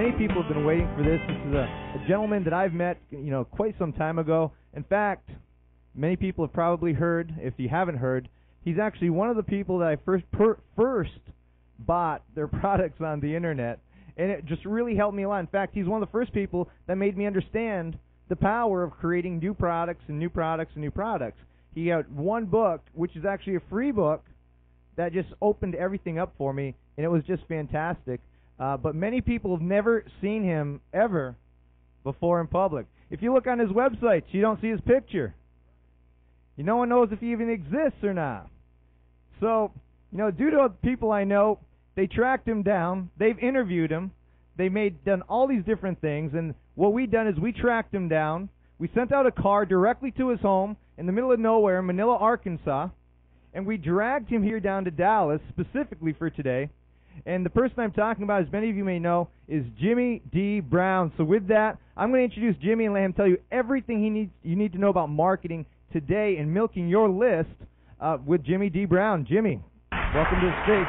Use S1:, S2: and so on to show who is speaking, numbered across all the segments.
S1: Many people have been waiting for this. This is a gentleman that I've met, quite some time ago. In fact, many people have probably heard. If you haven't heard, he's actually one of the people that I first bought their products on the internet, and it just really helped me a lot. In fact, he's one of the first people that made me understand the power of creating new products and new products and new products. He had one book, which is actually a free book, that just opened everything up for me, and it was just fantastic. But many people have never seen him ever before in public. If you look on his website, you don't see his picture. No one knows if he even exists or not. So, due to people I know, they tracked him down. They've interviewed him. Done all these different things. And what we done is we tracked him down. We sent out a car directly to his home in the middle of nowhere, Manila, Arkansas. And we dragged him here down to Dallas specifically for today. And the person I'm talking about, as many of you may know, is Jimmy D. Brown. So with that, I'm going to introduce Jimmy and let him tell you everything you need to know about marketing today and milking your list with Jimmy D. Brown. Jimmy, welcome to the stage.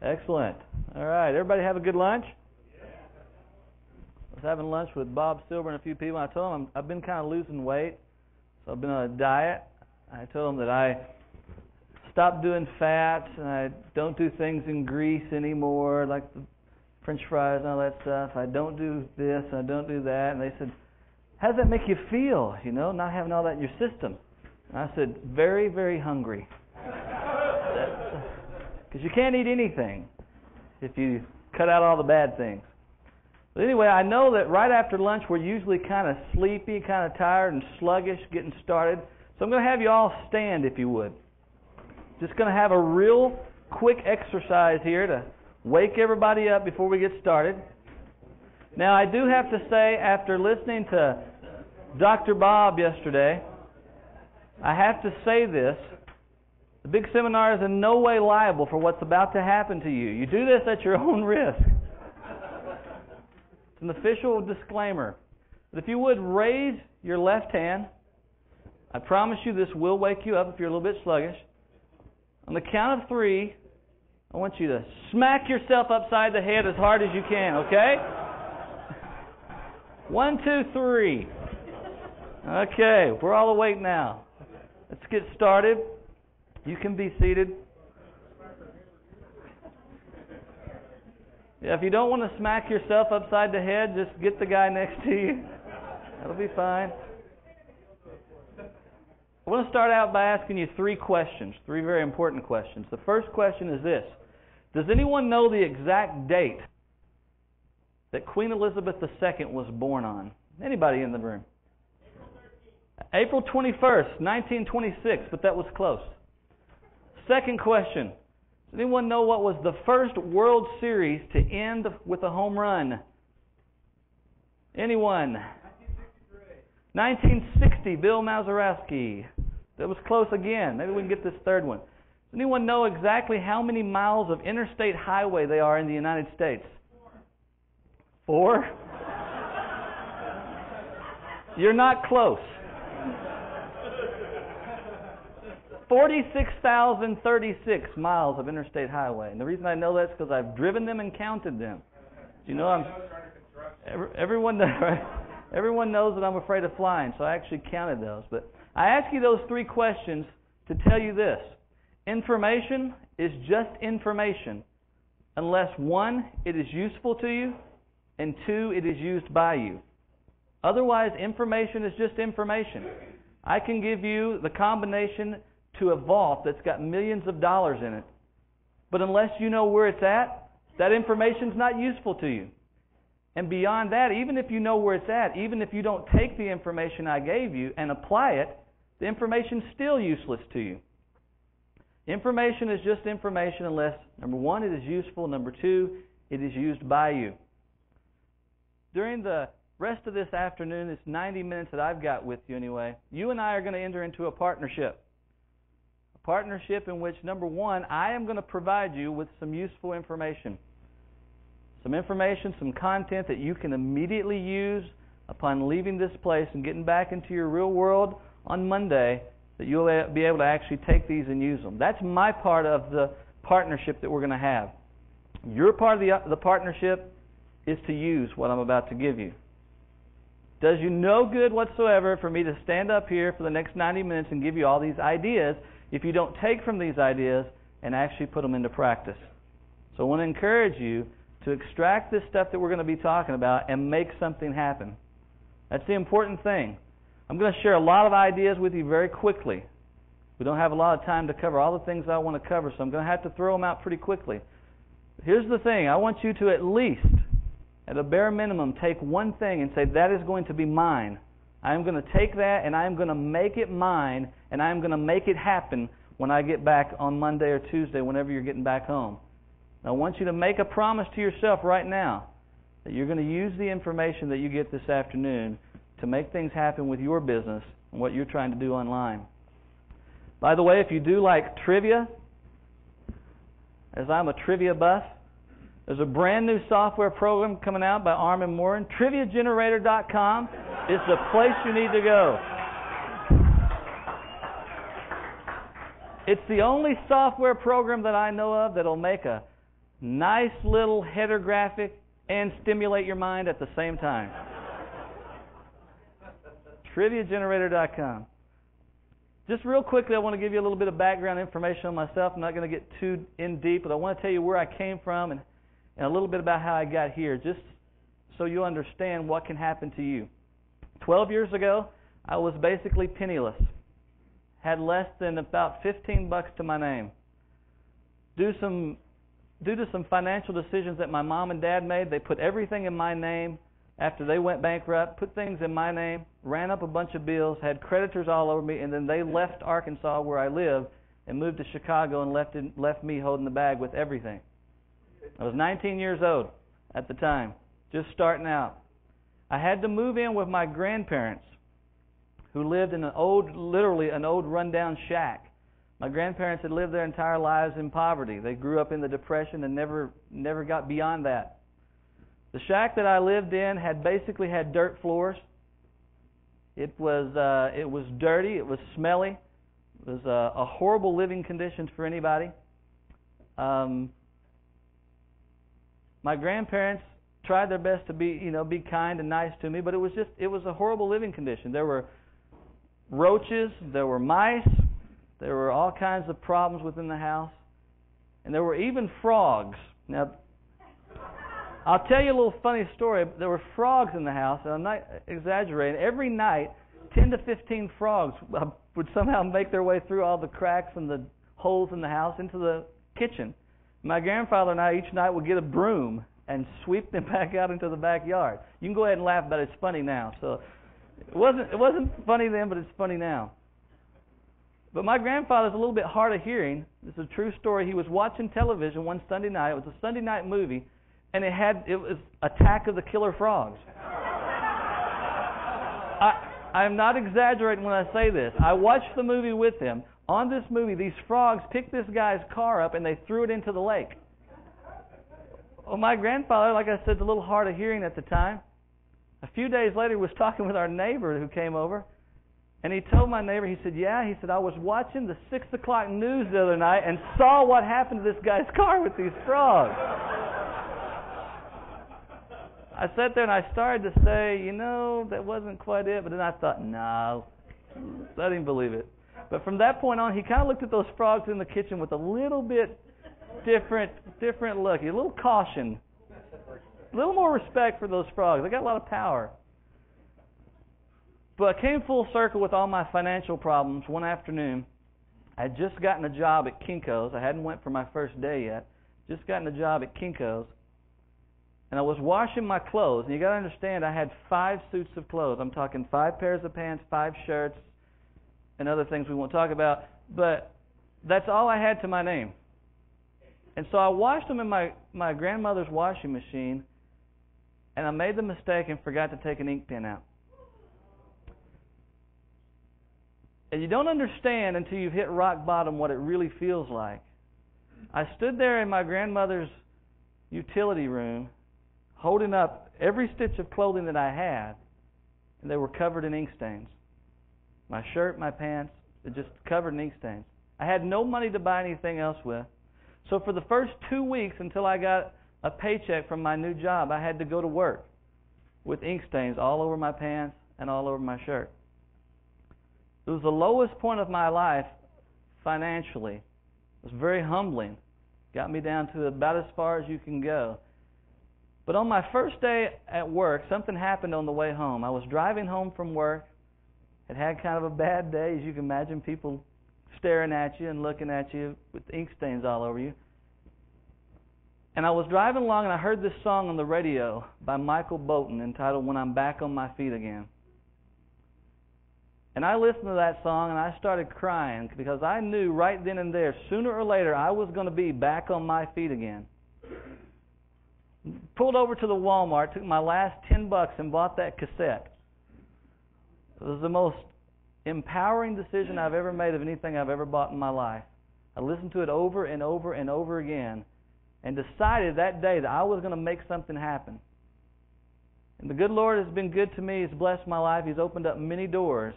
S2: Excellent. All right. Everybody have a good lunch? I was having lunch with Bob Silver and a few people. I told them I've been kind of losing weight, so I've been on a diet. I told them that I stopped doing fats and I don't do things in grease anymore, like the French fries and all that stuff. I don't do this, I don't do that. And they said, how does that make you feel, not having all that in your system? And I said, very, very hungry. Because you can't eat anything if you cut out all the bad things. But anyway, I know that right after lunch we're usually kind of sleepy, kind of tired and sluggish getting started. So I'm going to have you all stand if you would. Just going to have a real quick exercise here to wake everybody up before we get started. Now, I do have to say, after listening to Dr. Bob yesterday, I have to say this. The big seminar is in no way liable for what's about to happen to you. You do this at your own risk. It's an official disclaimer. But if you would raise your left hand, I promise you this will wake you up if you're a little bit sluggish. On the count of 3, I want you to smack yourself upside the head as hard as you can, okay? 1, 2, 3. Okay, we're all awake now. Let's get started. You can be seated. Yeah, if you don't want to smack yourself upside the head, just get the guy next to you. That'll be fine. I want to start out by asking you 3 questions, 3 very important questions. The first question is this. Does anyone know the exact date that Queen Elizabeth II was born on? Anybody in the room? April 21st, 1926, but that was close. Second question. Does anyone know what was the first World Series to end with a home run? Anyone? 1960, Bill Mazeroski. That was close again. Maybe we can get this third one. Does anyone know exactly how many miles of interstate highway there are in the United States? 4? You're not close. 46,036 miles of interstate highway. And the reason I know that is because I've driven them and counted them. Everyone knows that I'm afraid of flying, so I actually counted those. But I ask you those 3 questions to tell you this. Information is just information unless 1, it is useful to you, and 2, it is used by you. Otherwise, information is just information. I can give you the combination to a vault that's got millions of dollars in it. But unless you know where it's at, that information's not useful to you. And beyond that, even if you know where it's at, even if you don't take the information I gave you and apply it, the information's still useless to you. Information is just information unless, number 1, it is useful, number 2, it is used by you. During the rest of this afternoon, it's 90 minutes that I've got with you anyway, you and I are going to enter into a partnership. A partnership in which, number 1, I am going to provide you with some useful information. Some information, some content that you can immediately use upon leaving this place and getting back into your real world on Monday, that you'll be able to actually take these and use them. That's my part of the partnership that we're going to have. Your part of the partnership is to use what I'm about to give you. Does you no good whatsoever for me to stand up here for the next 90 minutes and give you all these ideas if you don't take from these ideas and actually put them into practice. So I want to encourage you to extract this stuff that we're going to be talking about and make something happen. That's the important thing. I'm going to share a lot of ideas with you very quickly. We don't have a lot of time to cover all the things I want to cover, so I'm going to have to throw them out pretty quickly. Here's the thing. I want you to at least, at a bare minimum, take one thing and say, that is going to be mine. I am going to take that and I am going to make it mine, and I am going to make it happen when I get back on Monday or Tuesday, whenever you're getting back home. I want you to make a promise to yourself right now that you're going to use the information that you get this afternoon to make things happen with your business and what you're trying to do online. By the way, if you do like trivia, as I'm a trivia buff, there's a brand new software program coming out by Armin Morin. TriviaGenerator.com is the place you need to go. It's the only software program that I know of that'll make a nice little header graphic and stimulate your mind at the same time. TriviaGenerator.com. Just real quickly, I want to give you a little bit of background information on myself. I'm not going to get too in deep, but I want to tell you where I came from and a little bit about how I got here, just so you understand what can happen to you. 12 years ago, I was basically penniless. Had less than about $15 to my name. Due to some financial decisions that my mom and dad made, they put everything in my name after they went bankrupt, put things in my name, ran up a bunch of bills, had creditors all over me, and then they left Arkansas where I live and moved to Chicago and left me holding the bag with everything. I was 19 years old at the time, just starting out. I had to move in with my grandparents, who lived in literally an old rundown shack. My grandparents had lived their entire lives in poverty. They grew up in the Depression and never got beyond that. The shack that I lived in basically had dirt floors. It was dirty. It was smelly. It was a horrible living conditions for anybody. My grandparents tried their best to be kind and nice to me, but it was a horrible living condition. There were roaches, there were mice, there were all kinds of problems within the house, and there were even frogs. Now, I'll tell you a little funny story. There were frogs in the house, and I'm not exaggerating. Every night, 10 to 15 frogs would somehow make their way through all the cracks and the holes in the house into the kitchen. My grandfather and I each night would get a broom and sweep them back out into the backyard. You can go ahead and laugh about it. It's funny now. So it wasn't funny then, but it's funny now. But my grandfather's a little bit hard of hearing. This is a true story. He was watching television one Sunday night. It was a Sunday night movie, and it was Attack of the Killer Frogs. I'm not exaggerating when I say this. I watched the movie with him. On this movie, these frogs picked this guy's car up and they threw it into the lake. Well, my grandfather, like I said, is a little hard of hearing at the time. A few days later, he was talking with our neighbor who came over, and he told my neighbor, he said, he said, I was watching the 6 o'clock news the other night and saw what happened to this guy's car with these frogs. I sat there and I started to say, that wasn't quite it, but then I thought, no, I didn't believe it. But from that point on, he kind of looked at those frogs in the kitchen with a little bit different look, a little caution, a little more respect for those frogs. They got a lot of power. But I came full circle with all my financial problems one afternoon. I had just gotten a job at Kinko's. I hadn't went for my first day yet. Just gotten a job at Kinko's. And I was washing my clothes. And you got to understand, I had 5 suits of clothes. I'm talking 5 pairs of pants, 5 shirts, and other things we won't talk about. But that's all I had to my name. And so I washed them in my grandmother's washing machine, and I made the mistake and forgot to take an ink pen out. And you don't understand until you've hit rock bottom what it really feels like. I stood there in my grandmother's utility room, holding up every stitch of clothing that I had, and they were covered in ink stains. My shirt, my pants, just covered in ink stains. I had no money to buy anything else with. So for the first 2 weeks until I got a paycheck from my new job, I had to go to work with ink stains all over my pants and all over my shirt. It was the lowest point of my life financially. It was very humbling. Got me down to about as far as you can go. But on my first day at work, something happened on the way home. I was driving home from work. Had kind of a bad day, as you can imagine, people staring at you and looking at you with ink stains all over you. And I was driving along and I heard this song on the radio by Michael Bolton entitled When I'm Back on My Feet Again. And I listened to that song and I started crying because I knew right then and there, sooner or later, I was going to be back on my feet again. Pulled over to the Walmart, took my last $10 and bought that cassette. It was the most empowering decision I've ever made of anything I've ever bought in my life. I listened to it over and over and over again and decided that day that I was going to make something happen. And the good Lord has been good to me. He's blessed my life. He's opened up many doors.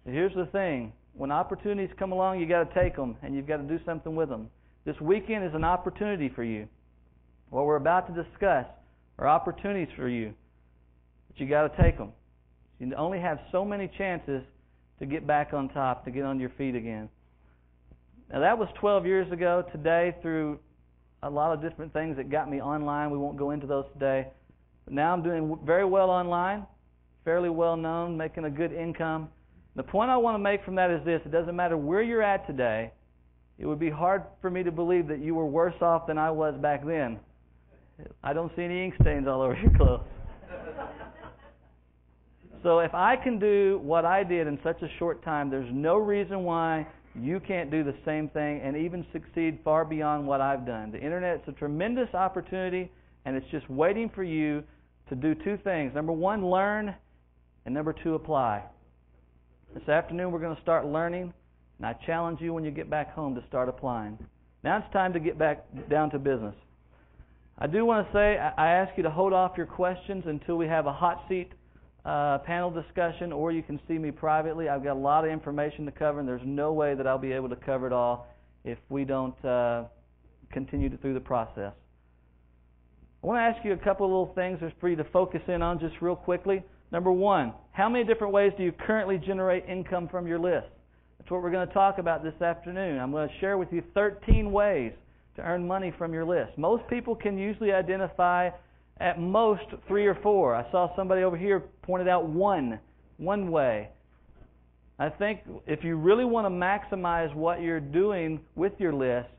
S2: And here's the thing. When opportunities come along, you got to take them and you've got to do something with them. This weekend is an opportunity for you. What we're about to discuss are opportunities for you. But you got to take them. You only have so many chances to get back on top, to get on your feet again. Now that was 12 years ago. Today, through a lot of different things that got me online, we won't go into those today. But now I'm doing very well online, fairly well known, making a good income. The point I want to make from that is this. It doesn't matter where you're at today. It would be hard for me to believe that you were worse off than I was back then. I don't see any ink stains all over your clothes. So if I can do what I did in such a short time, there's no reason why you can't do the same thing and even succeed far beyond what I've done. The Internet is a tremendous opportunity, and it's just waiting for you to do two things. Number one, learn, and number two, apply. This afternoon we're going to start learning, and I challenge you when you get back home to start applying. Now it's time to get back down to business. I do want to say I ask you to hold off your questions until we have a hot seat panel discussion, or you can see me privately. I've got a lot of information to cover, and there's no way that I'll be able to cover it all if we don't continue through the process. I want to ask you a couple of little things for you to focus in on just real quickly. Number one, how many different ways do you currently generate income from your list? That's what we're going to talk about this afternoon. I'm going to share with you 13 ways to earn money from your list. Most people can usually identify at most 3 or 4. I saw somebody over here pointed out one way. I think if you really want to maximize what you're doing with your list,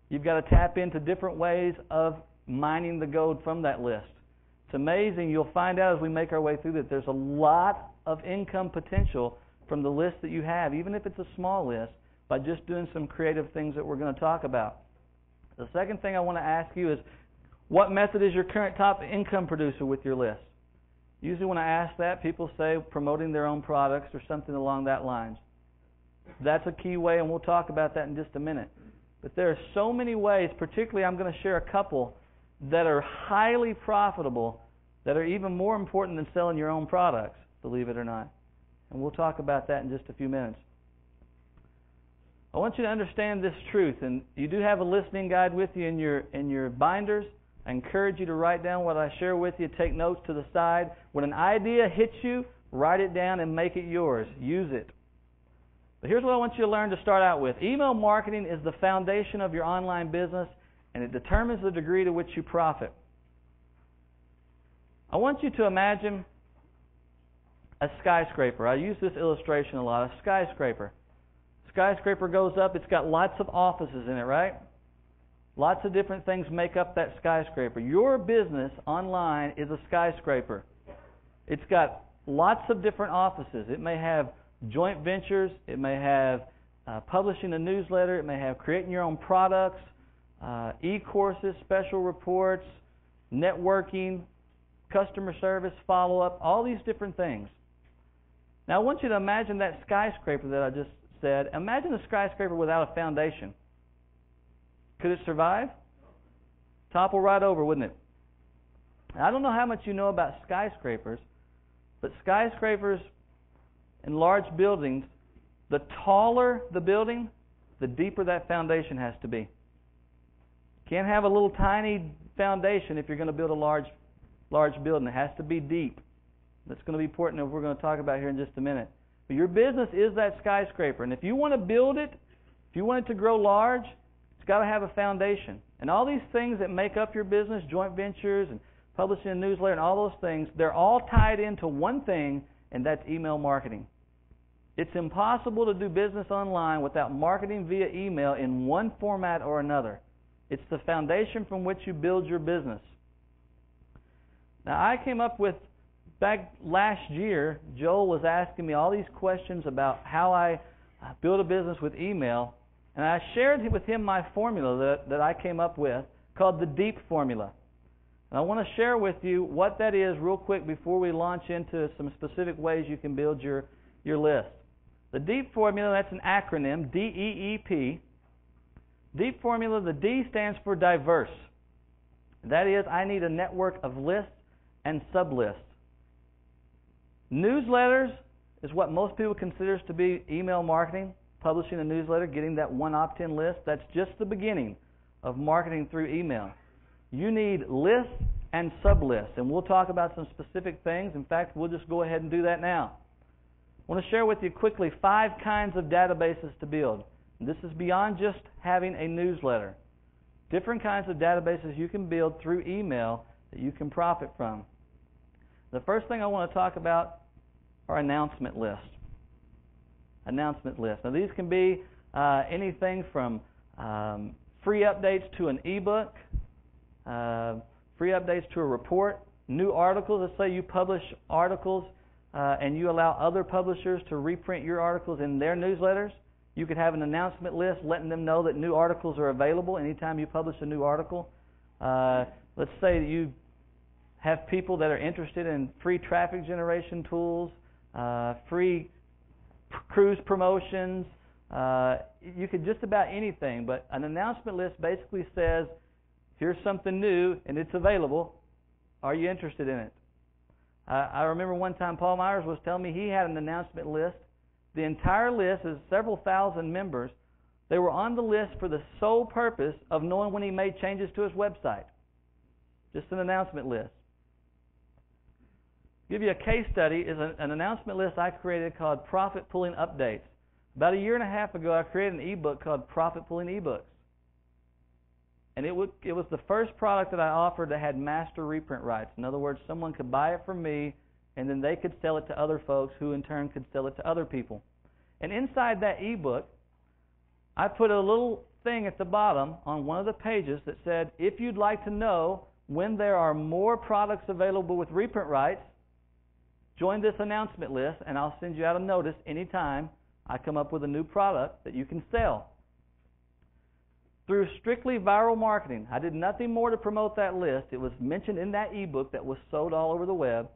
S2: you've got to tap into different ways of mining the gold from that list. It's amazing. You'll find out as we make our way through that there's a lot of income potential from the list that you have, even if it's a small list, by just doing some creative things that we're going to talk about. The second thing I want to ask you is, what method is your current top income producer with your list? Usually when I ask that, people say promoting their own products or something along that lines. That's a key way, and we'll talk about that in just a minute. But there are so many ways, particularly I'm going to share a couple that are highly profitable, that are even more important than selling your own products, believe it or not. And we'll talk about that in just a few minutes. I want you to understand this truth, and you do have a listening guide with you in your binders. I encourage you to write down what I share with you. Take notes to the side. When an idea hits you, write it down and make it yours. Use it. But here's what I want you to learn to start out with. Email marketing is the foundation of your online business, and it determines the degree to which you profit. I want you to imagine a skyscraper. I use this illustration a lot. A skyscraper. Skyscraper goes up. It's got lots of offices in it, right? Lots of different things make up that skyscraper. Your business online is a skyscraper. It's got lots of different offices. It may have joint ventures. It may have publishing a newsletter. It may have creating your own products, e-courses, special reports, networking, customer service, follow-up, all these different things. Now I want you to imagine that skyscraper that I just said. Imagine a skyscraper without a foundation. Could it survive? Topple right over, wouldn't it? Now, I don't know how much you know about skyscrapers, but skyscrapers and large buildings, the taller the building, the deeper that foundation has to be. Can't have a little tiny foundation if you're going to build a large building. It has to be deep. That's going to be important, and we're going to talk about here in just a minute. But your business is that skyscraper, and if you want to build it, if you want it to grow large, it's got to have a foundation. And all these things that make up your business, joint ventures and publishing a newsletter and all those things, they're all tied into one thing, and that's email marketing. It's impossible to do business online without marketing via email in one format or another. It's the foundation from which you build your business. Now, I came up with, back last year, Joel was asking me all these questions about how I build a business with email, and I shared with him my formula that I came up with called the DEEP formula. And I want to share with you what that is real quick before we launch into some specific ways you can build your list. The DEEP formula, that's an acronym, D-E-E-P. DEEP formula, the D stands for diverse. That is, I need a network of lists and sublists. Newsletters is what most people consider to be email marketing, publishing a newsletter, getting that one opt-in list. That's just the beginning of marketing through email. You need lists and sublists, and we'll talk about some specific things. In fact, we'll just go ahead and do that now. I want to share with you quickly 5 kinds of databases to build. And this is beyond just having a newsletter. Different kinds of databases you can build through email that you can profit from. The first thing I want to talk about are announcement lists. Announcement lists. Now, these can be anything from free updates to an ebook, free updates to a report, new articles. Let's say you publish articles and you allow other publishers to reprint your articles in their newsletters. You could have an announcement list letting them know that new articles are available anytime you publish a new article. Let's say that you have people that are interested in free traffic generation tools, free cruise promotions. You could just about anything, but an announcement list basically says, here's something new and it's available. Are you interested in it? I remember one time Paul Myers was telling me he had an announcement list. The entire list is several thousand members. They were on the list for the sole purpose of knowing when he made changes to his website. Just an announcement list. Give you a case study is an announcement list I created called Profit Pulling Updates. About a year and a half ago, I created an ebook called Profit Pulling eBooks. And it was the first product that I offered that had master reprint rights. In other words, someone could buy it from me, and then they could sell it to other folks who in turn could sell it to other people. And inside that ebook, I put a little thing at the bottom on one of the pages that said, if you'd like to know when there are more products available with reprint rights, join this announcement list, and I'll send you out a notice anytime I come up with a new product that you can sell. Through strictly viral marketing, I did nothing more to promote that list. It was mentioned in that ebook that was sold all over the web.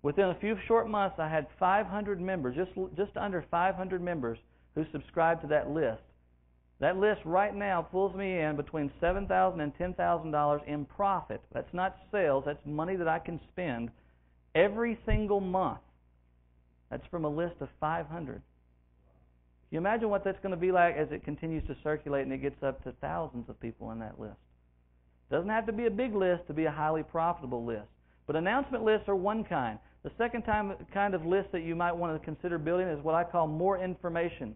S2: Within a few short months, I had 500 members, just under 500 members who subscribed to that list. That list right now pulls me in between $7,000 and $10,000 in profit. That's not sales. That's money that I can spend every single month. That's from a list of 500. Can you imagine what that's going to be like as it continues to circulate and it gets up to thousands of people on that list? It doesn't have to be a big list to be a highly profitable list. But announcement lists are one kind. The second kind of list that you might want to consider building is what I call more information.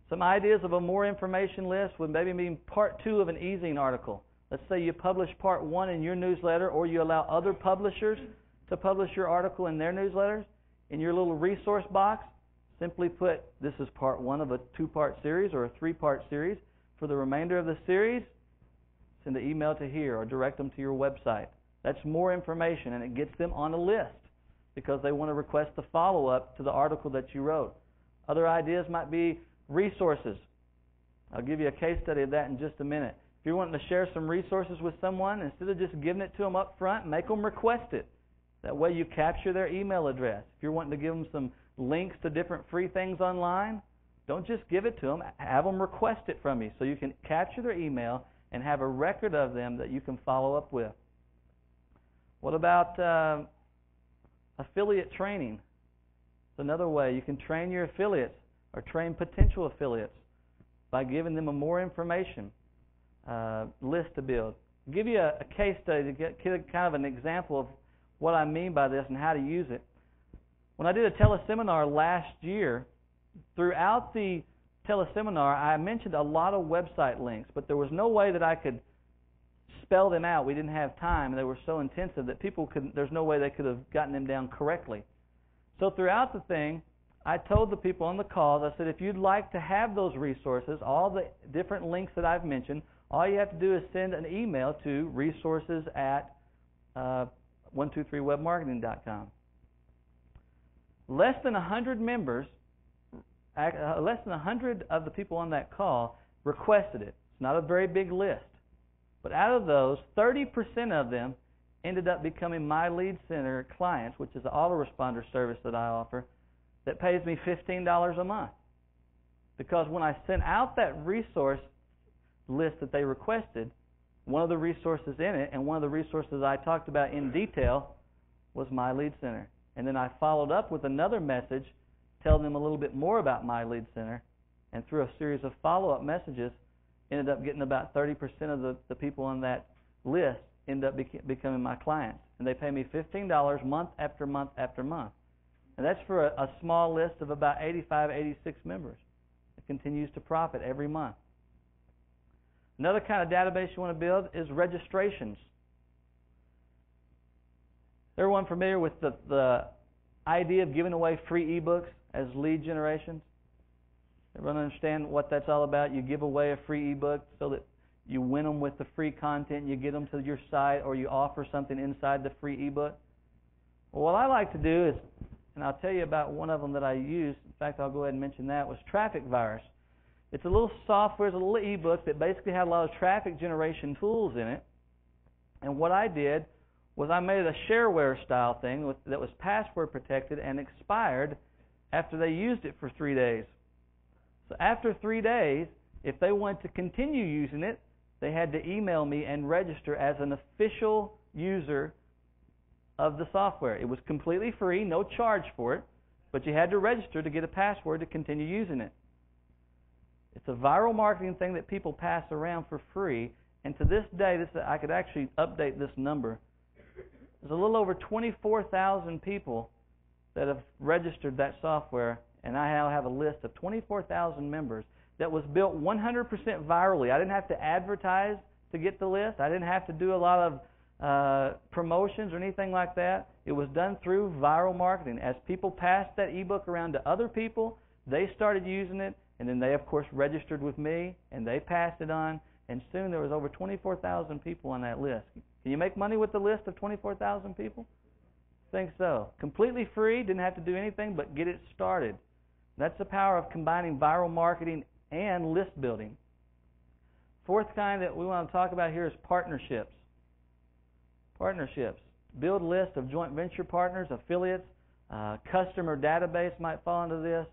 S2: Some ideas of a more information list would maybe mean part 2 of an e-zine article. Let's say you publish part 1 in your newsletter, or you allow other publishers to publish your article in their newsletters. In your little resource box, simply put, this is part 1 of a 2-part series or a 3-part series. For the remainder of the series, send an email to here or direct them to your website. That's more information, and it gets them on a list because they want to request the follow-up to the article that you wrote. Other ideas might be resources. I'll give you a case study of that in just a minute. If you're wanting to share some resources with someone, instead of just giving it to them up front, make them request it. That way you capture their email address. If you're wanting to give them some links to different free things online, don't just give it to them. Have them request it from you so you can capture their email and have a record of them that you can follow up with. What about affiliate training? It's another way you can train your affiliates or train potential affiliates by giving them more information. list to build. I'll give you a case study to get kind of an example of what I mean by this and how to use it. When I did a teleseminar last year, throughout the teleseminar, I mentioned a lot of website links, but there was no way that I could spell them out. We didn't have time, and they were so intensive that there's no way they could have gotten them down correctly. So throughout the thing, I told the people on the calls, I said, if you'd like to have those resources, all the different links that I've mentioned, all you have to do is send an email to resources@123webmarketing.com. Less than 100 members, less than 100 of the people on that call requested it. It's not a very big list. But out of those, 30% of them ended up becoming my Lead Center clients, which is the autoresponder service that I offer, that pays me $15 a month. Because when I sent out that resource list that they requested, one of the resources in it, and one of the resources I talked about in detail, was My Lead Center. And then I followed up with another message telling them a little bit more about My Lead Center, and through a series of follow-up messages, ended up getting about 30% of the people on that list end up becoming my clients. And they pay me $15 month after month after month. And that's for a small list of about 85, 86 members. It continues to profit every month. Another kind of database you want to build is registrations. Everyone familiar with the idea of giving away free ebooks as lead generations? Everyone understand what that's all about? You give away a free ebook so that you win them with the free content, and you get them to your site, or you offer something inside the free ebook. Well, what I like to do is, and I'll tell you about one of them that I used. In fact, I'll go ahead and mention that, was Traffic Virus. It's a little software, it's a little ebook that basically had a lot of traffic generation tools in it. And what I did was I made a shareware style thing that was password protected and expired after they used it for 3 days. So after 3 days, if they wanted to continue using it, they had to email me and register as an official user of the software. It was completely free, no charge for it, but you had to register to get a password to continue using it. It's a viral marketing thing that people pass around for free, and to this day, I could actually update this number. There's a little over 24,000 people that have registered that software, and I now have a list of 24,000 members that was built 100% virally. I didn't have to advertise to get the list. I didn't have to do a lot of promotions or anything like that. It was done through viral marketing. As people passed that ebook around to other people, they started using it, and then they, of course, registered with me, and they passed it on, and soon there was over 24,000 people on that list. Can you make money with the list of 24,000 people? I think so. Completely free, didn't have to do anything but get it started. That's the power of combining viral marketing and list building. Fourth kind that we want to talk about here is partnerships. Partnerships. Build a list of joint venture partners, affiliates, customer database might fall into this,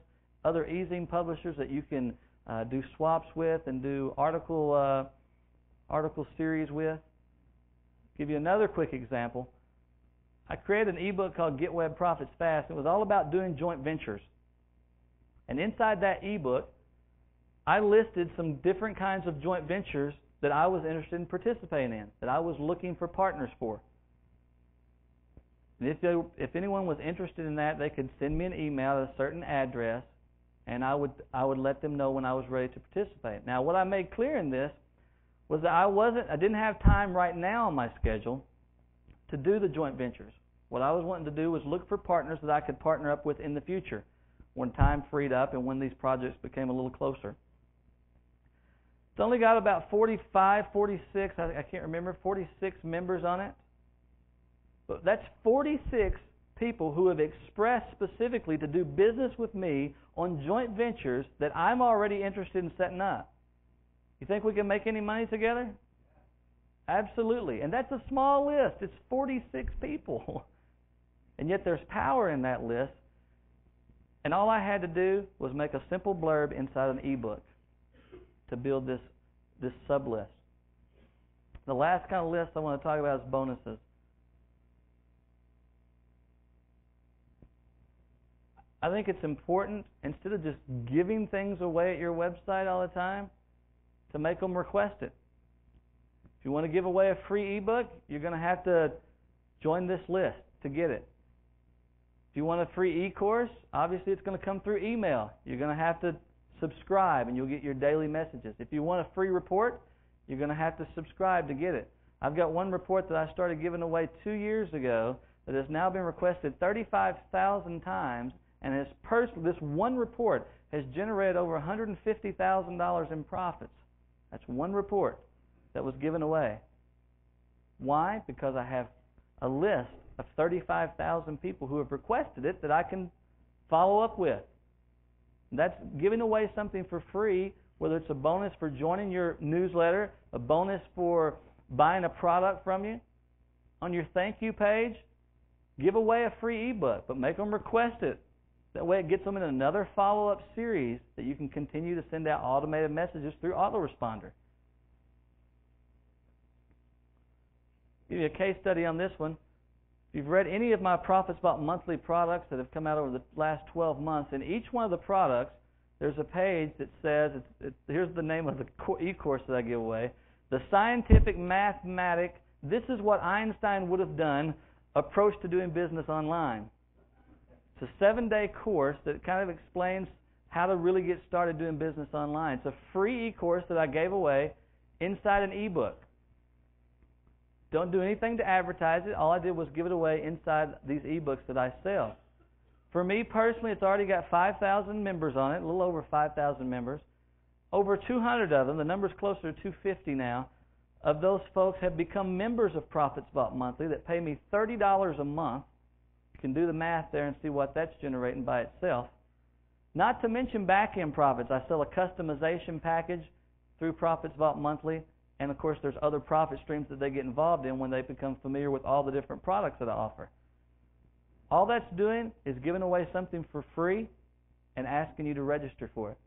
S2: other e-zine publishers that you can do swaps with and do article series with. Give you another quick example. I created an ebook called Get Web Profits Fast. It was all about doing joint ventures. And inside that ebook, I listed some different kinds of joint ventures that I was interested in participating in, that I was looking for partners for. And if anyone was interested in that, they could send me an email at a certain address, and I would let them know when I was ready to participate. Now, what I made clear in this was that I didn't have time right now on my schedule to do the joint ventures. What I was wanting to do was look for partners that I could partner up with in the future when time freed up and when these projects became a little closer. It's only got about 45, 46, I can't remember, 46 members on it. But that's 46 people who have expressed specifically to do business with me on joint ventures that I'm already interested in setting up. You think we can make any money together? Absolutely. And that's a small list. It's 46 people. And yet there's power in that list. And all I had to do was make a simple blurb inside an ebook to build this sub-list. The last kind of list I want to talk about is bonuses. I think it's important, instead of just giving things away at your website all the time, to make them request it. If you want to give away a free ebook, you're going to have to join this list to get it. If you want a free e-course, obviously it's going to come through email. You're going to have to subscribe and you'll get your daily messages. If you want a free report, you're going to have to subscribe to get it. I've got one report that I started giving away 2 years ago that has now been requested 35,000 times, and this one report has generated over $150,000 in profits. That's one report that was given away. Why? Because I have a list of 35,000 people who have requested it that I can follow up with. That's giving away something for free, whether it's a bonus for joining your newsletter, a bonus for buying a product from you. On your thank you page, give away a free ebook, but make them request it. That way it gets them in another follow-up series that you can continue to send out automated messages through autoresponder. I'll give you a case study on this one. If you've read any of my Profits Vault monthly products that have come out over the last 12 months, in each one of the products, there's a page that says, here's the name of the e-course that I give away, The Scientific Mathematic, This is What Einstein Would Have Done, Approach to Doing Business Online. It's a 7-day course that kind of explains how to really get started doing business online. It's a free e-course that I gave away inside an e-book. Don't do anything to advertise it. All I did was give it away inside these e-books that I sell. For me personally, it's already got 5,000 members on it, a little over 5,000 members. Over 200 of them, the number's closer to 250 now, of those folks have become members of Profits Vault Monthly that pay me $30 a month. You can do the math there and see what that's generating by itself. Not to mention back-end profits. I sell a customization package through Profits Vault Monthly. And, of course, there's other profit streams that they get involved in when they become familiar with all the different products that I offer. All that's doing is giving away something for free and asking you to register for it.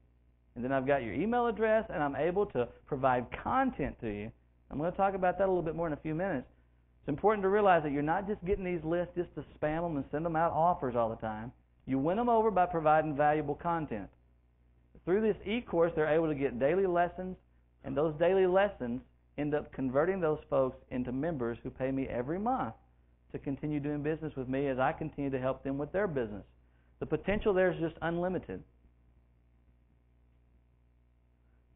S2: And then I've got your email address, and I'm able to provide content to you. I'm going to talk about that a little bit more in a few minutes. It's important to realize that you're not just getting these lists just to spam them and send them out offers all the time. You win them over by providing valuable content. Through this e-course, they're able to get daily lessons, and those daily lessons end up converting those folks into members who pay me every month to continue doing business with me as I continue to help them with their business. The potential there is just unlimited.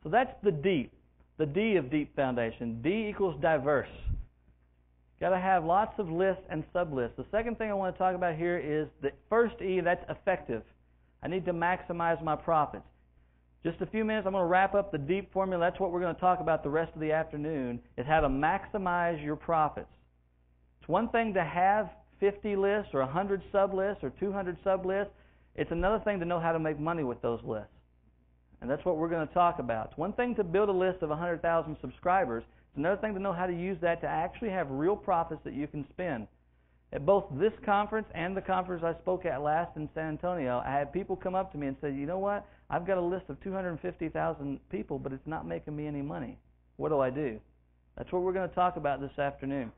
S2: So that's the DEEP, the D of Deep Foundation. D equals diverse. Got to have lots of lists and sub-lists. The second thing I want to talk about here is the first E, that's effective. I need to maximize my profits. Just a few minutes, I'm going to wrap up the DEEP formula. That's what we're going to talk about the rest of the afternoon, is how to maximize your profits. It's one thing to have 50 lists or 100 sub-lists or 200 sub-lists. It's another thing to know how to make money with those lists. And that's what we're going to talk about. It's one thing to build a list of 100,000 subscribers. It's another thing to know how to use that to actually have real profits that you can spend. At both this conference and the conference I spoke at last in San Antonio, I had people come up to me and say, you know what, I've got a list of 250,000 people, but it's not making me any money. What do I do? That's what we're going to talk about this afternoon.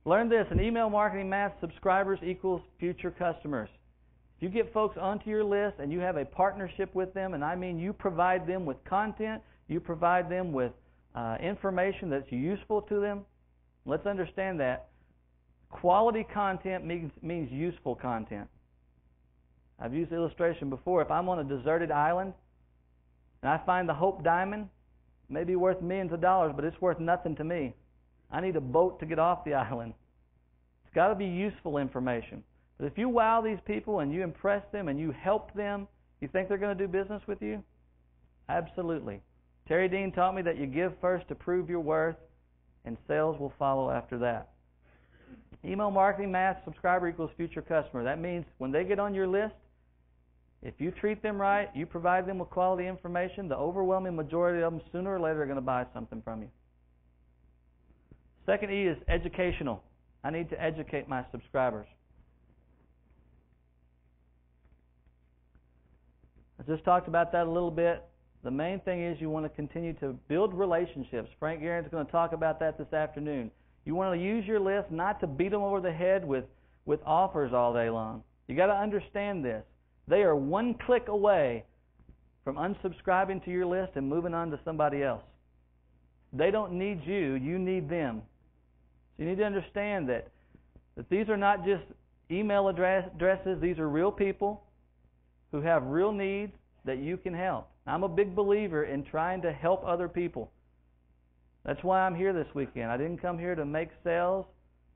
S2: Learn this, an email marketing math, subscribers equals future customers. If you get folks onto your list and you have a partnership with them, and I mean you provide them with content, you provide them with information that's useful to them, let's understand that. Quality content means useful content. I've used the illustration before. If I'm on a deserted island and I find the Hope Diamond, it may be worth millions of dollars, but it's worth nothing to me. I need a boat to get off the island. It's got to be useful information. But if you wow these people and you impress them and you help them, you think they're going to do business with you? Absolutely. Terry Dean taught me that you give first to prove your worth, and sales will follow after that. Email marketing math, subscriber equals future customer. That means when they get on your list, if you treat them right, you provide them with quality information, the overwhelming majority of them sooner or later are going to buy something from you. Second E is educational. I need to educate my subscribers. I just talked about that a little bit. The main thing is you want to continue to build relationships. Frank Guerin's going to talk about that this afternoon. You want to use your list not to beat them over the head with offers all day long. You got to understand this. They are one click away from unsubscribing to your list and moving on to somebody else. They don't need you. You need them. So you need to understand that these are not just email addresses. These are real people who have real needs that you can help. I'm a big believer in trying to help other people. That's why I'm here this weekend. I didn't come here to make sales.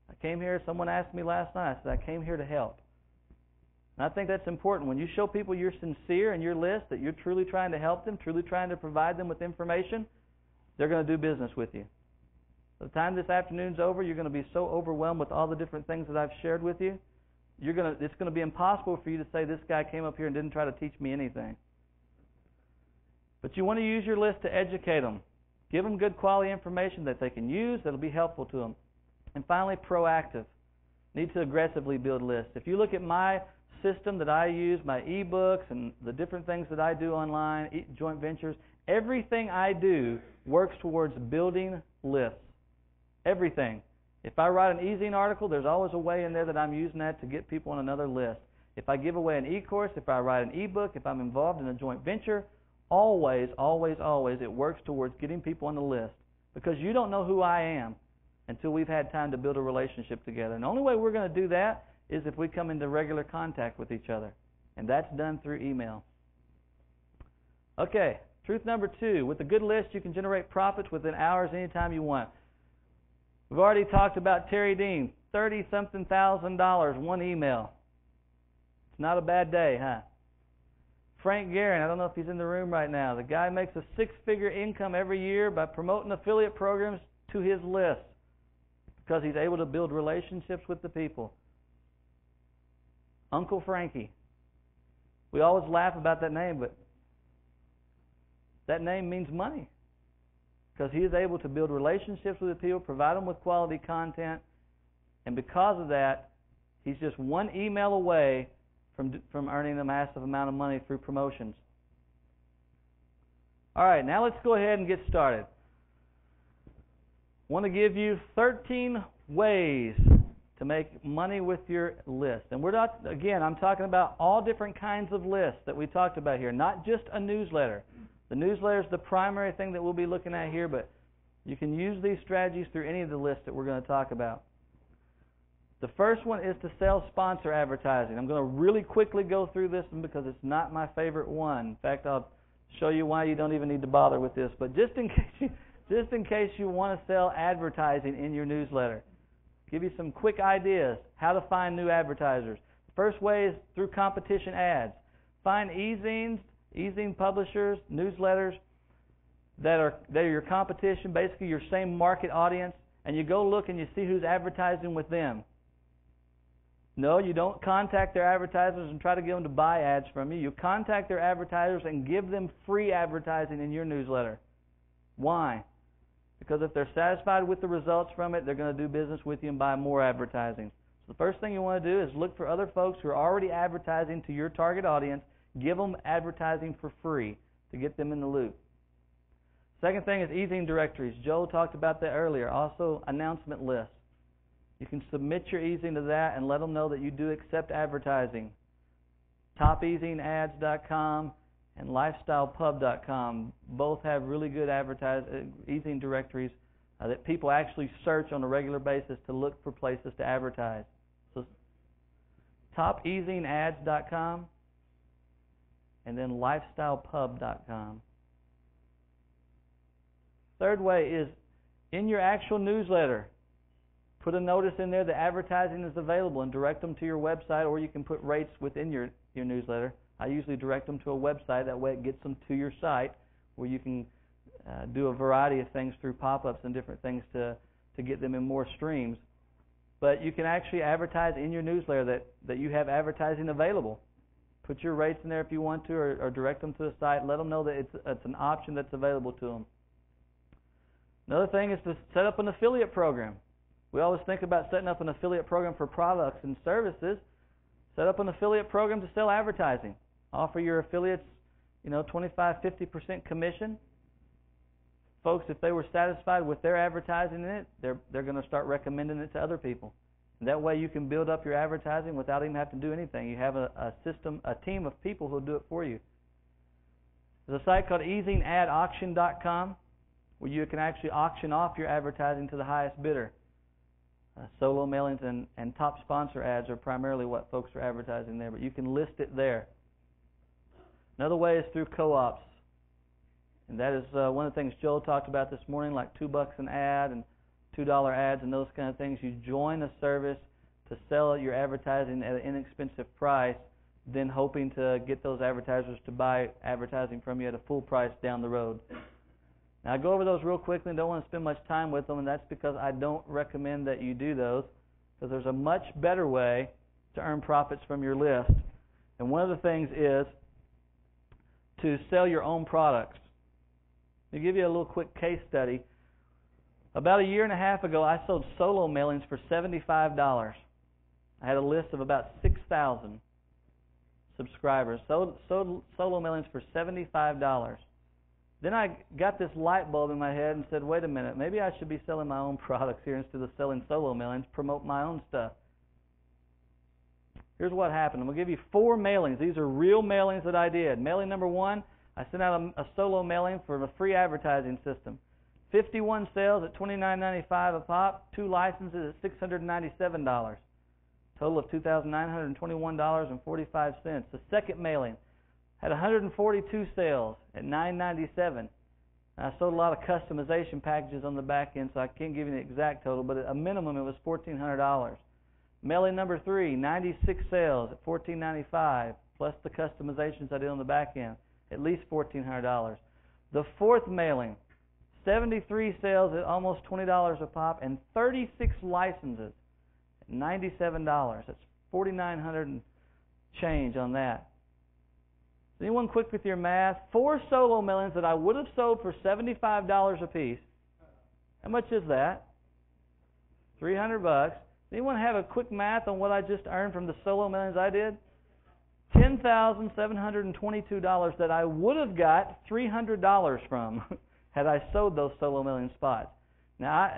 S2: I came here, someone asked me last night, I said, I came here to help. And I think that's important. When you show people you're sincere in your list, that you're truly trying to help them, truly trying to provide them with information, they're going to do business with you. By the time this afternoon's over, you're going to be so overwhelmed with all the different things that I've shared with you, it's going to be impossible for you to say, this guy came up here and didn't try to teach me anything. But you want to use your list to educate them. Give them good quality information that they can use that will be helpful to them. And finally, proactive. Need to aggressively build lists. If you look at my system that I use, my e-books and the different things that I do online, joint ventures, everything I do works towards building lists. Everything. If I write an e-zine article, there's always a way in there that I'm using that to get people on another list. If I give away an e-course, if I write an e-book, if I'm involved in a joint venture, always, always, always it works towards getting people on the list. Because you don't know who I am until we've had time to build a relationship together. And the only way we're going to do that is if we come into regular contact with each other. And that's done through email. Okay, truth number 2. With a good list, you can generate profits within hours anytime you want. We've already talked about Terry Dean, $30-something thousand, one email. It's not a bad day, huh? Frank Guerin, I don't know if he's in the room right now. The guy makes a 6-figure income every year by promoting affiliate programs to his list because he's able to build relationships with the people. Uncle Frankie. We always laugh about that name, but that name means money. Because he is able to build relationships with the people, provide them with quality content, and because of that, he's just one email away from earning a massive amount of money through promotions. All right, now let's go ahead and get started. I want to give you 13 ways to make money with your list. And we're not, again, I'm talking about all different kinds of lists that we talked about here, not just a newsletter. The newsletter is the primary thing that we'll be looking at here, but you can use these strategies through any of the lists that we're going to talk about. The first one is to sell sponsor advertising. I'm going to really quickly go through this one because it's not my favorite one. In fact, I'll show you why you don't even need to bother with this. But just in case you want to sell advertising in your newsletter, give you some quick ideas how to find new advertisers. The first way is through competition ads. Find e-zine publishers, newsletters that are your competition, basically your same market audience, and you go look and you see who's advertising with them. No, you don't contact their advertisers and try to get them to buy ads from you. You contact their advertisers and give them free advertising in your newsletter. Why? Because if they're satisfied with the results from it, they're going to do business with you and buy more advertising. So the first thing you want to do is look for other folks who are already advertising to your target audience. Give them advertising for free to get them in the loop. Second thing is e-zine directories. Joel talked about that earlier. Also, announcement lists. You can submit your e-zine to that and let them know that you do accept advertising. TopEzineAds.com and LifestylePub.com both have really good e-zine directories that people actually search on a regular basis to look for places to advertise. So, TopEzineAds.com and then LifestylePub.com. Third way is in your actual newsletter. Put a notice in there that advertising is available and direct them to your website, or you can put rates within your newsletter. I usually direct them to a website. That way it gets them to your site where you can do a variety of things through pop-ups and different things to get them in more streams. But you can actually advertise in your newsletter that you have advertising available. Put your rates in there if you want to, or direct them to the site. Let them know that it's an option that's available to them. Another thing is to set up an affiliate program. We always think about setting up an affiliate program for products and services. Set up an affiliate program to sell advertising. Offer your affiliates, 25-50% commission. Folks, if they were satisfied with their advertising in it, they're going to start recommending it to other people. And that way you can build up your advertising without even having to do anything. You have a team of people who will do it for you. There's a site called ezineadauction.com where you can actually auction off your advertising to the highest bidder. Solo mailings and top sponsor ads are primarily what folks are advertising there, but you can list it there. Another way is through co-ops. And that is one of the things Joel talked about this morning, like $2 an ad and $2 ads and those kind of things. You join a service to sell your advertising at an inexpensive price, then hoping to get those advertisers to buy advertising from you at a full price down the road. Now, I go over those real quickly and don't want to spend much time with them, and that's because I don't recommend that you do those, because there's a much better way to earn profits from your list. And one of the things is to sell your own products. To give you a little quick case study, about a year and a half ago, I sold solo mailings for $75. I had a list of about 6,000 subscribers. Sold solo mailings for $75. Then I got this light bulb in my head and said, wait a minute, maybe I should be selling my own products here instead of selling solo mailings, promote my own stuff. Here's what happened. I'm going to give you 4 mailings. These are real mailings that I did. Mailing number 1, I sent out a solo mailing for a free advertising system. 51 sales at $29.95 a pop, 2 licenses at $697. Total of $2,921.45. The second mailing had 142 sales at $9.97. I sold a lot of customization packages on the back end, so I can't give you the exact total, but at a minimum it was $1,400. Mailing number 3, 96 sales at $14.95, plus the customizations I did on the back end, at least $1,400. The fourth mailing, 73 sales at almost $20 a pop, and 36 licenses at $97. That's $4,900 and change on that. Anyone quick with your math? 4 solo mailings that I would have sold for $75 a piece. How much is that? $300. Anyone have a quick math on what I just earned from the solo mailings I did? $10,722 that I would have got $300 from had I sold those solo mailing spots. Now,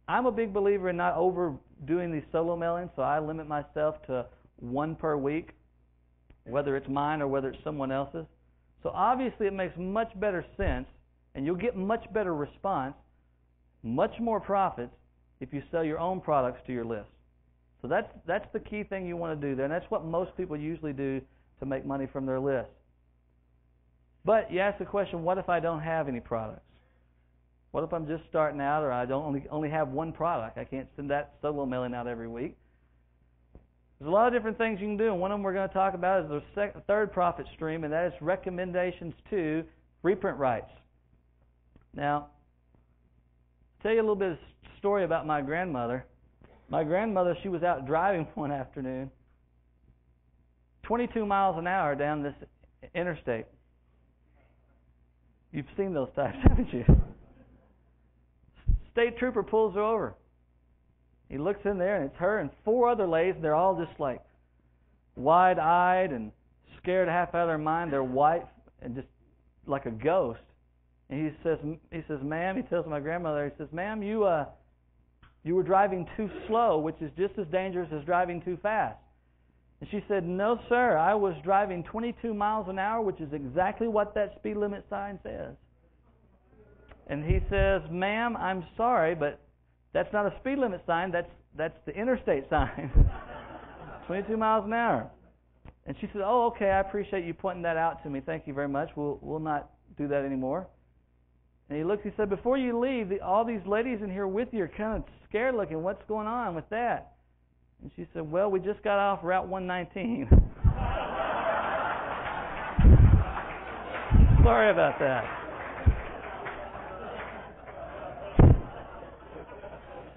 S2: I'm a big believer in not overdoing these solo mailings, so I limit myself to 1 per week, whether it's mine or whether it's someone else's. So obviously it makes much better sense, and you'll get much better response, much more profits, if you sell your own products to your list. So that's the key thing you want to do there, and that's what most people usually do to make money from their list. But you ask the question, what if I don't have any products? What if I'm just starting out, or I don't only have 1 product? I can't send that solo mailing out every week. There's a lot of different things you can do, and one of them we're going to talk about is the third profit stream, and that is recommendations to reprint rights. Now, I'll tell you a little bit of story about my grandmother. My grandmother, she was out driving one afternoon, 22 miles an hour down this interstate. You've seen those types, haven't you? State trooper pulls her over. He looks in there, and it's her and 4 other ladies, and they're all just like wide-eyed and scared half out of their mind. They're white and just like a ghost. And he says, ma'am, he tells my grandmother, he says, ma'am, you were driving too slow, which is just as dangerous as driving too fast. And she said, no, sir, I was driving 22 miles an hour, which is exactly what that speed limit sign says. And he says, ma'am, I'm sorry, but that's not a speed limit sign. That's the interstate sign. 22 miles an hour. And she said, oh, okay, I appreciate you pointing that out to me. Thank you very much. We'll not do that anymore. And he looked, he said, before you leave, all these ladies in here with you are kind of scared looking. What's going on with that? And she said, well, we just got off Route 119. Sorry about that.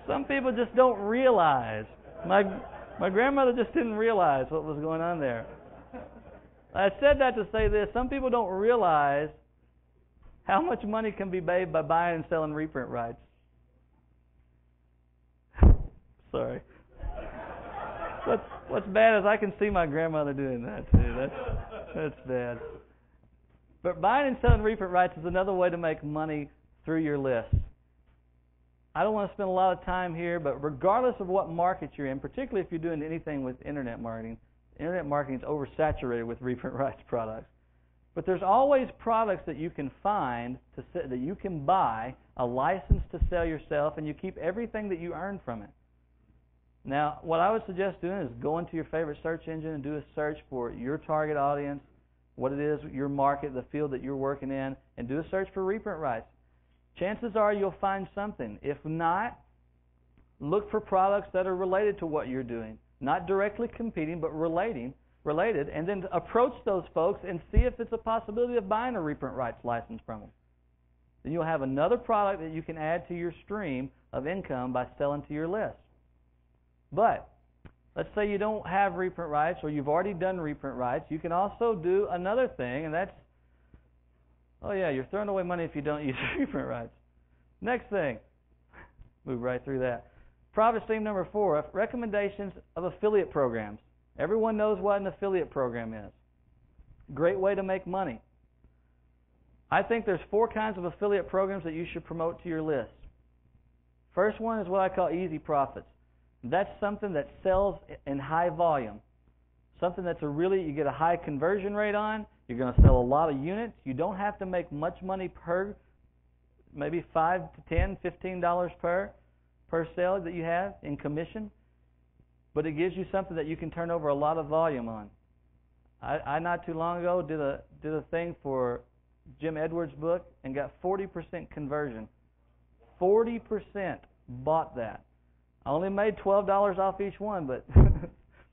S2: Some people just don't realize. My grandmother just didn't realize what was going on there. I said that to say this. Some people don't realize how much money can be made by buying and selling reprint rights. Sorry. What's bad is I can see my grandmother doing that too. That's bad. But buying and selling reprint rights is another way to make money through your list. I don't want to spend a lot of time here, but regardless of what market you're in, particularly if you're doing anything with internet marketing is oversaturated with reprint rights products. But there's always products that you can find that you can buy, a license to sell yourself, and you keep everything that you earn from it. Now, what I would suggest doing is go into your favorite search engine and do a search for your target audience, what it is, your market, the field that you're working in, and do a search for reprint rights. Chances are you'll find something. If not, look for products that are related to what you're doing. Not directly competing, but related, and then approach those folks and see if it's a possibility of buying a reprint rights license from them. Then you'll have another product that you can add to your stream of income by selling to your list. But let's say you don't have reprint rights, or you've already done reprint rights. You can also do another thing, and that's, oh yeah, you're throwing away money if you don't use reprint rights. Next thing, move right through that. Profit stream number 4, recommendations of affiliate programs. Everyone knows what an affiliate program is. Great way to make money. I think there's 4 kinds of affiliate programs that you should promote to your list. First one is what I call easy profits. That's something that sells in high volume. Something that's you get a high conversion rate on. You're going to sell a lot of units. You don't have to make much money per, maybe $5 to $10, $15 per sale that you have in commission. But it gives you something that you can turn over a lot of volume on. I not too long ago did a thing for Jim Edwards' book and got 40% conversion. 40% bought that. I only made $12 off each one, but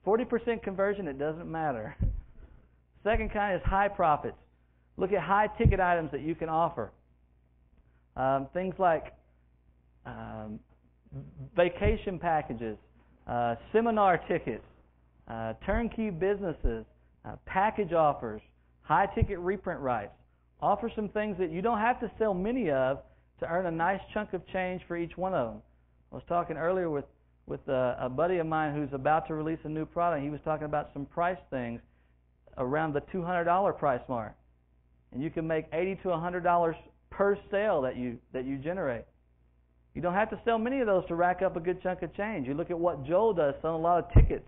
S2: 40% conversion, it doesn't matter. Second kind is high profits. Look at high ticket items that you can offer. Things like vacation packages, seminar tickets, turnkey businesses, package offers, high ticket reprint rights. Offer some things that you don't have to sell many of to earn a nice chunk of change for each one of them. I was talking earlier with a buddy of mine who's about to release a new product. He was talking about some price things around the $200 price mark. And you can make $80 to $100 per sale that you generate. You don't have to sell many of those to rack up a good chunk of change. You look at what Joel does, selling a lot of tickets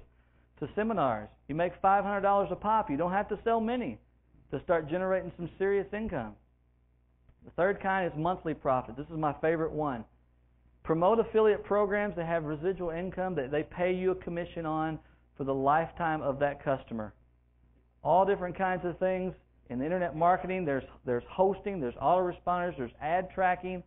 S2: to seminars. You make $500 a pop. You don't have to sell many to start generating some serious income. The third kind is monthly profit. This is my favorite one. Promote affiliate programs that have residual income that they pay you a commission on for the lifetime of that customer. All different kinds of things. In internet marketing, there's hosting, there's autoresponders, there's ad tracking,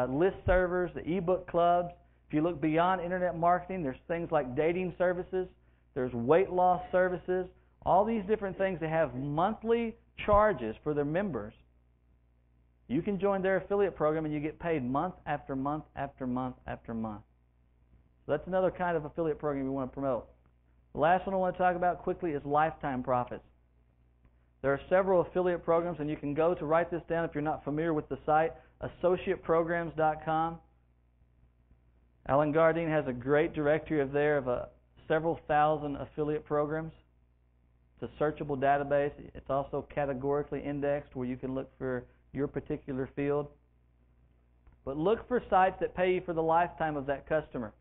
S2: list servers, the ebook clubs. If you look beyond internet marketing, there's things like dating services, there's weight loss services, all these different things that have monthly charges for their members. You can join their affiliate program and you get paid month after month after month after month. So that's another kind of affiliate program we want to promote. The last one I want to talk about quickly is lifetime profits. There are several affiliate programs, and you can go to write this down if you're not familiar with the site, associateprograms.com. Alan Gardine has a great directory of several thousand affiliate programs. It's a searchable database. It's also categorically indexed where you can look for your particular field. But look for sites that pay you for the lifetime of that customer.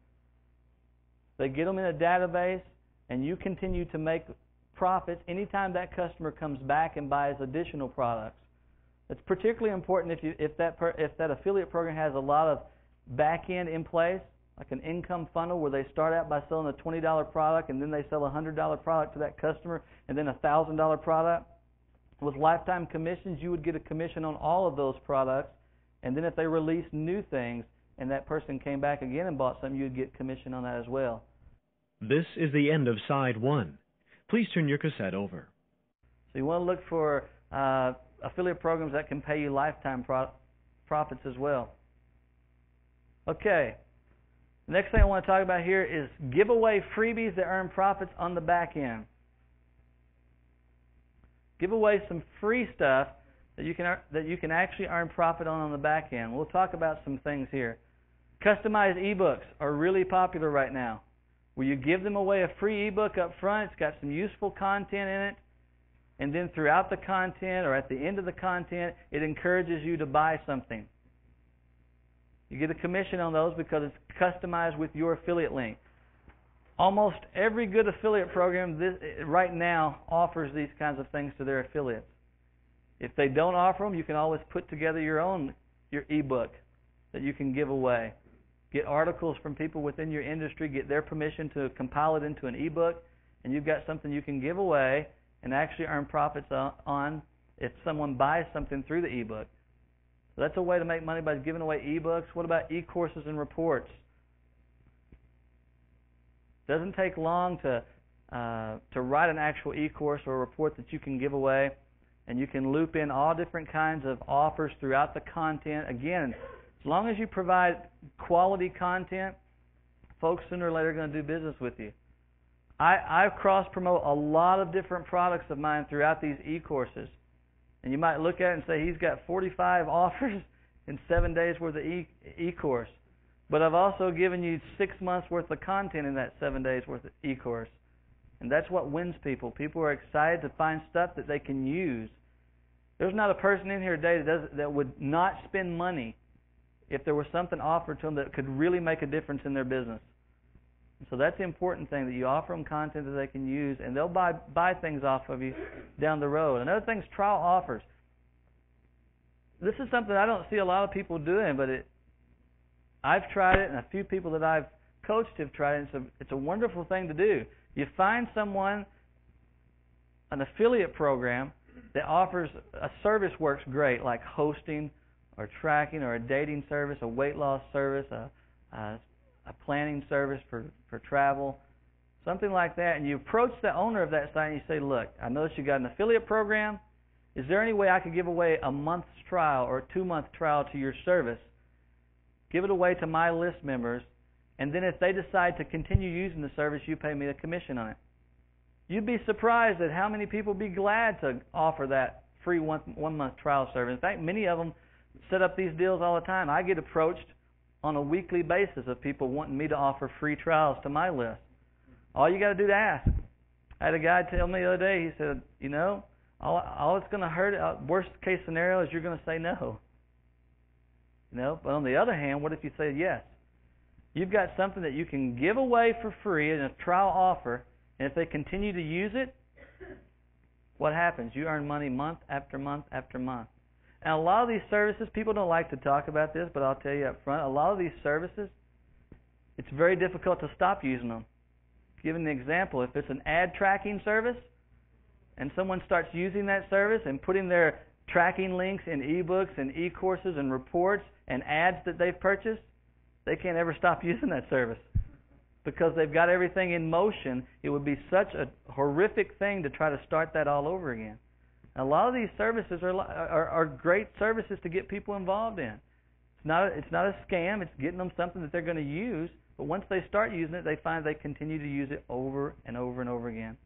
S2: They get them in a database, and you continue to make profits anytime that customer comes back and buys additional products. It's particularly important if that affiliate program has a lot of back end in place, like an income funnel where they start out by selling a $20 product and then they sell a $100 product to that customer and then a $1,000 product. With lifetime commissions, you would get a commission on all of those products, and then if they release new things and that person came back again and bought something, you'd get commission on that as well.
S3: This is the end of side 1. Please turn your cassette over.
S2: So you want to look for affiliate programs that can pay you lifetime profits as well. Okay. The next thing I want to talk about here is give away freebies that earn profits on the back end. Give away some free stuff that you can actually earn profit on the back end. We'll talk about some things here. Customized ebooks are really popular right now, where you give them away a free ebook up front. It's got some useful content in it, and then throughout the content or at the end of the content, it encourages you to buy something. You get a commission on those because it's customized with your affiliate link. Almost every good affiliate program right now offers these kinds of things to their affiliates. If they don't offer them, you can always put together your ebook that you can give away. Get articles from people within your industry, get their permission to compile it into an ebook, and you've got something you can give away and actually earn profits on if someone buys something through the ebook. So that's a way to make money by giving away ebooks. What about e-courses and reports? It doesn't take long to write an actual e-course or a report that you can give away, and you can loop in all different kinds of offers throughout the content. Again, as long as you provide quality content, folks sooner or later are going to do business with you. I cross-promote a lot of different products of mine throughout these e-courses. And you might look at it and say, he's got 45 offers in 7 days worth of e-course. But I've also given you 6 months worth of content in that 7 days worth of e-course. And that's what wins people. People are excited to find stuff that they can use. There's not a person in here today that would not spend money if there was something offered to them that could really make a difference in their business. And so that's the important thing, that you offer them content that they can use, and they'll buy things off of you down the road. Another thing is trial offers. This is something I don't see a lot of people doing, but I've tried it, and a few people that I've coached have tried it. It's a wonderful thing to do. You find someone, an affiliate program that offers a service works great, like hosting or tracking or a dating service, a weight loss service, a planning service for travel, something like that. And you approach the owner of that site and you say, look, I noticed you got an affiliate program. Is there any way I could give away a month's trial or a 2-month trial to your service? Give it away to my list members. And then if they decide to continue using the service, you pay me a commission on it. You'd be surprised at how many people would be glad to offer that free 1-month trial service. In fact, many of them set up these deals all the time. I get approached on a weekly basis of people wanting me to offer free trials to my list. All you got to do is ask. I had a guy tell me the other day, he said, all it's going to hurt, worst case scenario is you're going to say no. But on the other hand, what if you say yes? You've got something that you can give away for free in a trial offer, and if they continue to use it, what happens? You earn money month after month after month. And a lot of these services, people don't like to talk about this, but I'll tell you up front, a lot of these services, it's very difficult to stop using them. Giving an example, if it's an ad tracking service, and someone starts using that service and putting their tracking links in ebooks and e-courses and reports and ads that they've purchased, they can't ever stop using that service because they've got everything in motion. It would be such a horrific thing to try to start that all over again. And a lot of these services are great services to get people involved in. It's not a scam. It's getting them something that they're going to use. But once they start using it, they find they continue to use it over and over and over again.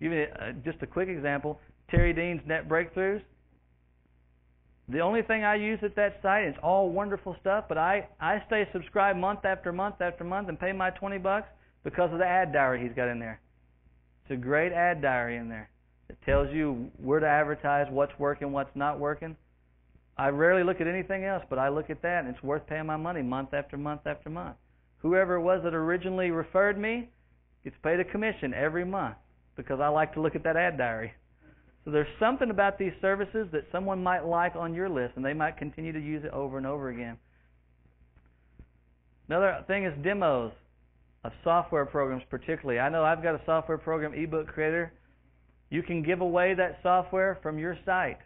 S2: Give you just a quick example. Terry Dean's Net Breakthroughs. The only thing I use at that site, it's all wonderful stuff, but I stay subscribed month after month after month and pay my $20 because of the ad diary he's got in there. It's a great ad diary in there. It tells you where to advertise, what's working, what's not working. I rarely look at anything else, but I look at that, and it's worth paying my money month after month after month. Whoever it was that originally referred me gets paid a commission every month because I like to look at that ad diary. So there's something about these services that someone might like on your list, and they might continue to use it over and over again. Another thing is demos of software programs particularly. I know I've got a software program, eBook Creator. You can give away that software from your site.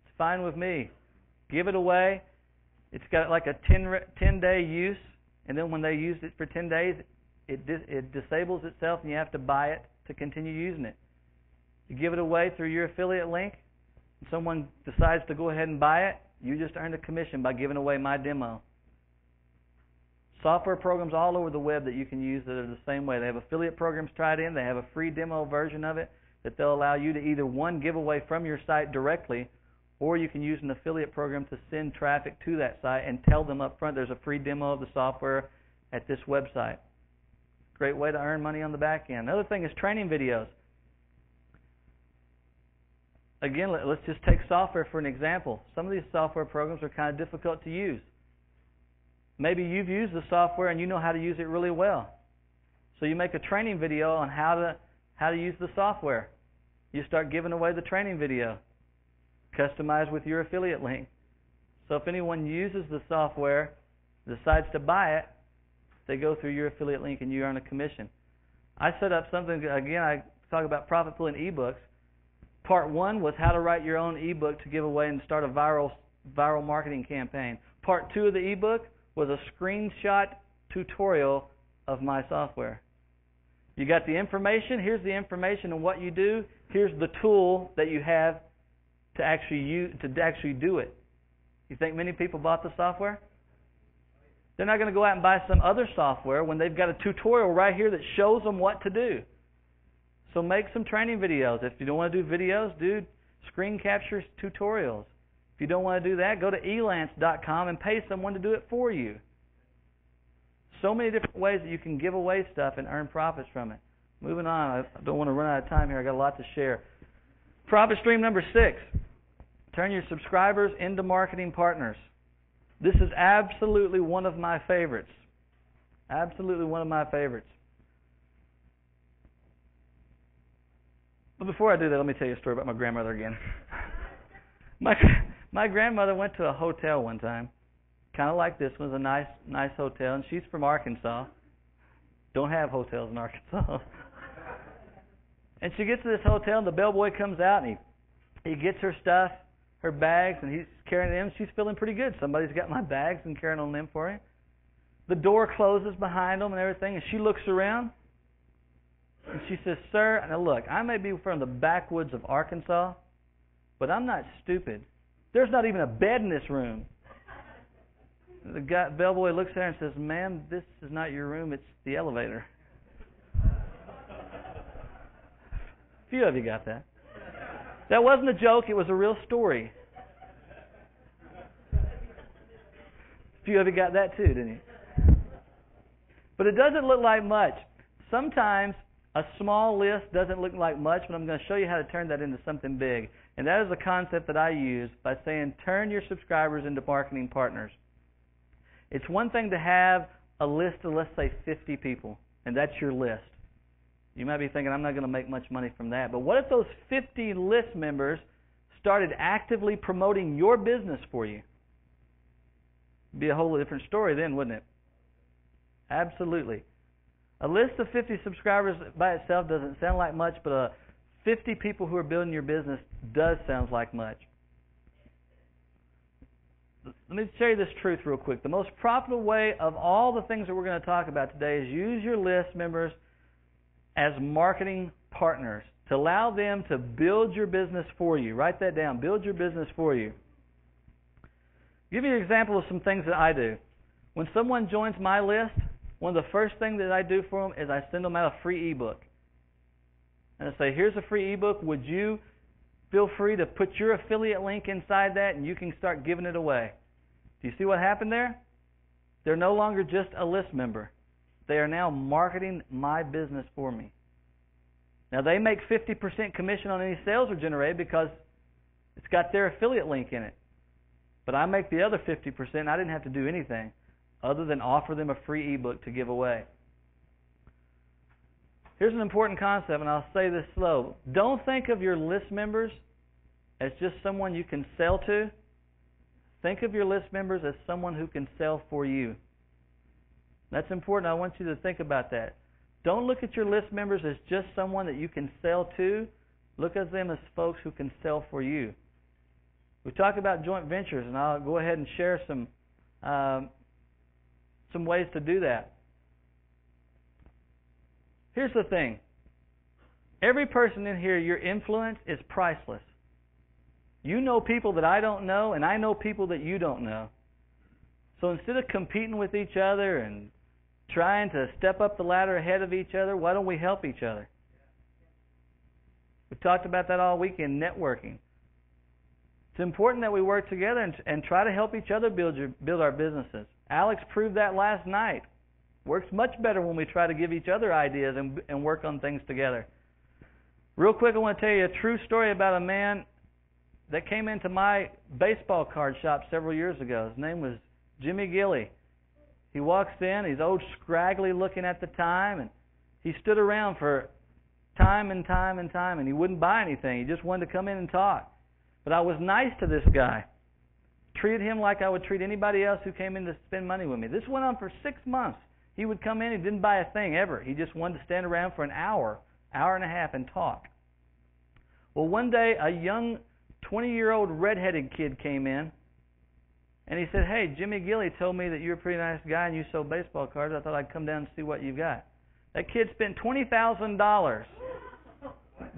S2: It's fine with me. Give it away. It's got like a 10-day use, and then when they use it for 10 days, it disables itself, and you have to buy it to continue using it. You give it away through your affiliate link, and someone decides to go ahead and buy it, you just earned a commission by giving away my demo. Software programs all over the web that you can use that are the same way. They have affiliate programs tied in. They have a free demo version of it that they'll allow you to either, one, give away from your site directly, or you can use an affiliate program to send traffic to that site and tell them up front there's a free demo of the software at this website. Great way to earn money on the back end. Another thing is training videos. Again, let's just take software for an example. Some of these software programs are kind of difficult to use. Maybe you've used the software and you know how to use it really well. So you make a training video on how to use the software. You start giving away the training video. customized with your affiliate link. So if anyone uses the software, decides to buy it, they go through your affiliate link and you earn a commission. I set up something, again, I talk about profit pooling ebooks. Part 1 was how to write your own ebook to give away and start a viral marketing campaign. Part 2 of the ebook was a screenshot tutorial of my software. You got the information, here's the information and what you do, here's the tool that you have to actually do it. You think many people bought the software? They're not going to go out and buy some other software when they've got a tutorial right here that shows them what to do. So make some training videos. If you don't want to do videos, do screen capture tutorials. If you don't want to do that, go to elance.com and pay someone to do it for you. So many different ways that you can give away stuff and earn profits from it. Moving on, I don't want to run out of time here. I got a lot to share. Profit stream number 6. Turn your subscribers into marketing partners. This is absolutely one of my favorites. Absolutely one of my favorites. But before I do that, let me tell you a story about my grandmother again. My grandmother went to a hotel one time, kind of like this one. It was a nice hotel, and she's from Arkansas. Don't have hotels in Arkansas. And she gets to this hotel, and the bellboy comes out, and he gets her stuff, her bags, and he's carrying them. She's feeling pretty good. Somebody's got my bags and carrying on them for him. The door closes behind them and everything, and she looks around, and she says, "Sir, now look, I may be from the backwoods of Arkansas, but I'm not stupid. There's not even a bed in this room." The bellboy looks at her and says, "Ma'am, this is not your room, it's the elevator." A few of you got that. That wasn't a joke, it was a real story. A few of you got that too, didn't you? But it doesn't look like much. Sometimes a small list doesn't look like much, but I'm going to show you how to turn that into something big. And that is a concept that I use by saying turn your subscribers into marketing partners. It's one thing to have a list of, let's say, 50 people, and that's your list. You might be thinking, I'm not going to make much money from that. But what if those 50 list members started actively promoting your business for you? It'd be a whole different story then, wouldn't it? Absolutely. A list of 50 subscribers by itself doesn't sound like much, but 50 people who are building your business does sound like much. Let me show you this truth real quick. The most profitable way of all the things that we're going to talk about today is use your list members as marketing partners to allow them to build your business for you. Write that down. Build your business for you. I'll give you an example of some things that I do. When someone joins my list, one of the first things that I do for them is I send them out a free ebook. And I say, here's a free ebook. Would you feel free to put your affiliate link inside that and you can start giving it away? Do you see what happened there? They're no longer just a list member. They are now marketing my business for me. Now, they make 50% commission on any sales are generated because it's got their affiliate link in it. But I make the other 50%. I didn't have to do anything other than offer them a free ebook to give away. Here's an important concept, and I'll say this slow. Don't think of your list members as just someone you can sell to. Think of your list members as someone who can sell for you. That's important. I want you to think about that. Don't look at your list members as just someone that you can sell to. Look at them as folks who can sell for you. We talk about joint ventures, and I'll go ahead and share some ways to do that. Here's the thing. Every person in here, your influence is priceless. You know people that I don't know, and I know people that you don't know. So instead of competing with each other and trying to step up the ladder ahead of each other, why don't we help each other? We've talked about that all weekend, networking. It's important that we work together and try to help each other build our businesses. Alex proved that last night. Works much better when we try to give each other ideas and work on things together. Real quick, I want to tell you a true story about a man that came into my baseball card shop several years ago. His name was Jimmy Gilly. He walks in, he's old, scraggly looking at the time, and he stood around for time and time and time, and he wouldn't buy anything. He just wanted to come in and talk. But I was nice to this guy. Treated him like I would treat anybody else who came in to spend money with me. This went on for 6 months. He would come in, he didn't buy a thing ever. He just wanted to stand around for an hour and a half and talk. Well, one day a young 20-year-old redheaded kid came in, and he said, "Hey, Jimmy Gilly told me that you're a pretty nice guy and you sold baseball cards. I thought I'd come down and see what you've got." That kid spent $20,000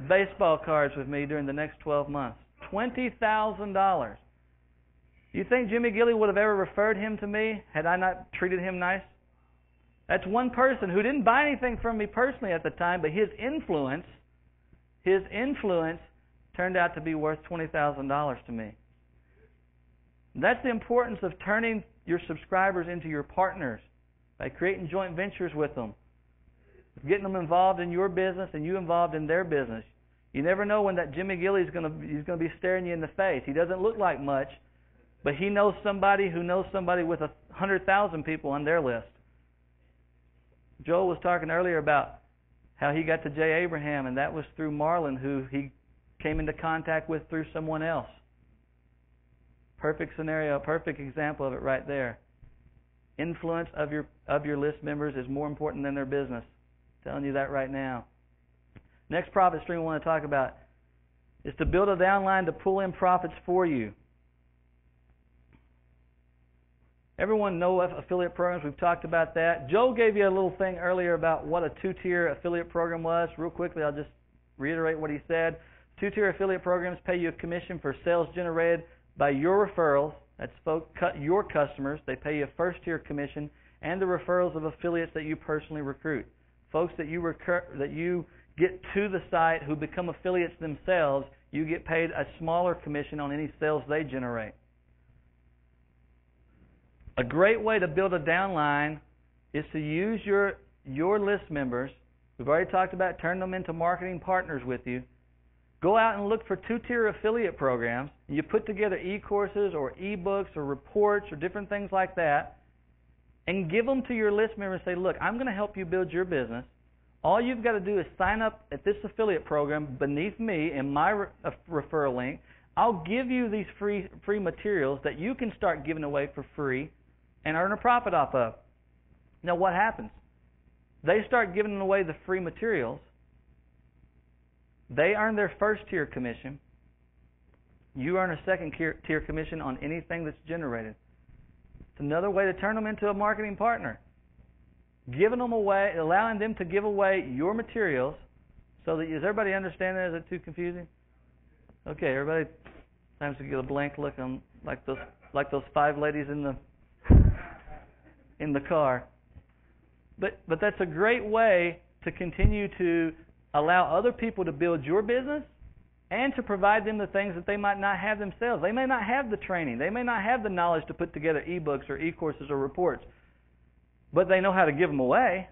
S2: baseball cards with me during the next 12 months. $20,000. You think Jimmy Gilly would have ever referred him to me had I not treated him nice? That's one person who didn't buy anything from me personally at the time, but his influence turned out to be worth $20,000 to me. That's the importance of turning your subscribers into your partners by creating joint ventures with them, getting them involved in your business and you involved in their business. You never know when that Jimmy Gilly is going to be staring you in the face. He doesn't look like much, but he knows somebody who knows somebody with 100,000 people on their list. Joel was talking earlier about how he got to Jay Abraham, and that was through Marlon, who he came into contact with through someone else. Perfect scenario, perfect example of it right there. Influence of your list members is more important than their business. I'm telling you that right now. Next profit stream we want to talk about is to build a downline to pull in profits for you. Everyone know affiliate programs. We've talked about that. Joe gave you a little thing earlier about what a two-tier affiliate program was. Real quickly, I'll just reiterate what he said. Two-tier affiliate programs pay you a commission for sales generated by your referrals. That's your customers. They pay you a first-tier commission and the referrals of affiliates that you personally recruit. Folks that you get to the site who become affiliates themselves, you get paid a smaller commission on any sales they generate. A great way to build a downline is to use your list members. We've already talked about turning them into marketing partners with you. Go out and look for two-tier affiliate programs. And you put together e-courses or e-books or reports or different things like that and give them to your list members and say, "Look, I'm going to help you build your business. All you've got to do is sign up at this affiliate program beneath me in my referral link. I'll give you these free materials that you can start giving away for free and earn a profit off of." Now what happens? They start giving away the free materials. They earn their first-tier commission. You earn a second-tier commission on anything that's generated. It's another way to turn them into a marketing partner. Giving them away, allowing them to give away your materials so that, does everybody understand that? Is it too confusing? Okay, everybody sometimes you get a blank look on like those 5 ladies in the car. But that's a great way to continue to allow other people to build your business and to provide them the things that they might not have themselves. They may not have the training. They may not have the knowledge to put together e-books or e-courses or reports, but they know how to give them away.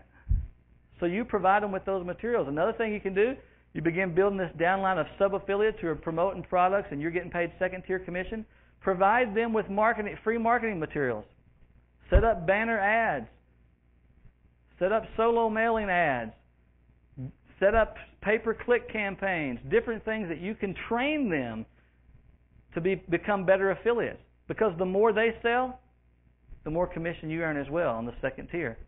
S2: So you provide them with those materials. Another thing you can do, you begin building this downline of sub-affiliates who are promoting products and you're getting paid second-tier commission. Provide them with free marketing materials. Set up banner ads. Set up solo mailing ads. Set up pay-per-click campaigns, different things that you can train them to become better affiliates. Because the more they sell, the more commission you earn as well on the second tier.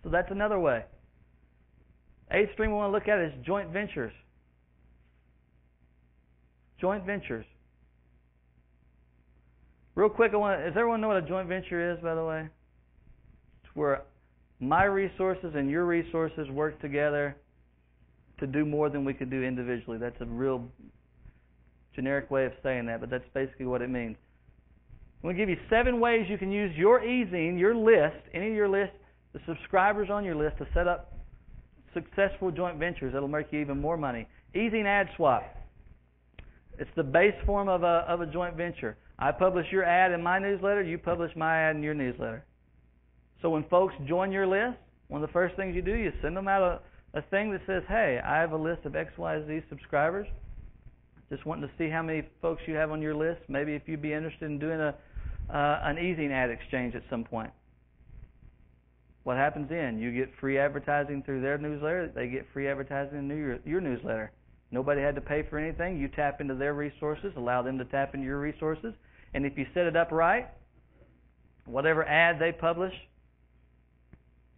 S2: So that's another way. 8th stream we want to look at is joint ventures. Joint ventures. Real quick, does everyone know what a joint venture is, by the way? It's where my resources and your resources work together to do more than we could do individually. That's a real generic way of saying that, but that's basically what it means. I'm going to give you 7 ways you can use your e-zine, your list, any of your list, the subscribers on your list to set up successful joint ventures that'll make you even more money. e-zine ad swap. It's the base form of a joint venture. I publish your ad in my newsletter, you publish my ad in your newsletter. So when folks join your list, one of the first things you do, you send them out a thing that says, "Hey, I have a list of XYZ subscribers. Just wanting to see how many folks you have on your list. Maybe if you'd be interested in doing an e-zine ad exchange at some point." What happens then? You get free advertising through their newsletter. They get free advertising in your newsletter. Nobody had to pay for anything. You tap into their resources, allow them to tap into your resources. And if you set it up right, whatever ad they publish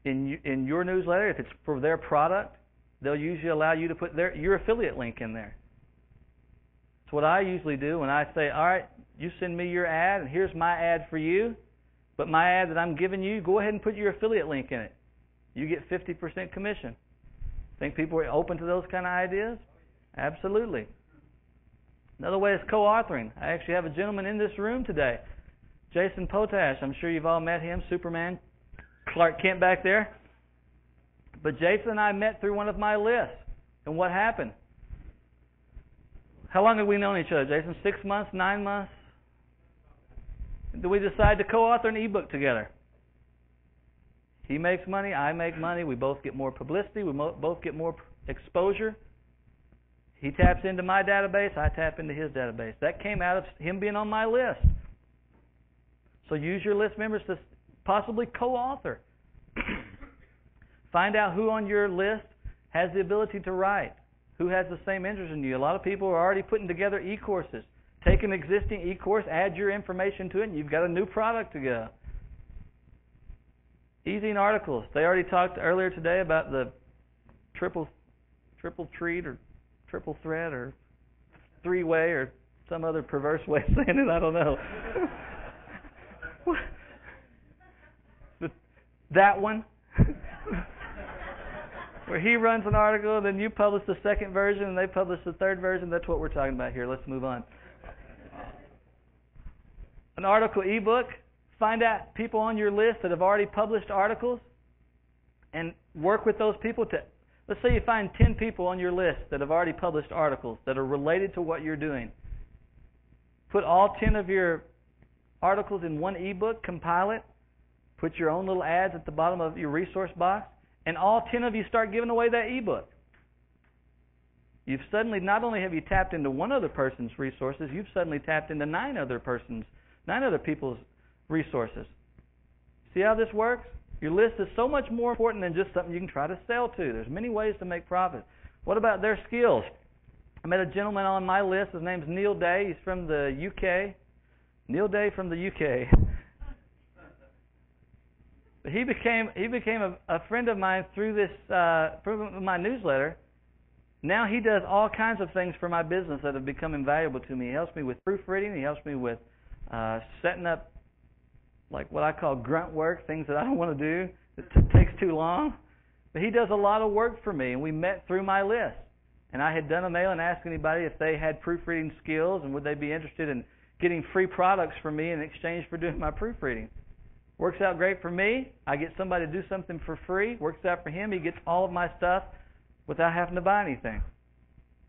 S2: in your newsletter, if it's for their product, they'll usually allow you to put your affiliate link in there. It's what I usually do when I say, all right, you send me your ad, and here's my ad for you. But my ad that I'm giving you, go ahead and put your affiliate link in it. You get 50% commission. Think people are open to those kind of ideas? Absolutely. Another way is co-authoring. I actually have a gentleman in this room today, Jason Potash. I'm sure you've all met him, Superman, Clark Kent back there. But Jason and I met through one of my lists. And what happened? How long have we known each other, Jason? 6 months, 9 months? Did we decide to co-author an ebook together? He makes money, I make money. We both get more publicity. We both get more exposure. He taps into my database, I tap into his database. That came out of him being on my list. So use your list members to possibly co-author. Find out who on your list has the ability to write, who has the same interest in you. A lot of people are already putting together e-courses. Take an existing e-course, add your information to it, and you've got a new product to go. Easing articles. They already talked earlier today about the triple treat or triple threat or three-way or some other perverse way of saying it. I don't know. That one. Where he runs an article, then you publish the second version, and they publish the third version. That's what we're talking about here. Let's move on. An article ebook. Find out people on your list that have already published articles and work with those people to, let's say you find 10 people on your list that have already published articles that are related to what you're doing. Put all 10 of your articles in one ebook, compile it, put your own little ads at the bottom of your resource box, and all 10 of you start giving away that ebook. You've suddenly, not only have you tapped into one other person's resources, you've suddenly tapped into 9 other people's resources. See how this works? Your list is so much more important than just something you can try to sell to. There's many ways to make profit. What about their skills? I met a gentleman on my list. His name's Neil Day. He's from the UK. Neil Day from the UK. He became a friend of mine through my newsletter. Now he does all kinds of things for my business that have become invaluable to me. He helps me with proofreading. He helps me with setting up like what I call grunt work, things that I don't want to do, that takes too long. But he does a lot of work for me, and we met through my list. And I had done a mail and asked anybody if they had proofreading skills and would they be interested in getting free products from me in exchange for doing my proofreading. Works out great for me. I get somebody to do something for free. Works out for him. He gets all of my stuff without having to buy anything.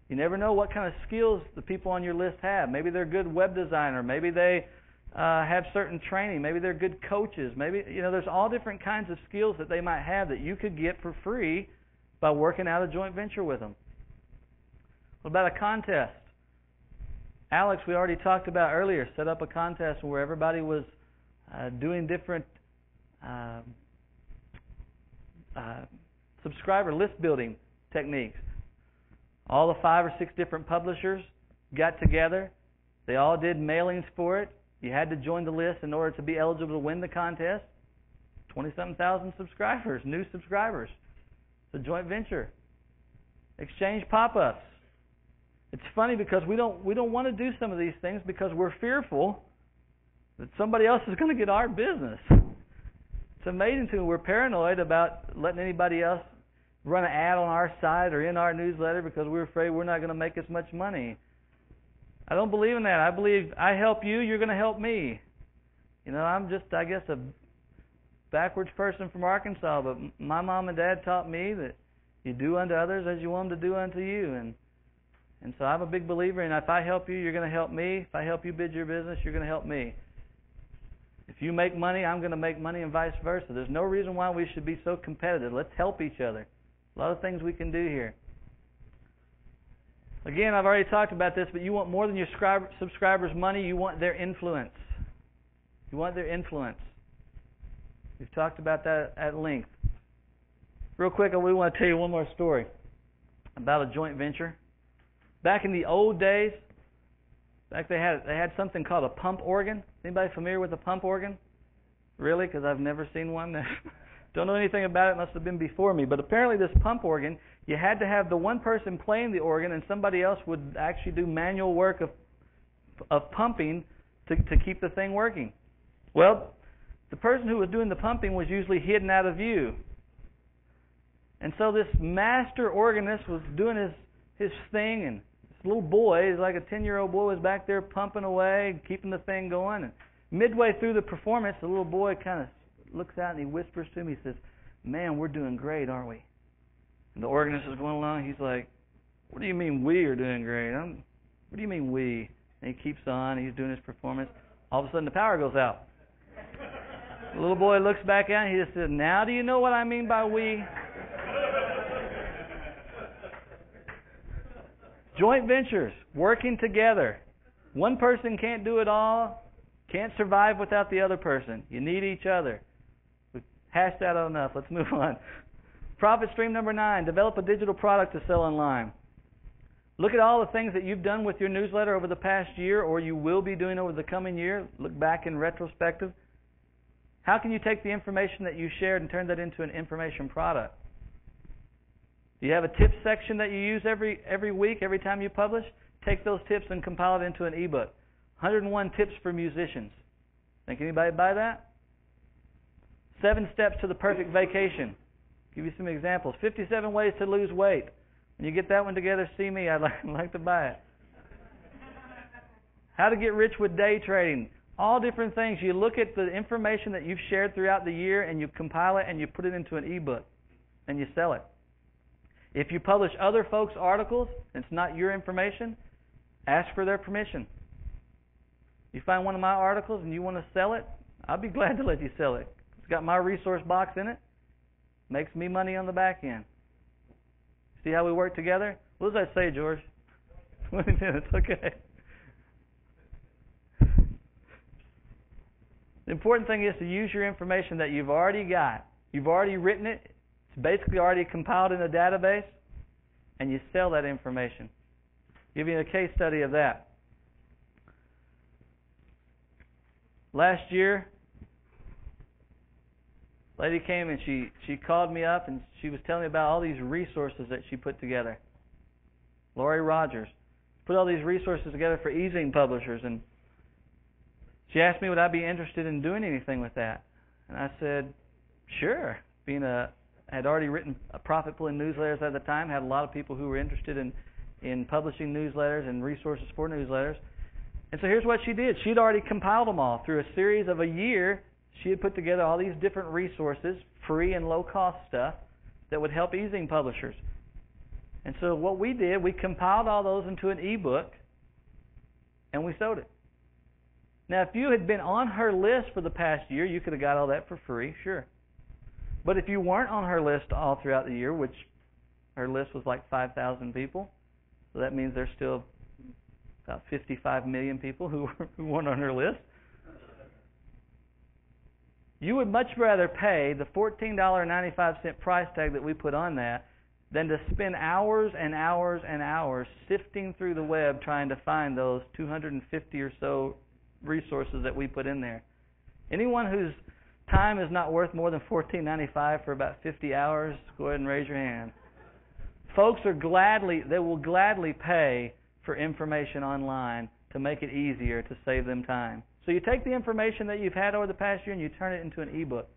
S2: You never know what kind of skills the people on your list have. Maybe they're a good web designer. Maybe they have certain training. Maybe they're good coaches. Maybe, there's all different kinds of skills that they might have that you could get for free by working out a joint venture with them. What about a contest? Alex, we already talked about earlier, set up a contest where everybody was doing different subscriber list building techniques. All the 5 or 6 different publishers got together. They all did mailings for it. You had to join the list in order to be eligible to win the contest. 20-something thousand subscribers, new subscribers. It's a joint venture. Exchange pop-ups. It's funny because we don't want to do some of these things because we're fearful that somebody else is going to get our business. It's amazing to me. We're paranoid about letting anybody else run an ad on our site or in our newsletter because we're afraid we're not going to make as much money. I don't believe in that. I believe I help you, you're going to help me. I'm just, I guess, a backwards person from Arkansas, but my mom and dad taught me that you do unto others as you want them to do unto you. And so I'm a big believer in if I help you, you're going to help me. If I help you build your business, you're going to help me. If you make money, I'm going to make money and vice versa. There's no reason why we should be so competitive. Let's help each other. A lot of things we can do here. Again, I've already talked about this, but you want more than your subscribers' money. You want their influence. You want their influence. We've talked about that at length. Real quick, we want to tell you one more story about a joint venture. Back in the old days, they had something called a pump organ. Anybody familiar with a pump organ? Really? Because I've never seen one. Don't know anything about it. Must have been before me. But apparently this pump organ, you had to have the one person playing the organ and somebody else would actually do manual work of pumping to keep the thing working. Well, the person who was doing the pumping was usually hidden out of view. And so this master organist was doing his thing, and this little boy, he's like a 10-year-old boy, was back there pumping away, keeping the thing going. And midway through the performance, the little boy kind of looks out and he whispers to me, he says, "Man, we're doing great, aren't we?" And the organist is going along, he's like, "What do you mean we are doing great? What do you mean we?" And he keeps on, he's doing his performance. All of a sudden the power goes out. The little boy looks back out and he just says, "Now do you know what I mean by we?" Joint ventures, working together. One person can't do it all, can't survive without the other person. You need each other. We've hashed that out enough. Let's move on. Profit stream number 9, develop a digital product to sell online. Look at all the things that you've done with your newsletter over the past year or you will be doing over the coming year. Look back in retrospective. How can you take the information that you shared and turn that into an information product? Do you have a tips section that you use every week, every time you publish? Take those tips and compile it into an ebook. 101 tips for musicians. Think anybody buy that? 7 steps to the perfect vacation. Give you some examples. 57 ways to lose weight. When you get that one together, see me. I'd like to buy it. How to get rich with day trading. All different things. You look at the information that you've shared throughout the year and you compile it and you put it into an ebook and you sell it. If you publish other folks' articles, and it's not your information, ask for their permission. You find one of my articles and you want to sell it, I'll be glad to let you sell it. It's got my resource box in it. Makes me money on the back end. See how we work together? What does that say, George? 20 minutes, okay. The important thing is to use your information that you've already got. You've already written it. It's basically already compiled in a database. And you sell that information. Give you a case study of that. Last year, a lady came and she called me up and she was telling me about all these resources that she put together. Lori Rogers put all these resources together for e-zine publishers, and she asked me would I be interested in doing anything with that. And I said, sure. Had already written a profit pooling newsletters at the time, had a lot of people who were interested in publishing newsletters and resources for newsletters. And so here's what she did. She'd already compiled them all through a series of a year. She had put together all these different resources, free and low-cost stuff, that would help e-zine publishers. And so what we did, we compiled all those into an ebook, and we sold it. Now, if you had been on her list for the past year, you could have got all that for free, sure. But if you weren't on her list all throughout the year, which her list was like 5,000 people, so that means there's still about 55 million people who weren't on her list, you would much rather pay the $14.95 price tag that we put on that than to spend hours and hours and hours sifting through the web trying to find those 250 or so resources that we put in there. Anyone whose time is not worth more than $14.95 for about 50 hours, go ahead and raise your hand. Folks they will gladly pay for information online to make it easier to save them time. So you take the information that you've had over the past year and you turn it into an ebook.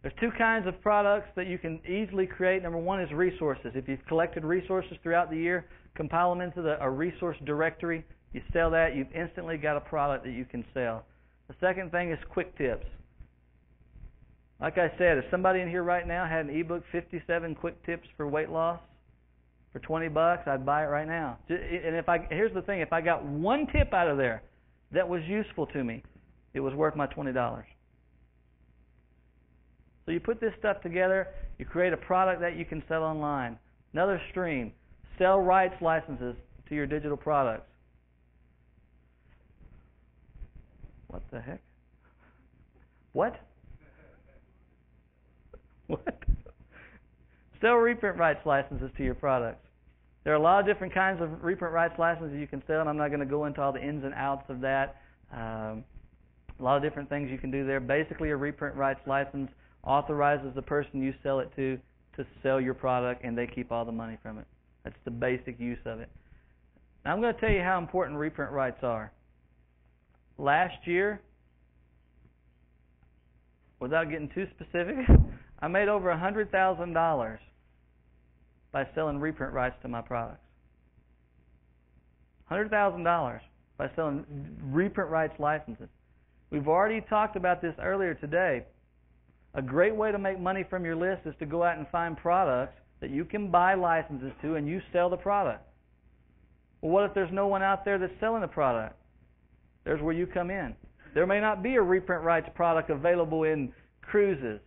S2: There's 2 kinds of products that you can easily create. Number 1 is resources. If you've collected resources throughout the year, compile them into a resource directory. You sell that, you've instantly got a product that you can sell. The second thing is quick tips. Like I said, if somebody in here right now had an ebook, 57 quick tips for weight loss, for $20, I'd buy it right now. And here's the thing, if I got one tip out of there that was useful to me, it was worth my $20. So you put this stuff together, you create a product that you can sell online. Another stream, sell rights licenses to your digital products. What the heck? What? What? Sell reprint rights licenses to your products. There are a lot of different kinds of reprint rights licenses you can sell, and I'm not going to go into all the ins and outs of that. A lot of different things you can do there. Basically, a reprint rights license authorizes the person you sell it to sell your product, and they keep all the money from it. That's the basic use of it. Now, I'm going to tell you how important reprint rights are. Last year, without getting too specific, I made over $100,000 by selling reprint rights to my products. $100,000 by selling reprint rights licenses. We've already talked about this earlier today. A great way to make money from your list is to go out and find products that you can buy licenses to and you sell the product. Well, what if there's no one out there that's selling the product? There's where you come in. There may not be a reprint rights product available in cruises.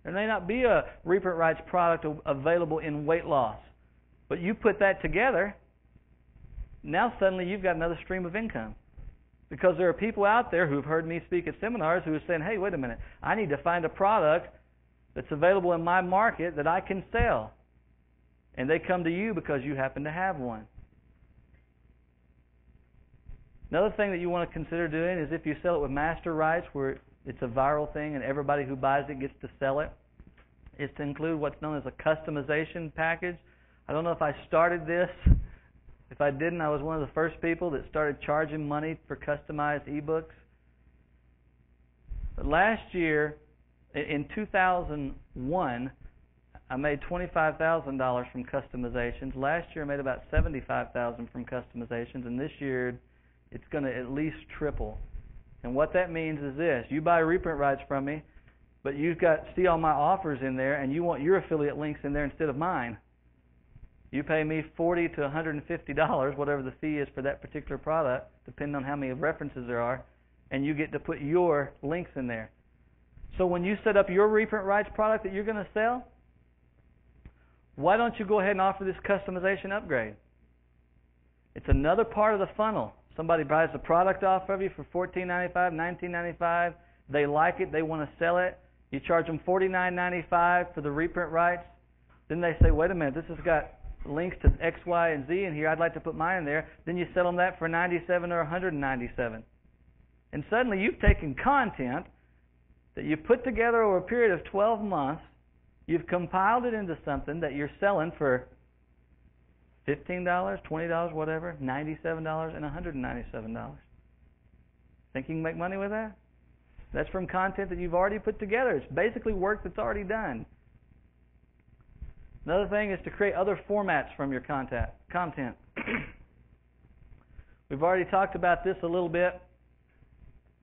S2: There may not be a reprint rights product available in weight loss. But you put that together, now suddenly you've got another stream of income. Because there are people out there who've heard me speak at seminars who are saying, hey, wait a minute, I need to find a product that's available in my market that I can sell. And they come to you because you happen to have one. Another thing that you want to consider doing is if you sell it with master rights, where it's a viral thing and everybody who buys it gets to sell it, is to include what's known as a customization package. I don't know if I started this. If I didn't, I was one of the first people that started charging money for customized ebooks. But last year, in 2001, I made $25,000 from customizations. Last year, I made about $75,000 from customizations, and this year, it's going to at least triple. And what that means is this: you buy reprint rights from me, but you've got see all my offers in there, and you want your affiliate links in there instead of mine. You pay me $40 to $150, whatever the fee is for that particular product, depending on how many references there are, and you get to put your links in there. So when you set up your reprint rights product that you're going to sell, why don't you go ahead and offer this customization upgrade? It's another part of the funnel. Somebody buys the product off of you for $14.95, $19.95. They like it. They want to sell it. You charge them $49.95 for the reprint rights. Then they say, wait a minute, this has got links to X, Y, and Z in here. I'd like to put mine in there. Then you sell them that for $97 or $197. And suddenly you've taken content that you put together over a period of 12 months. You've compiled it into something that you're selling for $15, $20, whatever, $97, and $197. Think you can make money with that? That's from content that you've already put together. It's basically work that's already done. Another thing is to create other formats from your content. We've already talked about this a little bit,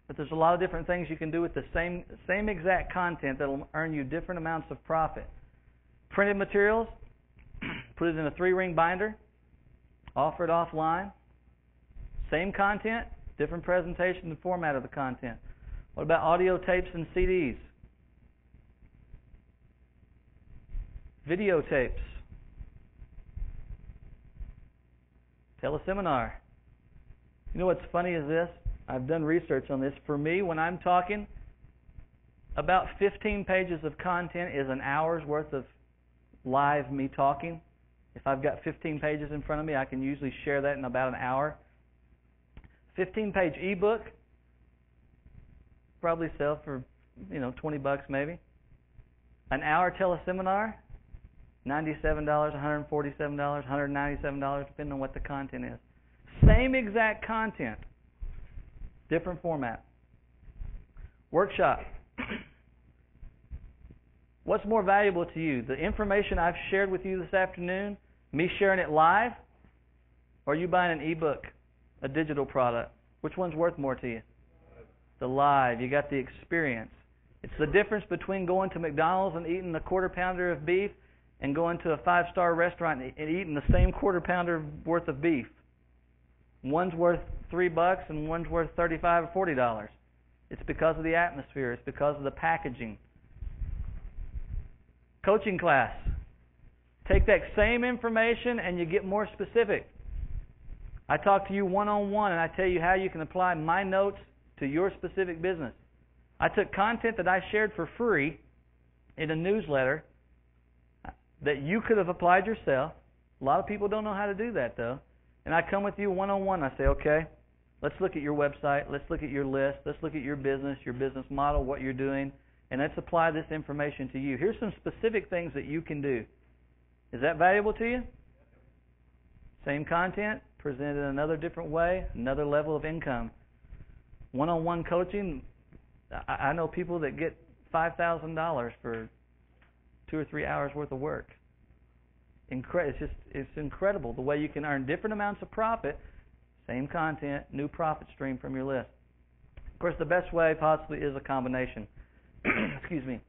S2: but there's a lot of different things you can do with the same exact content that will earn you different amounts of profit. Printed materials, put it in a 3-ring binder, offer it offline. Same content, different presentation and format of the content. What about audio tapes and CDs? Videotapes. Teleseminar. You know what's funny is this? I've done research on this. For me, when I'm talking, about 15 pages of content is an hour's worth of live me talking. If I've got 15 pages in front of me, I can usually share that in about an hour. 15-page ebook, probably sell for, $20 maybe. An hour teleseminar, $97, $147, $197, depending on what the content is. Same exact content, different format. Workshop. What's more valuable to you? The information I've shared with you this afternoon, me sharing it live, or you buying an ebook, a digital product? Which one's worth more to you? The live. You got the experience. It's the difference between going to McDonald's and eating a quarter pounder of beef and going to a 5-star restaurant and eating the same quarter pounder worth of beef. One's worth $3 and one's worth $35 or $40. It's because of the atmosphere. It's because of the packaging. Coaching class. Take that same information and you get more specific. I talk to you one-on-one and I tell you how you can apply my notes to your specific business. I took content that I shared for free in a newsletter that you could have applied yourself, A lot of people don't know how to do that, though. And I come with you one-on-one. I say, okay, let's look at your website. Let's look at your list. Let's look at your business model, what you're doing, and let's apply this information to you. Here's some specific things that you can do. Is that valuable to you? Same content, presented in another different way, another level of income. One-on-one coaching, I know people that get $5,000 for 2 or 3 hours worth of work. It's incredible the way you can earn different amounts of profit, same content, new profit stream from your list. Of course, the best way possibly is a combination. Excuse me.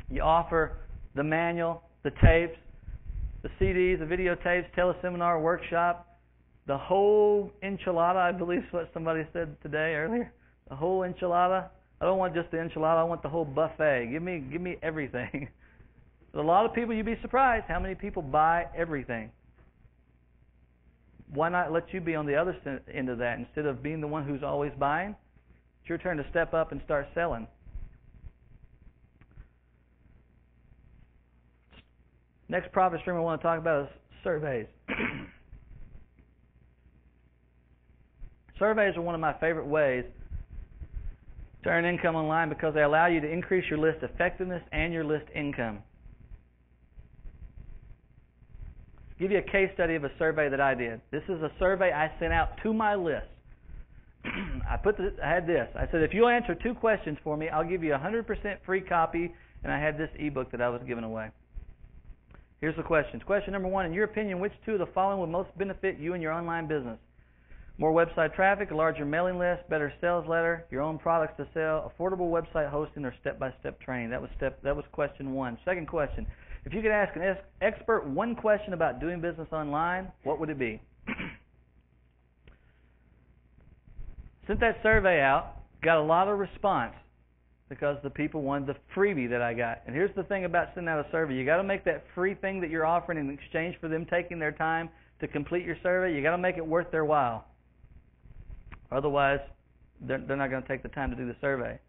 S2: You offer the manual, the tapes, the CDs, the videotapes, teleseminar, workshop, the whole enchilada, I believe is what somebody said today earlier. The whole enchilada. I don't want just the enchilada, I want the whole buffet. Give me everything. But a lot of people, you'd be surprised how many people buy everything. Why not let you be on the other end of that instead of being the one who's always buying? It's your turn to step up and start selling. Next profit stream I want to talk about is surveys. Surveys are one of my favorite ways to earn income online because they allow you to increase your list effectiveness and your list income. Give you a case study of a survey that I did. This is a survey I sent out to my list. I had this. I said, if you'll answer 2 questions for me, I'll give you a 100% free copy, and I had this ebook that I was giving away. Here's the questions. Question number 1, in your opinion, which 2 of the following would most benefit you and your online business? More website traffic, a larger mailing list, better sales letter, your own products to sell, affordable website hosting, or step-by-step training. That was question 1. Second question. If you could ask an expert 1 question about doing business online, what would it be? Sent that survey out, got a lot of response because the people wanted the freebie that I got. And here's the thing about sending out a survey. You got to make that free thing that you're offering in exchange for them taking their time to complete your survey, you got to make it worth their while. Otherwise, they're not going to take the time to do the survey.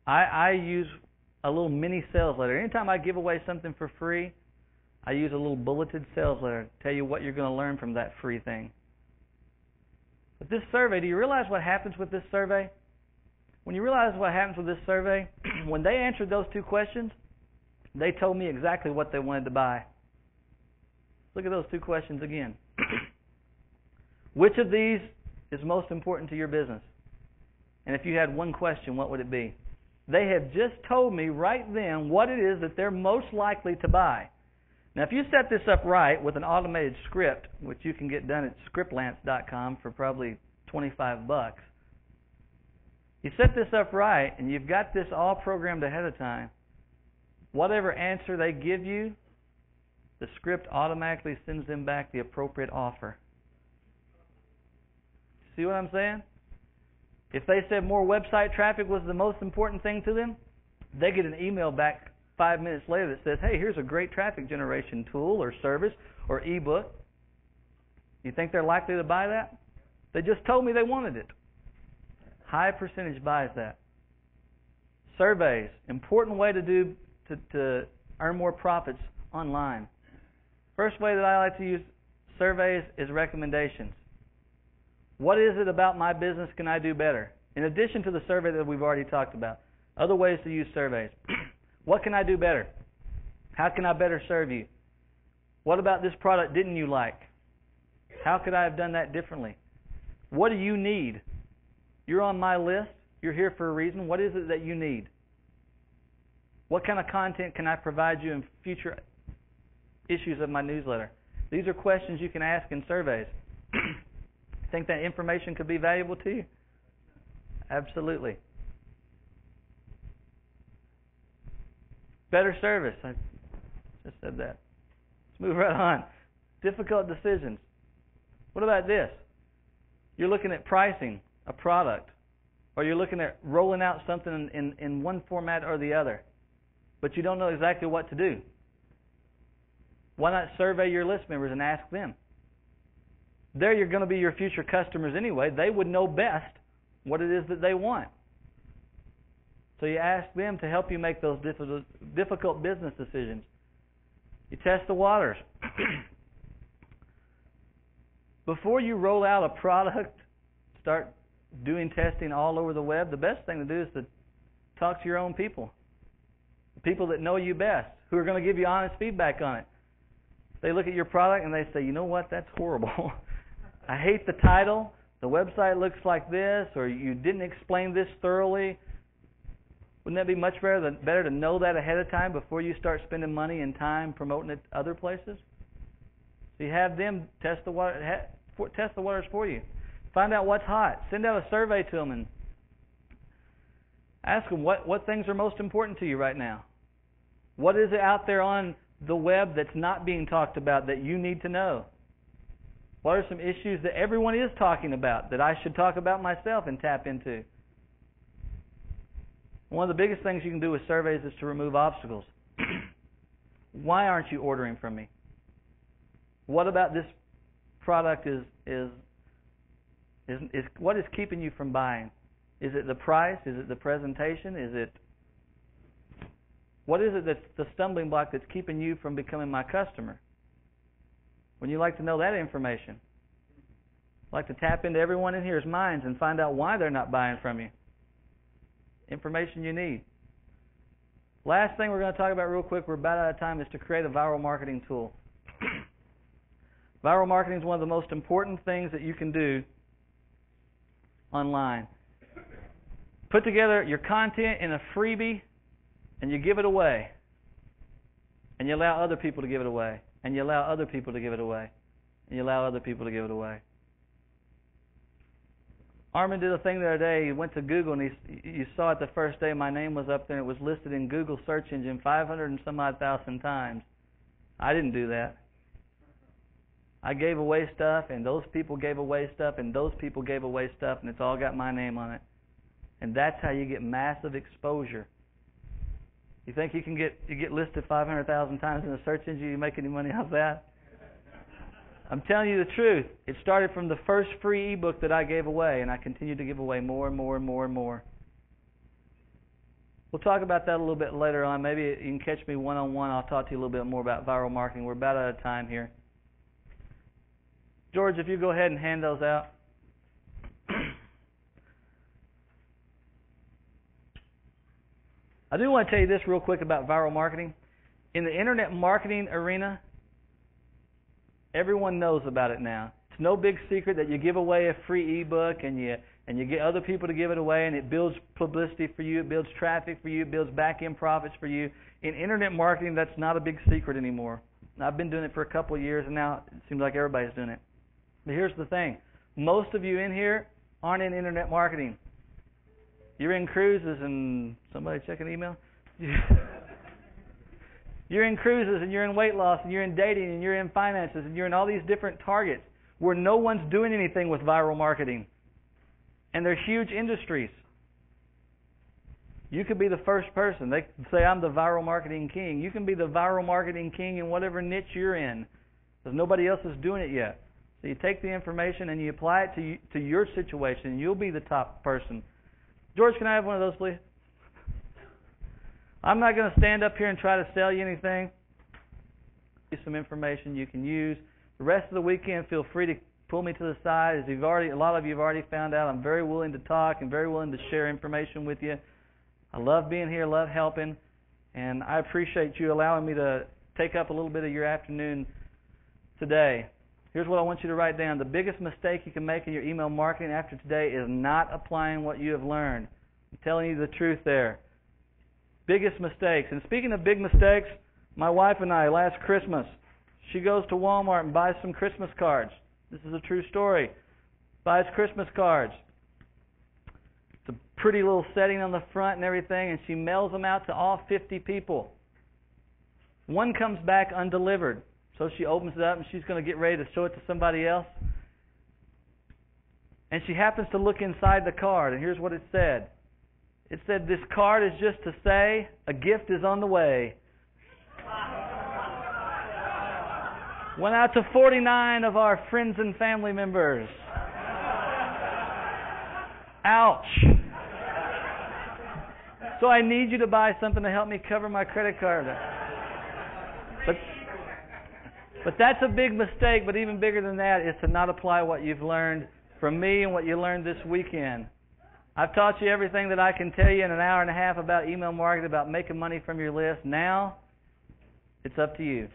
S2: I use a little mini sales letter. Anytime I give away something for free, I use a little bulleted sales letter to tell you what you're going to learn from that free thing. But this survey, do you realize what happens with this survey? When you realize what happens with this survey, when they answered those 2 questions, they told me exactly what they wanted to buy. Look at those 2 questions again. Which of these is most important to your business? And if you had 1 question, what would it be? They have just told me right then what it is that they're most likely to buy. Now, if you set this up right with an automated script, which you can get done at scriptlance.com for probably $25, you set this up right and you've got this all programmed ahead of time, whatever answer they give you, the script automatically sends them back the appropriate offer. See what I'm saying? If they said more website traffic was the most important thing to them, they get an email back 5 minutes later that says, hey, here's a great traffic generation tool or service or ebook. You think they're likely to buy that? They just told me they wanted it. High percentage buys that. Surveys, important way to earn more profits online. First way that I like to use surveys is recommendations. What is it about my business can I do better? In addition to the survey that we've already talked about. Other ways to use surveys. What can I do better? How can I better serve you? What about this product didn't you like? How could I have done that differently? What do you need? You're on my list. You're here for a reason. What is it that you need? What kind of content can I provide you in future issues of my newsletter? These are questions you can ask in surveys. Think that information could be valuable to you? Absolutely. Better service. I just said that. Let's move right on. Difficult decisions. What about this? You're looking at pricing a product, or you're looking at rolling out something in one format or the other, but you don't know exactly what to do. Why not survey your list members and ask them? They're going to be your future customers anyway. They would know best what it is that they want. So you ask them to help you make those difficult business decisions. You test the waters. Before you roll out a product, start doing testing all over the web, the best thing to do is to talk to your own people. The people that know you best, who are going to give you honest feedback on it. They look at your product and they say, you know what, that's horrible. I hate the title. The website looks like this, or you didn't explain this thoroughly. Wouldn't that be much better to know that ahead of time before you start spending money and time promoting it other places? So you have them test the waters for you. Find out what's hot. Send out a survey to them and ask them what things are most important to you right now. What is it out there on the web that's not being talked about that you need to know? What are some issues that everyone is talking about that I should talk about myself and tap into? One of the biggest things you can do with surveys is to remove obstacles. Why aren't you ordering from me? What about this product is what is keeping you from buying? Is it the price? Is it the presentation? What is it that's the stumbling block that's keeping you from becoming my customer? Wouldn't you like to know that information? I'd like to tap into everyone in here's minds and find out why they're not buying from you. Information you need. Last thing we're going to talk about real quick, we're about out of time, is to create a viral marketing tool. Viral marketing is one of the most important things that you can do online. Put together your content in a freebie and you give it away. And you allow other people to give it away. And you allow other people to give it away. And you allow other people to give it away. Armin did a thing the other day. He went to Google and you saw it the first day. My name was up there and it was listed in Google search engine 500 and some odd thousand times. I didn't do that. I gave away stuff, and those people gave away stuff, and those people gave away stuff, and it's all got my name on it. And that's how you get massive exposure. You think you get listed 500,000 times in a search engine, you make any money off that? I'm telling you the truth. It started from the first free ebook that I gave away, and I continue to give away more and more and more and more. We'll talk about that a little bit later on. Maybe you can catch me one-on-one. I'll talk to you a little bit more about viral marketing. We're about out of time here. George, if you go ahead and hand those out. I do want to tell you this real quick about viral marketing. In the internet marketing arena, everyone knows about it now. It's no big secret that you give away a free ebook and you get other people to give it away, and it builds publicity for you, it builds traffic for you, it builds back-end profits for you. In internet marketing, that's not a big secret anymore. I've been doing it for a couple of years, and now it seems like everybody's doing it. But here's the thing. Most of you in here aren't in internet marketing. You're in cruises and... Somebody check an email? You're in cruises and you're in weight loss and you're in dating and you're in finances and you're in all these different targets where no one's doing anything with viral marketing. And they're huge industries. You could be the first person. They say, I'm the viral marketing king. You can be the viral marketing king in whatever niche you're in, because nobody else is doing it yet. So you take the information and you apply it to your situation, and you'll be the top person. George, can I have one of those, please? I'm not going to stand up here and try to sell you anything. Some information you can use. The rest of the weekend, feel free to pull me to the side. As a lot of you have already found out, I'm very willing to talk and very willing to share information with you. I love being here, love helping, and I appreciate you allowing me to take up a little bit of your afternoon today. Here's what I want you to write down. The biggest mistake you can make in your email marketing after today is not applying what you have learned. I'm telling you the truth there. Biggest mistakes. And speaking of big mistakes, my wife and I, last Christmas, she goes to Walmart and buys some Christmas cards. This is a true story. Buys Christmas cards. It's a pretty little setting on the front and everything, and she mails them out to all 50 people. One comes back undelivered. So she opens it up and she's going to get ready to show it to somebody else. And she happens to look inside the card, and here's what it said. It said, this card is just to say a gift is on the way. Went out to 49 of our friends and family members. Ouch. So I need you to buy something to help me cover my credit card. But But that's a big mistake, but even bigger than that is to not apply what you've learned from me and what you learned this weekend. I've taught you everything that I can tell you in an hour and a half about email marketing, about making money from your list. Now, it's up to you.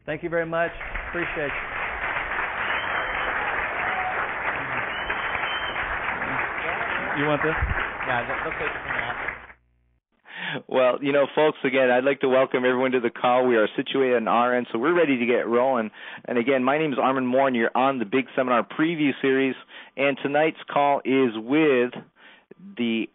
S2: Thank you very much. Appreciate you. You want this?
S4: Yeah, that's it for now.
S5: Well, folks, again, I'd like to welcome everyone to the call. We are situated on our end, so we're ready to get rolling. And again, my name is Armin Moore, and you're on the Big Seminar Preview Series. And tonight's call is with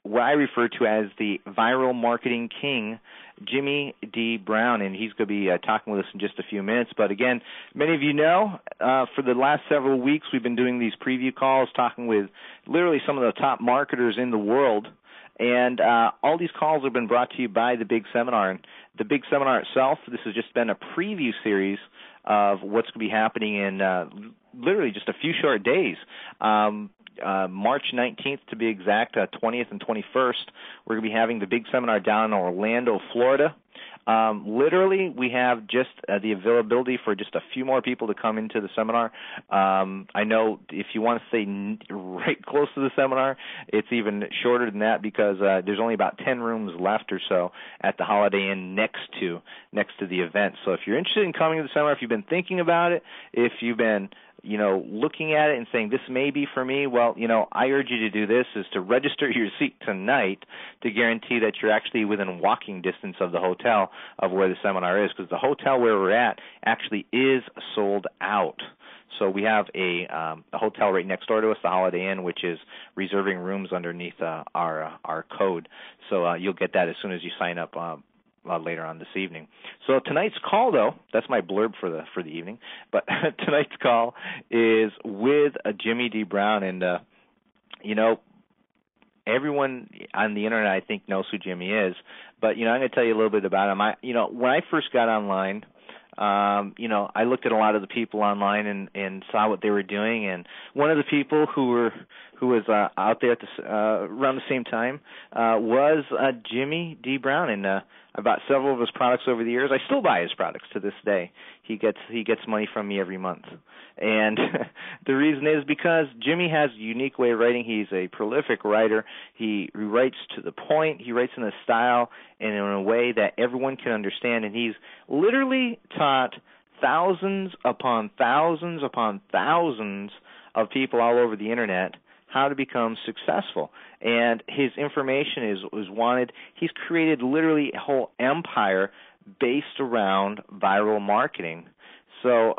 S5: what I refer to as the viral marketing king, Jimmy D. Brown, and he's going to be talking with us in just a few minutes. But again, many of you know, for the last several weeks, we've been doing these preview calls, talking with literally some of the top marketers in the world. And all these calls have been brought to you by the Big Seminar. And the Big Seminar itself, this has just been a preview series of what's going to be happening in literally just a few short days. March 19th, to be exact, 20th and 21st, we're going to be having the Big Seminar down in Orlando, Florida. Literally, we have just the availability for just a few more people to come into the seminar. I know if you want to stay right close to the seminar, it's even shorter than that because there's only about 10 rooms left or so at the Holiday Inn next to the event. So if you're interested in coming to the seminar, if you've been thinking about it, if you've been looking at it and saying this may be for me, well, I urge you to do this, is to register your seat tonight to guarantee that you're actually within walking distance of the hotel of where the seminar is, because the hotel where we're at actually is sold out. So we have a hotel right next door to us, the Holiday Inn, which is reserving rooms underneath our code. So you'll get that as soon as you sign up later on this evening. So tonight's call, though, that's my blurb for the evening, but tonight's call is with Jimmy D. Brown, and everyone on the internet, I think, knows who Jimmy is, but I'm going to tell you a little bit about him. When I first got online, I looked at a lot of the people online and saw what they were doing, and one of the people who was out there at around the same time was Jimmy D. Brown, and I bought several of his products over the years. I still buy his products to this day. He gets money from me every month, and the reason is because Jimmy has a unique way of writing. He's a prolific writer. He writes to the point. He writes in a style and in a way that everyone can understand, and he's literally taught thousands upon thousands upon thousands of people all over the internet how to become successful. And his information is wanted. He's created literally a whole empire based around viral marketing. So,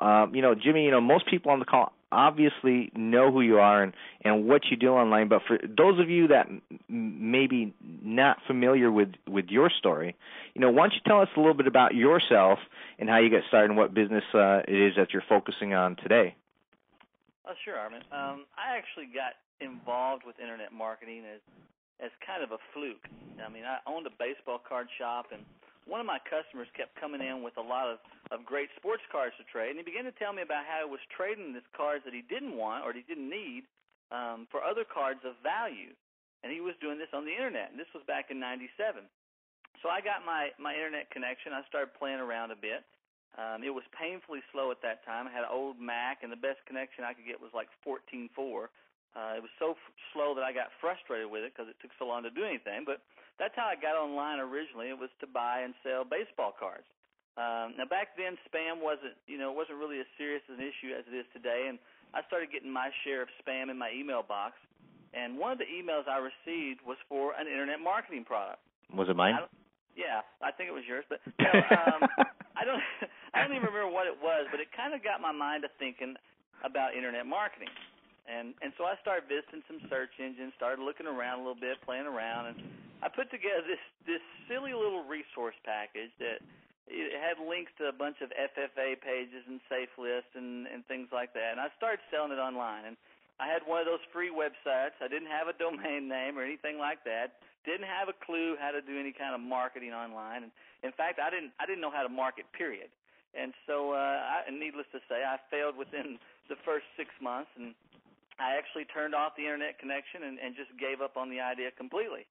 S5: Jimmy, most people on the call obviously know who you are and what you do online, but for those of you that maybe not familiar with your story, why don't you tell us a little bit about yourself and how you got started and what business it is that you're focusing on today?
S6: Oh, sure, Armin. I actually got involved with internet marketing as kind of a fluke. I mean, I owned a baseball card shop, and one of my customers kept coming in with a lot of great sports cards to trade, and he began to tell me about how he was trading these cards that he didn't want or he didn't need for other cards of value, and he was doing this on the internet, and this was back in '97. So I got my internet connection. I started playing around a bit. It was painfully slow at that time. I had an old Mac, and the best connection I could get was like 14.4. It was so slow that I got frustrated with it because it took so long to do anything. But that's how I got online originally. It was to buy and sell baseball cards. Now back then, spam wasn't really as serious an issue as it is today, and I started getting my share of spam in my email box. And one of the emails I received was for an internet marketing product.
S5: Was it mine?
S6: Yeah, I think it was yours, but I don't even remember what it was, but it kind of got my mind to thinking about internet marketing. And so I started visiting some search engines, started looking around a little bit, playing around, and I put together this silly little resource package that it had links to a bunch of FFA pages and safe lists and things like that. And I started selling it online. And I had one of those free websites. I didn't have a domain name or anything like that. Didn't have a clue how to do any kind of marketing online. And in fact, I didn't know how to market, period. And so, needless to say, I failed within the first 6 months, and I actually turned off the internet connection and just gave up on the idea completely.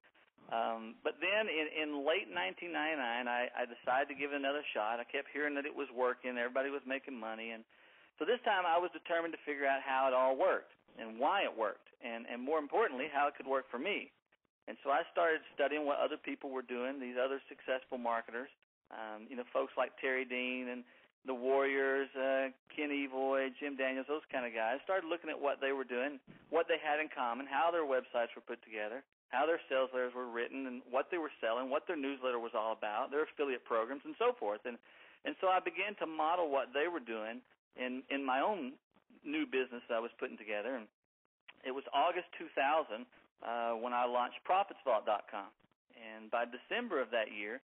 S6: But then in late 1999, I decided to give it another shot. I kept hearing that it was working. Everybody was making money. And so this time I was determined to figure out how it all worked and why it worked, and more importantly, how it could work for me. And so I started studying what other people were doing, these other successful marketers, folks like Terry Dean and the Warriors, Ken Evoy, Jim Daniels, those kind of guys. Started looking at what they were doing, what they had in common, how their websites were put together, how their sales letters were written, and what they were selling, what their newsletter was all about, their affiliate programs, and so forth. And so I began to model what they were doing in my own new business that I was putting together. And it was August 2000 when I launched ProfitsVault.com. And by December of that year,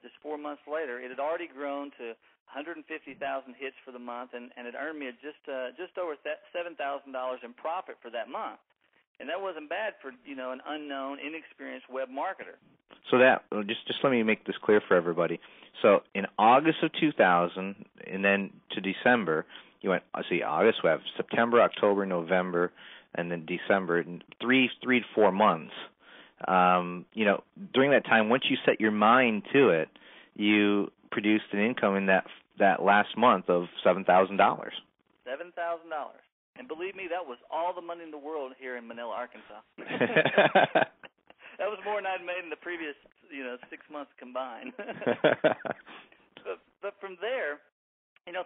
S6: just 4 months later, it had already grown to 150,000 hits for the month, and it earned me just over $7,000 in profit for that month. And that wasn't bad for an unknown, inexperienced web marketer.
S5: So that just let me make this clear for everybody. So in August of 2000, and then to December, you went. August, we have September, October, November, and then December. 3 to 4 months. During that time, once you set your mind to it, you produced an income in that last month of $7,000.
S6: $7,000. And believe me, that was all the money in the world here in Manila, Arkansas. That was more than I'd made in the previous, 6 months combined. but from there,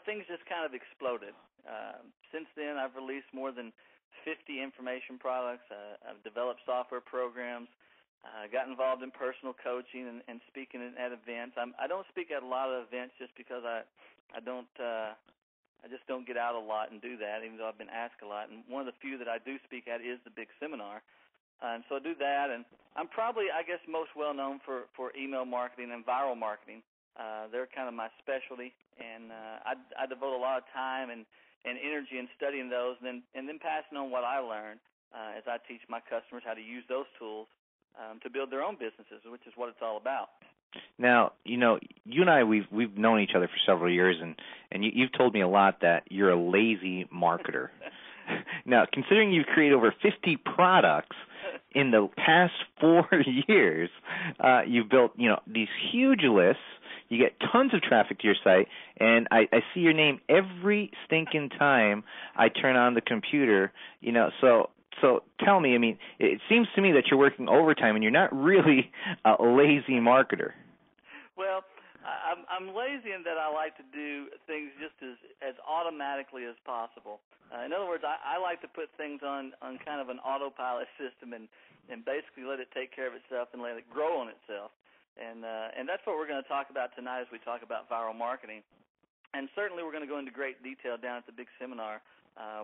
S6: things just kind of exploded. Since then, I've released more than 50 information products. I've developed software programs. Got involved in personal coaching and speaking at events. I don't speak at a lot of events just because I just don't get out a lot and do that, even though I've been asked a lot. And one of the few that I do speak at is the big seminar. And so I do that. And I'm probably, I guess, most well-known for email marketing and viral marketing. They're kind of my specialty. And I devote a lot of time and energy in studying those and then passing on what I learned as I teach my customers how to use those tools to build their own businesses, which is what it's all about.
S5: Now, you and I, we've known each other for several years, and you've told me a lot that you're a lazy marketer. Now, considering you've created over 50 products in the past 4 years, you've built, these huge lists. You get tons of traffic to your site, and I see your name every stinking time I turn on the computer. So tell me, it seems to me that you're working overtime and you're not really a lazy marketer.
S6: Well, I'm lazy in that I like to do things just as automatically as possible. In other words, I like to put things on kind of an autopilot system and basically let it take care of itself and let it grow on itself. And that's what we're going to talk about tonight as we talk about viral marketing. And certainly we're going to go into great detail down at the big seminar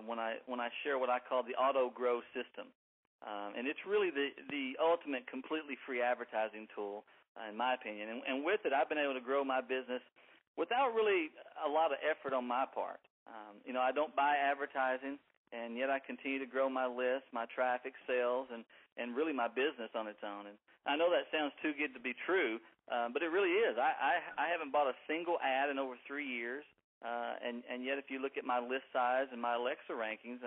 S6: when I share what I call the Auto Grow system. And it's really the ultimate completely free advertising tool, in my opinion. And with it, I've been able to grow my business without really a lot of effort on my part. I don't buy advertising, and yet I continue to grow my list, my traffic, sales, and really my business on its own. And I know that sounds too good to be true, but it really is. I haven't bought a single ad in over 3 years. And yet if you look at my list size and my Alexa rankings,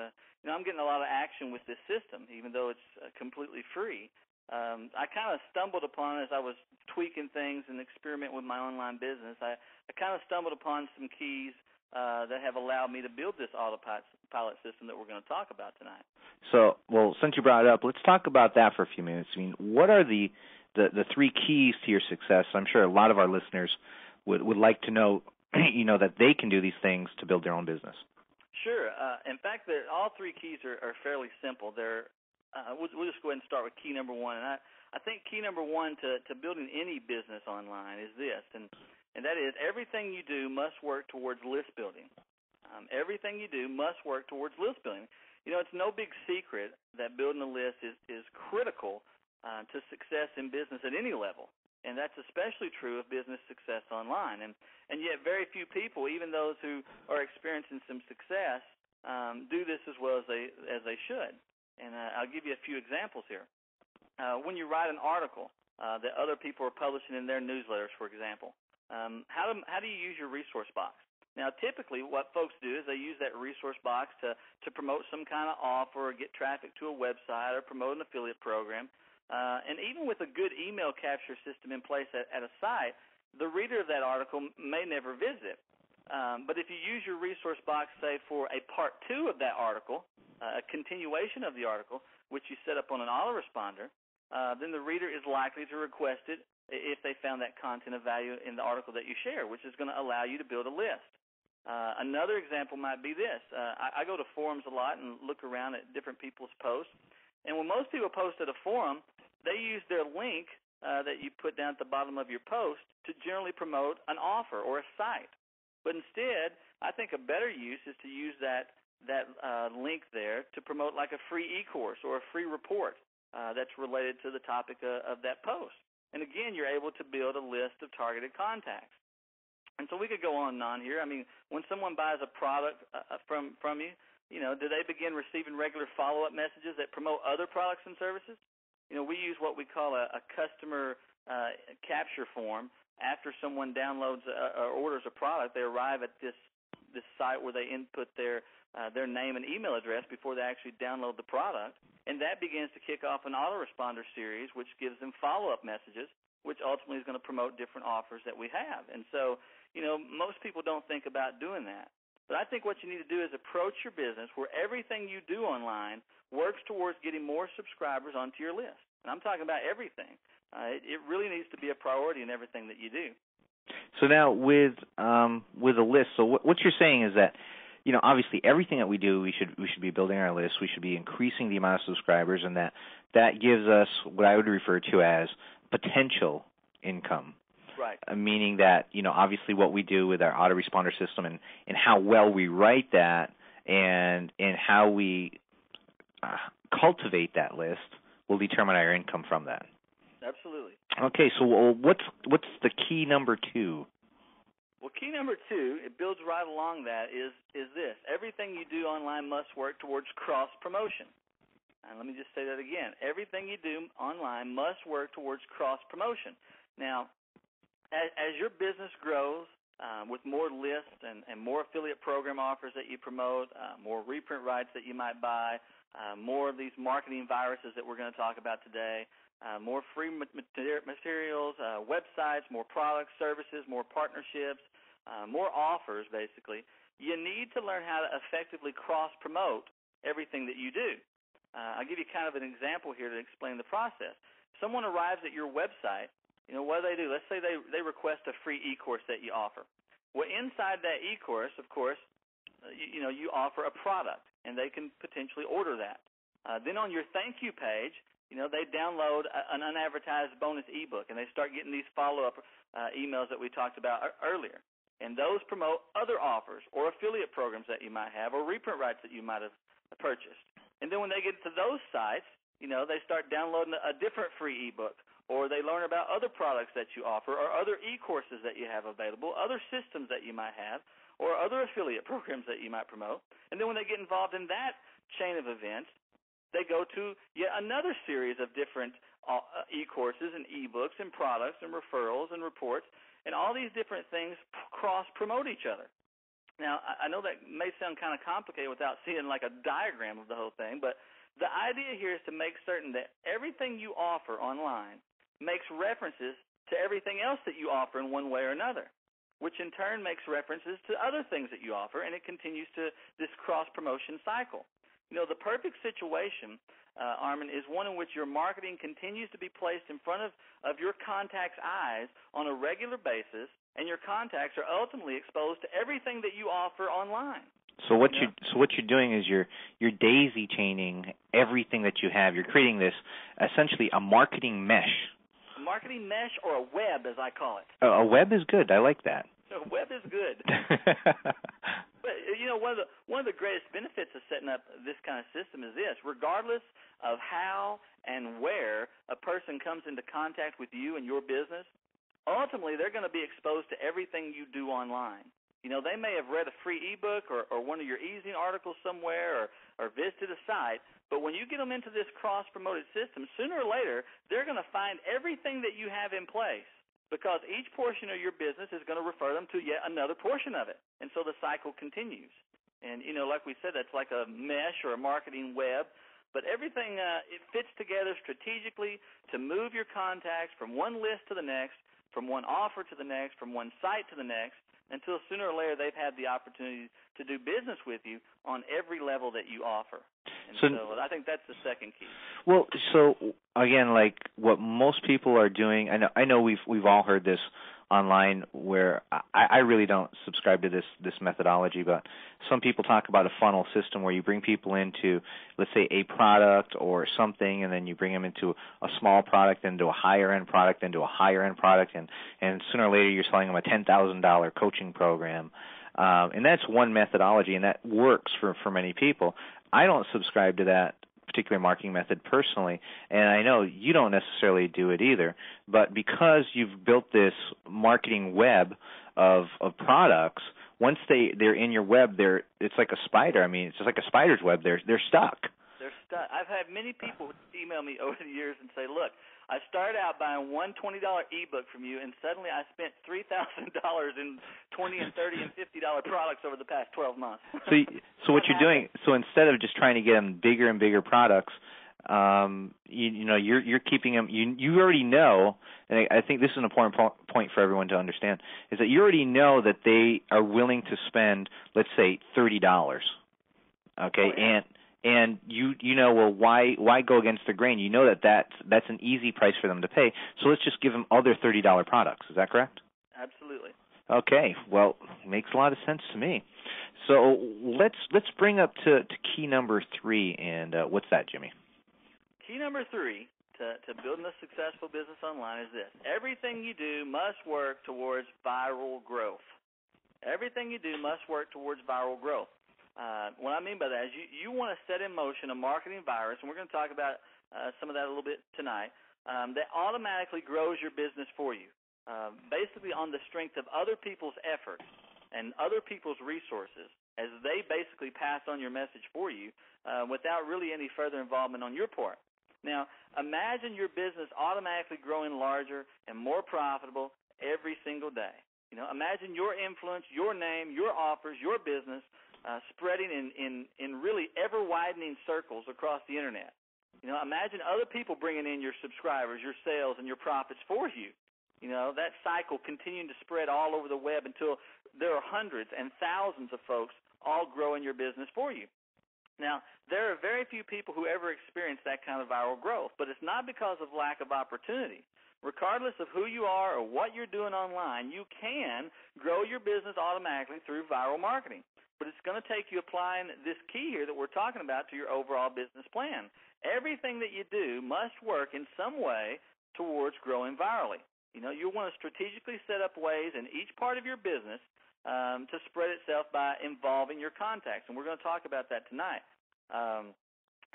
S6: I'm getting a lot of action with this system, even though it's completely free. I kind of stumbled upon, as I was tweaking things and experimenting with my online business, I kind of stumbled upon some keys that have allowed me to build this autopilot system that we're going to talk about tonight.
S5: So, since you brought it up, let's talk about that for a few minutes. What are the 3 keys to your success? I'm sure a lot of our listeners would like to know that they can do these things to build their own business.
S6: Sure. In fact, all 3 keys are fairly simple. We'll just go ahead and start with key number 1. And I think key number 1 to building any business online is this, and that is everything you do must work towards list building. Everything you do must work towards list building. It's no big secret that building a list is critical to success in business at any level. And that's especially true of business success online. And yet very few people, even those who are experiencing some success, do this as well as they should. And I'll give you a few examples here. When you write an article that other people are publishing in their newsletters, for example, how do you use your resource box? Now, typically what folks do is they use that resource box to promote some kind of offer or get traffic to a website or promote an affiliate program. And even with a good email capture system in place at a site, the reader of that article may never visit. But if you use your resource box, say, for a part 2 of that article, a continuation of the article, which you set up on an autoresponder, then the reader is likely to request it if they found that content of value in the article that you share, which is going to allow you to build a list. Another example might be this. I go to forums a lot and look around at different people's posts. And when most people post at a forum, they use their link that you put down at the bottom of your post to generally promote an offer or a site. But instead, I think a better use is to use that link there to promote like a free e-course or a free report that's related to the topic of that post. And again, you're able to build a list of targeted contacts. And so we could go on and on here. I mean, when someone buys a product from you, do they begin receiving regular follow-up messages that promote other products and services? We use what we call a customer capture form. After someone downloads or orders a product, they arrive at this site where they input their name and email address before they actually download the product, and that begins to kick off an autoresponder series, which gives them follow-up messages, which ultimately is going to promote different offers that we have. And so, most people don't think about doing that. But I think what you need to do is approach your business where everything you do online works towards getting more subscribers onto your list. And I'm talking about everything. It really needs to be a priority in everything that you do.
S5: So now with a list, so what you're saying is that, obviously everything that we do, we should be building our list. We should be increasing the amount of subscribers, and that gives us what I would refer to as potential income.
S6: Right.
S5: Meaning that, obviously what we do with our autoresponder system and how well we write that and how we cultivate that list will determine our income from that.
S6: Absolutely.
S5: Okay, so what's the key number 2?
S6: Well, key number 2, it builds right along that, is this. Everything you do online must work towards cross-promotion. And let me just say that again. Everything you do online must work towards cross-promotion. Now, as your business grows with more lists and more affiliate program offers that you promote, more reprint rights that you might buy, more of these marketing viruses that we're going to talk about today, more free materials, websites, more products, services, more partnerships, more offers, basically, you need to learn how to effectively cross-promote everything that you do. I'll give you kind of an example here to explain the process. Someone arrives at your website. What do? Let's say they request a free e-course that you offer. Well, inside that e-course, of course, you offer a product, and they can potentially order that. Then on your thank you page, they download an unadvertised bonus ebook, and they start getting these follow-up emails that we talked about earlier. And those promote other offers or affiliate programs that you might have or reprint rights that you might have purchased. And then when they get to those sites, they start downloading a different free ebook, or they learn about other products that you offer or other e-courses that you have available, other systems that you might have, or other affiliate programs that you might promote. And then when they get involved in that chain of events, they go to yet another series of different e-courses and e-books and products and referrals and reports, and all these different things cross-promote each other. Now, I know that may sound kind of complicated without seeing like a diagram of the whole thing, but the idea here is to make certain that everything you offer online makes references to everything else that you offer in one way or another, which in turn makes references to other things that you offer, and it continues to this cross-promotion cycle. The perfect situation, Armin, is one in which your marketing continues to be placed in front of your contacts' eyes on a regular basis, and your contacts are ultimately exposed to everything that you offer online.
S5: So what you're doing is you're daisy chaining everything that you have. You're creating this essentially a marketing mesh.
S6: A marketing mesh, or a web, as I call it.
S5: A web is good. I like that.
S6: A web is good. But one of the greatest benefits of setting up this kind of system is this: regardless of how and where a person comes into contact with you and your business, ultimately they're going to be exposed to everything you do online. They may have read a free ebook or one of your e-zine articles somewhere or visited a site, but when you get them into this cross-promoted system, sooner or later they're going to find everything that you have in place, because each portion of your business is going to refer them to yet another portion of it. And so the cycle continues. And, like we said, that's like a mesh or a marketing web. But everything, it fits together strategically to move your contacts from one list to the next, from one offer to the next, from one site to the next, until sooner or later they've had the opportunity to do business with you on every level that you offer. And so I think that's the second key.
S5: Well, so again, like what most people are doing, I know we've all heard this online, where I really don't subscribe to this methodology, but some people talk about a funnel system where you bring people into, let's say, a product or something, and then you bring them into a small product, then to a higher end product, then to a higher end product, and sooner or later you're selling them a $10,000 coaching program. And that's one methodology, and that works for many people. I don't subscribe to that particular marketing method personally, and I know you don't necessarily do it either, but because you've built this marketing web of products, once they're in your web, it's like a spider. I mean, it's just like a spider's web. They're stuck.
S6: They're stuck. I've had many people email me over the years and say, look, I started out buying one $20 ebook from you, and suddenly I spent $3,000 in $20 and $30 and $50 products over the past 12 months.
S5: So what you're doing, so instead of just trying to get them bigger and bigger products, you're keeping them. You already know, and I think this is an important point for everyone to understand, is that you already know that they are willing to spend, let's say, $30. Okay,
S6: oh, yeah.
S5: And you know, well, why go against the grain? You know that's an easy price for them to pay. So let's just give them other $30 products. Is that correct?
S6: Absolutely.
S5: Okay. Well, makes a lot of sense to me. So let's bring up to key number 3, and what's that, Jimmy?
S6: Key number 3 to building a successful business online is this: everything you do must work towards viral growth. Everything you do must work towards viral growth. What I mean by that is you want to set in motion a marketing virus, and we're going to talk about some of that a little bit tonight, that automatically grows your business for you, basically on the strength of other people's efforts and other people's resources, as they basically pass on your message for you without really any further involvement on your part. Now, imagine your business automatically growing larger and more profitable every single day. You know, imagine your influence, your name, your offers, your business spreading in really ever-widening circles across the Internet. You know, imagine other people bringing in your subscribers, your sales, and your profits for you. You know, that cycle continuing to spread all over the web until there are hundreds and thousands of folks all growing your business for you. Now, there are very few people who ever experience that kind of viral growth, but it's not because of lack of opportunity. Regardless of who you are or what you're doing online, you can grow your business automatically through viral marketing. But it's going to take you applying this key here that we're talking about to your overall business plan. Everything that you do must work in some way towards growing virally. You know, you want to strategically set up ways in each part of your business to spread itself by involving your contacts. And we're going to talk about that tonight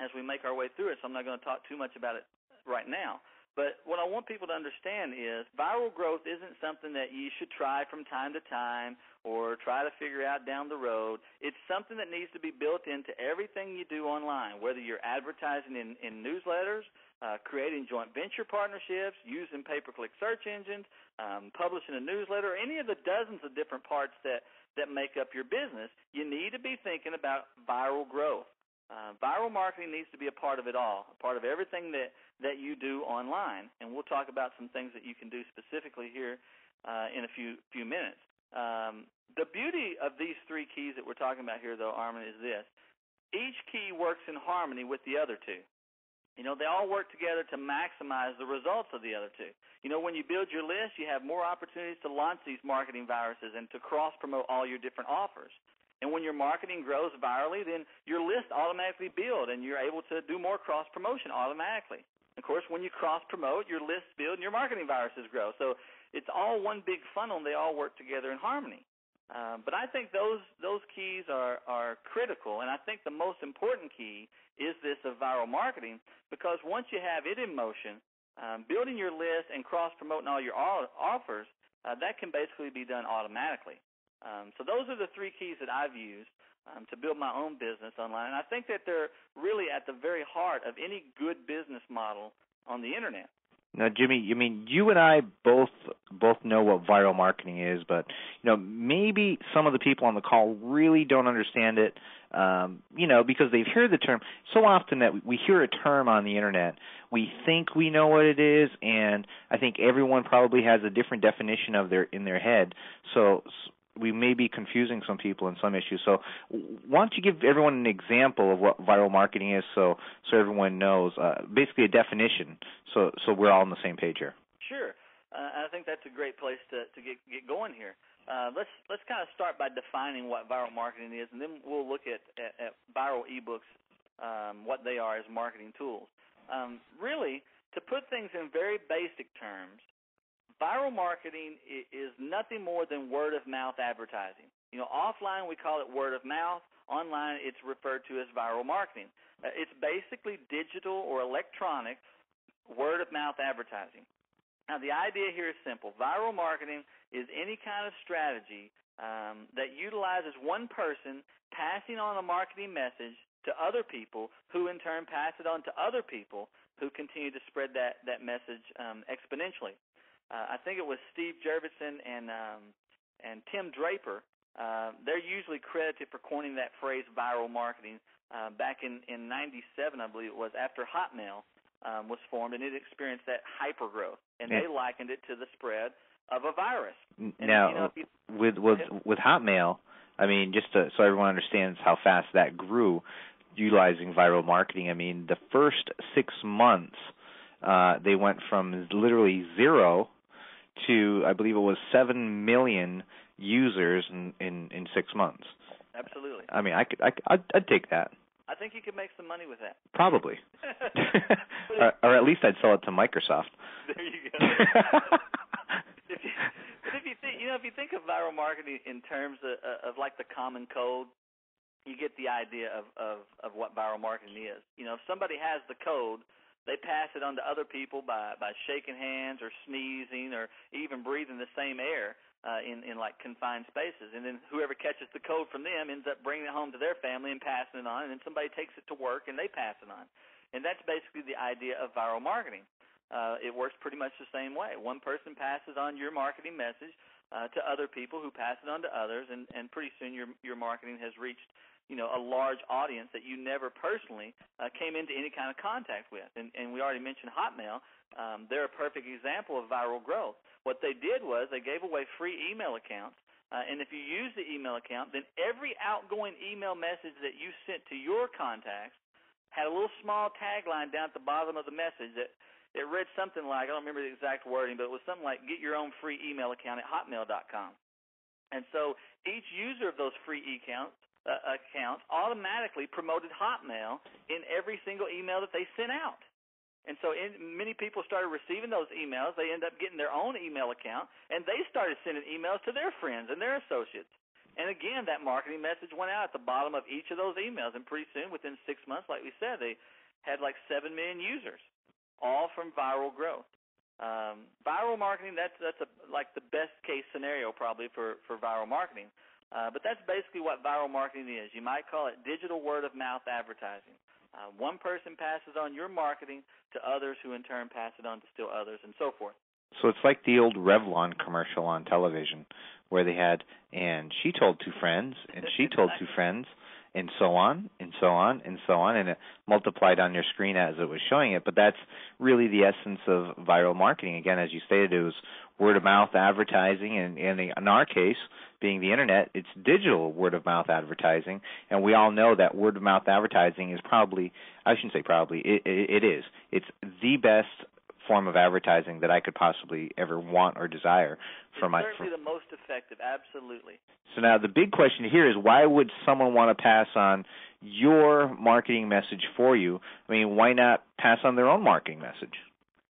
S6: as we make our way through it, so I'm not going to talk too much about it right now. But what I want people to understand is viral growth isn't something that you should try from time to time or try to figure out down the road. It's something that needs to be built into everything you do online, whether you're advertising in newsletters, creating joint venture partnerships, using pay-per-click search engines, publishing a newsletter, any of the dozens of different parts that make up your business. You need to be thinking about viral growth. Viral marketing needs to be a part of it all, a part of everything that you do online. And we'll talk about some things that you can do specifically here in a few minutes. The beauty of these 3 keys that we're talking about here, though, Armin, is this. Each key works in harmony with the other 2. You know, they all work together to maximize the results of the other 2. You know, when you build your list, you have more opportunities to launch these marketing viruses and to cross-promote all your different offers. And when your marketing grows virally, then your list automatically builds, and you're able to do more cross-promotion automatically. Of course, when you cross-promote, your lists build and your marketing viruses grow. So it's all one big funnel, and they all work together in harmony. But I think those keys are critical, and I think the most important key is this of viral marketing, because once you have it in motion, building your list and cross-promoting all your offers, that can basically be done automatically. So those are the 3 keys that I've used to build my own business online. And I think that they're really at the very heart of any good business model on the Internet.
S5: Now, Jimmy, I mean, you and I both know what viral marketing is, but maybe some of the people on the call really don't understand it. Because they've heard the term so often that we hear a term on the internet, we think we know what it is, and I think everyone probably has a different definition in their head. So we may be confusing some people in some issues. So why don't you give everyone an example of what viral marketing is, so everyone knows, basically a definition, so we're all on the same page here.
S6: Sure. I think that's a great place to get going here. Let's kind of start by defining what viral marketing is, and then we'll look at viral ebooks, what they are as marketing tools. Really, to put things in very basic terms, viral marketing is nothing more than word-of-mouth advertising. Offline we call it word of mouth. Online it's referred to as viral marketing. It's basically digital or electronic word-of-mouth advertising. Now, the idea here is simple. Viral marketing is any kind of strategy that utilizes one person passing on a marketing message to other people who in turn pass it on to other people who continue to spread that message exponentially. I think it was Steve Jurvetson and Tim Draper. They're usually credited for coining that phrase viral marketing back in 97, I believe it was, after Hotmail was formed, and it experienced that hypergrowth, and they likened it to the spread of a virus.
S5: Now, with Hotmail, I mean, just so everyone understands how fast that grew, utilizing viral marketing, I mean, the first 6 months, they went from literally 0 to, I believe it was 7 million users in 6 months.
S6: Absolutely.
S5: I mean, I'd take that.
S6: I think you could make some money with that.
S5: Probably. or at least I'd sell it to Microsoft.
S6: There you go. If you think of viral marketing in terms of like the common code, you get the idea of what viral marketing is. If somebody has the code, they pass it on to other people by shaking hands or sneezing or even breathing the same air in like confined spaces. And then whoever catches the code from them ends up bringing it home to their family and passing it on, and then somebody takes it to work and they pass it on. And that's basically the idea of viral marketing. It works pretty much the same way. One person passes on your marketing message to other people who pass it on to others, and pretty soon your marketing has reached a large audience that you never personally came into any kind of contact with. And we already mentioned Hotmail. They're a perfect example of viral growth. What they did was they gave away free email accounts, and if you use the email account, then every outgoing email message that you sent to your contacts had a little small tagline down at the bottom of the message that it read something like, I don't remember the exact wording, but it was something like, get your own free email account at hotmail.com. And so each user of those free accounts automatically promoted Hotmail in every single email that they sent out. And so many people started receiving those emails. They ended up getting their own email account, and they started sending emails to their friends and their associates. And again, that marketing message went out at the bottom of each of those emails, and pretty soon, within 6 months, like we said, they had like 7 million users, all from viral growth. Viral marketing, that's like the best case scenario probably for viral marketing. But that's basically what viral marketing is. You might call it digital word-of-mouth advertising. One person passes on your marketing to others who in turn pass it on to still others and so forth.
S5: So it's like the old Revlon commercial on television where they had, and she told 2 friends, and she told 2 friends, and so on, and so on, and so on, and it multiplied on your screen as it was showing it. But that's really the essence of viral marketing. Again, as you stated, it was word-of-mouth advertising, and in our case, being the Internet, it's digital word-of-mouth advertising, and we all know that word-of-mouth advertising is probably, I shouldn't say probably, it is. It's the best form of advertising that I could possibly ever want or desire for my.
S6: It's certainly the most effective, absolutely.
S5: So now the big question here is, why would someone want to pass on your marketing message for you? I mean, why not pass on their own marketing message?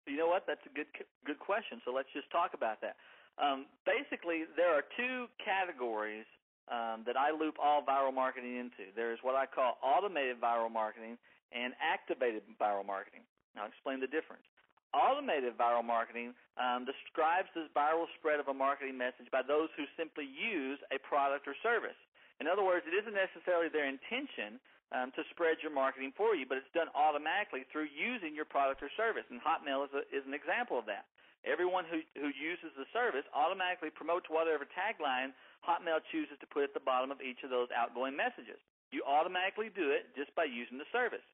S6: You know what? That's a good question. So let's just talk about that. Basically, there are 2 categories that I loop all viral marketing into. There's what I call automated viral marketing and activated viral marketing. Now, I'll explain the difference. Automated viral marketing describes the viral spread of a marketing message by those who simply use a product or service. In other words, it isn't necessarily their intention to spread your marketing for you, but it's done automatically through using your product or service. And Hotmail is an example of that. Everyone who uses the service automatically promotes whatever tagline Hotmail chooses to put at the bottom of each of those outgoing messages. You automatically do it just by using the service.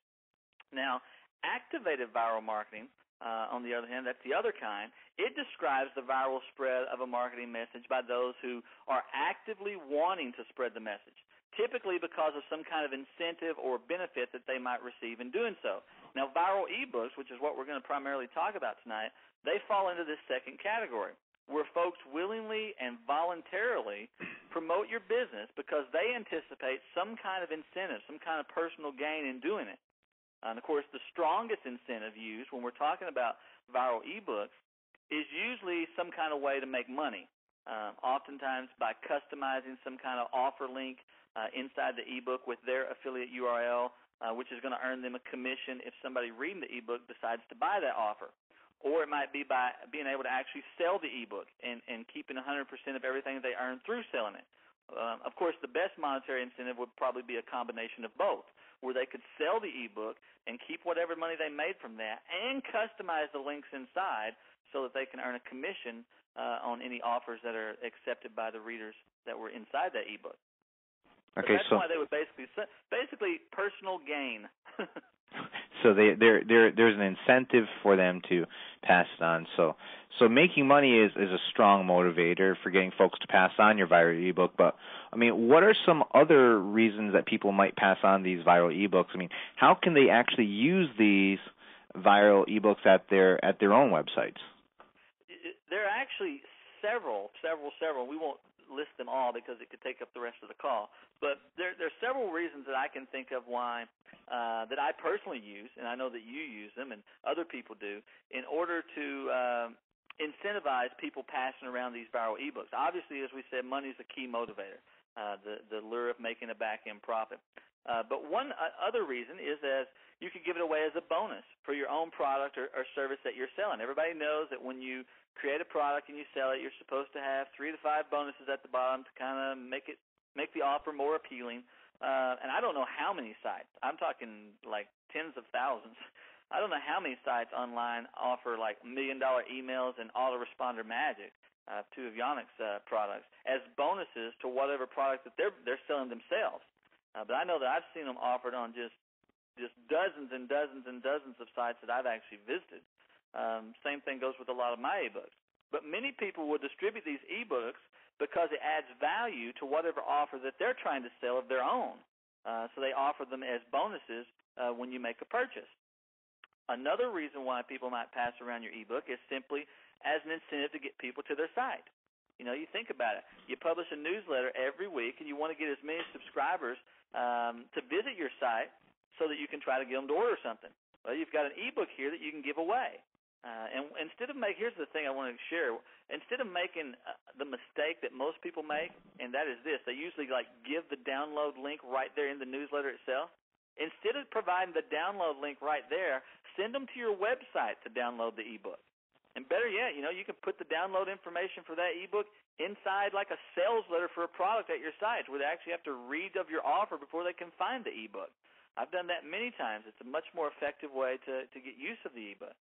S6: Now, activated viral marketing, on the other hand, that's the other kind. It describes the viral spread of a marketing message by those who are actively wanting to spread the message, typically because of some kind of incentive or benefit that they might receive in doing so. Now, viral ebooks, which is what we're going to primarily talk about tonight, they fall into this second category, where folks willingly and voluntarily promote your business because they anticipate some kind of incentive, some kind of personal gain in doing it. And, of course, the strongest incentive used when we're talking about viral ebooks is usually some kind of way to make money, oftentimes by customizing some kind of offer link inside the ebook with their affiliate URL, which is going to earn them a commission if somebody reading the ebook decides to buy that offer. Or it might be by being able to actually sell the ebook and keeping 100% of everything they earn through selling it. Of course, the best monetary incentive would probably be a combination of both, where they could sell the ebook and keep whatever money they made from that and customize the links inside so that they can earn a commission on any offers that are accepted by the readers that were inside that ebook.
S5: Okay,
S6: so that's why they would basically personal gain.
S5: So there's an incentive for them to pass it on. So making money is a strong motivator for getting folks to pass on your viral ebook. But I mean, what are some other reasons that people might pass on these viral ebooks? I mean, how can they actually use these viral ebooks at their own websites?
S6: There are actually several. We won't list them all because it could take up the rest of the call. But there are several reasons that I can think of why that I personally use, and I know that you use them and other people do, in order to incentivize people passing around these viral ebooks. Obviously, as we said, money is a key motivator, the lure of making a back-end profit. But one other reason is as you could give it away as a bonus for your own product or service that you're selling. Everybody knows that when you create a product and you sell it, you're supposed to have 3 to 5 bonuses at the bottom to kind of make the offer more appealing. And I don't know how many sites. I'm talking like tens of thousands. I don't know how many sites online offer like $1 million emails and autoresponder magic, 2 of Yannick's products, as bonuses to whatever product that they're selling themselves. But I know that I've seen them offered on just dozens and dozens and dozens of sites that I've actually visited. Same thing goes with a lot of my ebooks. But many people will distribute these ebooks because it adds value to whatever offer that they're trying to sell of their own. So they offer them as bonuses when you make a purchase. Another reason why people might pass around your ebook is simply as an incentive to get people to their site. You know, you think about it. You publish a newsletter every week, and you want to get as many subscribers to visit your site so that you can try to get them to order something. Well, you've got an ebook here that you can give away. And instead of here's the thing I want to share. Instead of making the mistake that most people make, and that is this, they usually give the download link right there in the newsletter itself. Instead of providing the download link right there, send them to your website to download the ebook. And better yet, you can put the download information for that ebook inside like a sales letter for a product at your site, where they actually have to read of your offer before they can find the ebook. I've done that many times. It's a much more effective way to get use of the ebook.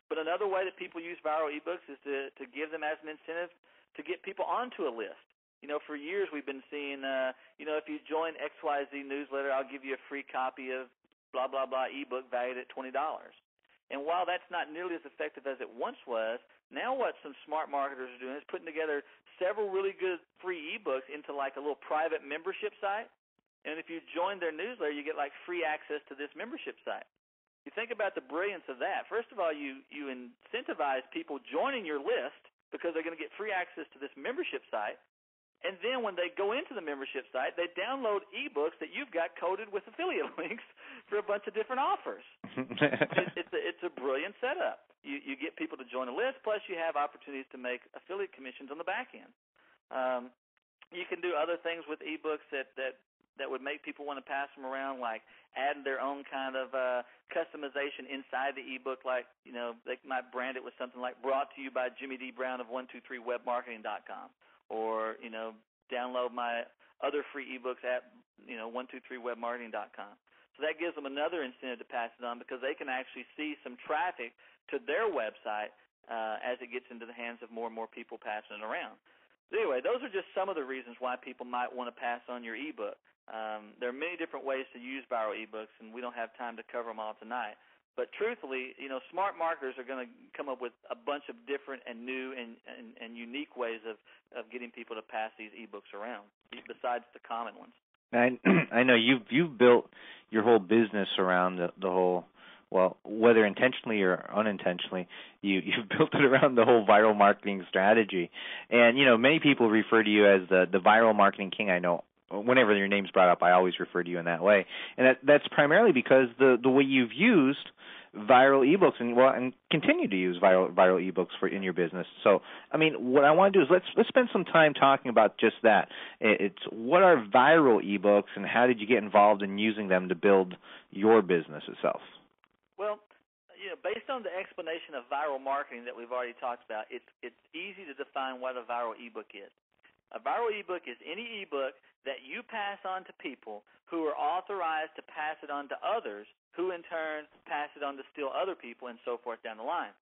S6: But another way that people use viral ebooks is to give them as an incentive to get people onto a list. For years we've been seeing, if you join XYZ newsletter, I'll give you a free copy of blah, blah, blah ebook valued at $20. And while that's not nearly as effective as it once was, now what some smart marketers are doing is putting together several really good free ebooks into like a little private membership site. And if you join their newsletter, you get like free access to this membership site. You think about the brilliance of that. First of all, you incentivize people joining your list because they're going to get free access to this membership site. And then when they go into the membership site, they download ebooks that you've got coded with affiliate links for a bunch of different offers. It's a brilliant setup. You get people to join a list, plus you have opportunities to make affiliate commissions on the back end. You can do other things with ebooks that would make people want to pass them around, like adding their own kind of customization inside the ebook, like, they might brand it with something like brought to you by Jimmy D. Brown of 123webmarketing.com, or, download my other free ebooks at 123webmarketing.com. So that gives them another incentive to pass it on because they can actually see some traffic to their website as it gets into the hands of more and more people passing it around. So anyway, those are just some of the reasons why people might want to pass on your ebook. There are many different ways to use viral ebooks, and we don't have time to cover them all tonight. But truthfully, smart marketers are going to come up with a bunch of different and new and unique ways of getting people to pass these ebooks around, besides the common ones.
S5: I know you've built your whole business around the whole, well, whether intentionally or unintentionally, you've built it around the whole viral marketing strategy. And many people refer to you as the viral marketing king. I know whenever your name's brought up, I always refer to you in that way. And that's primarily because the way you've used viral ebooks and continue to use viral ebooks in your business. So, I mean, what I want to do is let's spend some time talking about just that. It's what are viral ebooks and how did you get involved in using them to build your business itself?
S6: Well, based on the explanation of viral marketing that we've already talked about, it's easy to define what a viral ebook is. A viral ebook is any ebook that you pass on to people who are authorized to pass it on to others, who in turn pass it on to still other people and so forth down the line.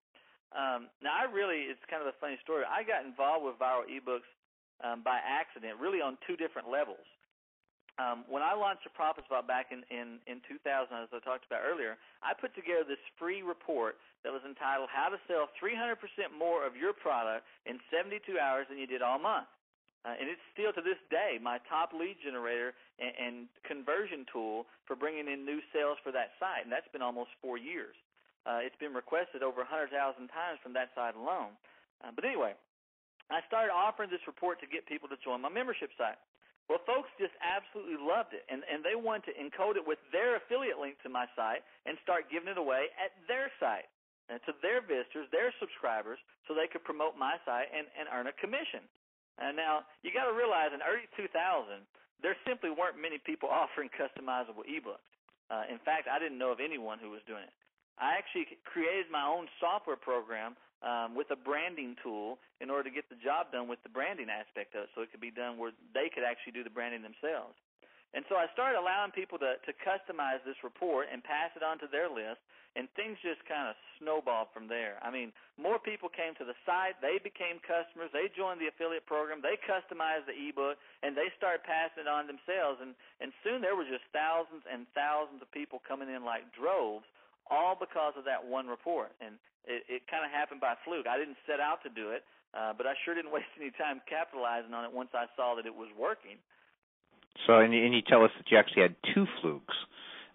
S6: Now, it's kind of a funny story. I got involved with viral ebooks by accident, really on two different levels. When I launched the Profits Vault back in 2000, as I talked about earlier, I put together this free report that was entitled How to Sell 300% More of Your Product in 72 Hours Than You Did All Month. And it's still, to this day, my top lead generator and conversion tool for bringing in new sales for that site, and that's been almost 4 years. It's been requested over 100,000 times from that site alone. But anyway, I started offering this report to get people to join my membership site. Well, folks just absolutely loved it, and they wanted to encode it with their affiliate link to my site and start giving it away at their site to their visitors, their subscribers, so they could promote my site and earn a commission. And now, you got to realize in early 2000, there simply weren't many people offering customizable ebooks. In fact, I didn't know of anyone who was doing it. I actually created my own software program with a branding tool in order to get the job done with the branding aspect of it, so it could be done where they could actually do the branding themselves. And so I started allowing people to customize this report and pass it on to their list, and things just kind of snowballed from there. I mean, more people came to the site. They became customers. They joined the affiliate program. They customized the ebook, and they started passing it on themselves. And soon there were just thousands and thousands of people coming in like droves, all because of that one report. And it kind of happened by fluke. I didn't set out to do it, but I sure didn't waste any time capitalizing on it once I saw that it was working.
S5: So, and you tell us that you actually had two flukes.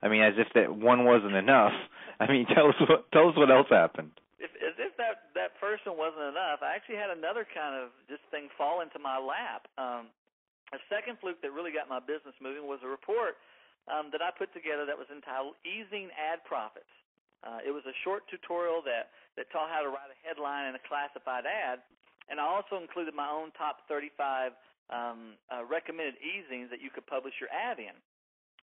S5: I mean, as if that one wasn't enough. I mean, tell us what else happened.
S6: As if that first one wasn't enough, I actually had another kind of just thing fall into my lap. A second fluke that really got my business moving was a report that I put together that was entitled Easing Ad Profits. It was a short tutorial that taught how to write a headline and a classified ad, and I also included my own top 35 recommended easings that you could publish your ad in.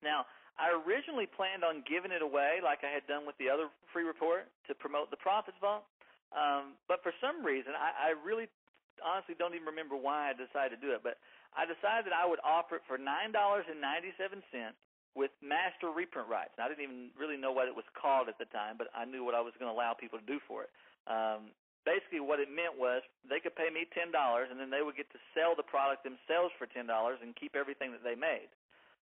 S6: Now, I originally planned on giving it away like I had done with the other free report to promote the Profits Vault, but for some reason, I really honestly don't even remember why I decided to do it, but I decided that I would offer it for $9.97 with master reprint rights. And I didn't even really know what it was called at the time, but I knew what I was going to allow people to do for it. Basically, what it meant was they could pay me $10, and then they would get to sell the product themselves for $10 and keep everything that they made.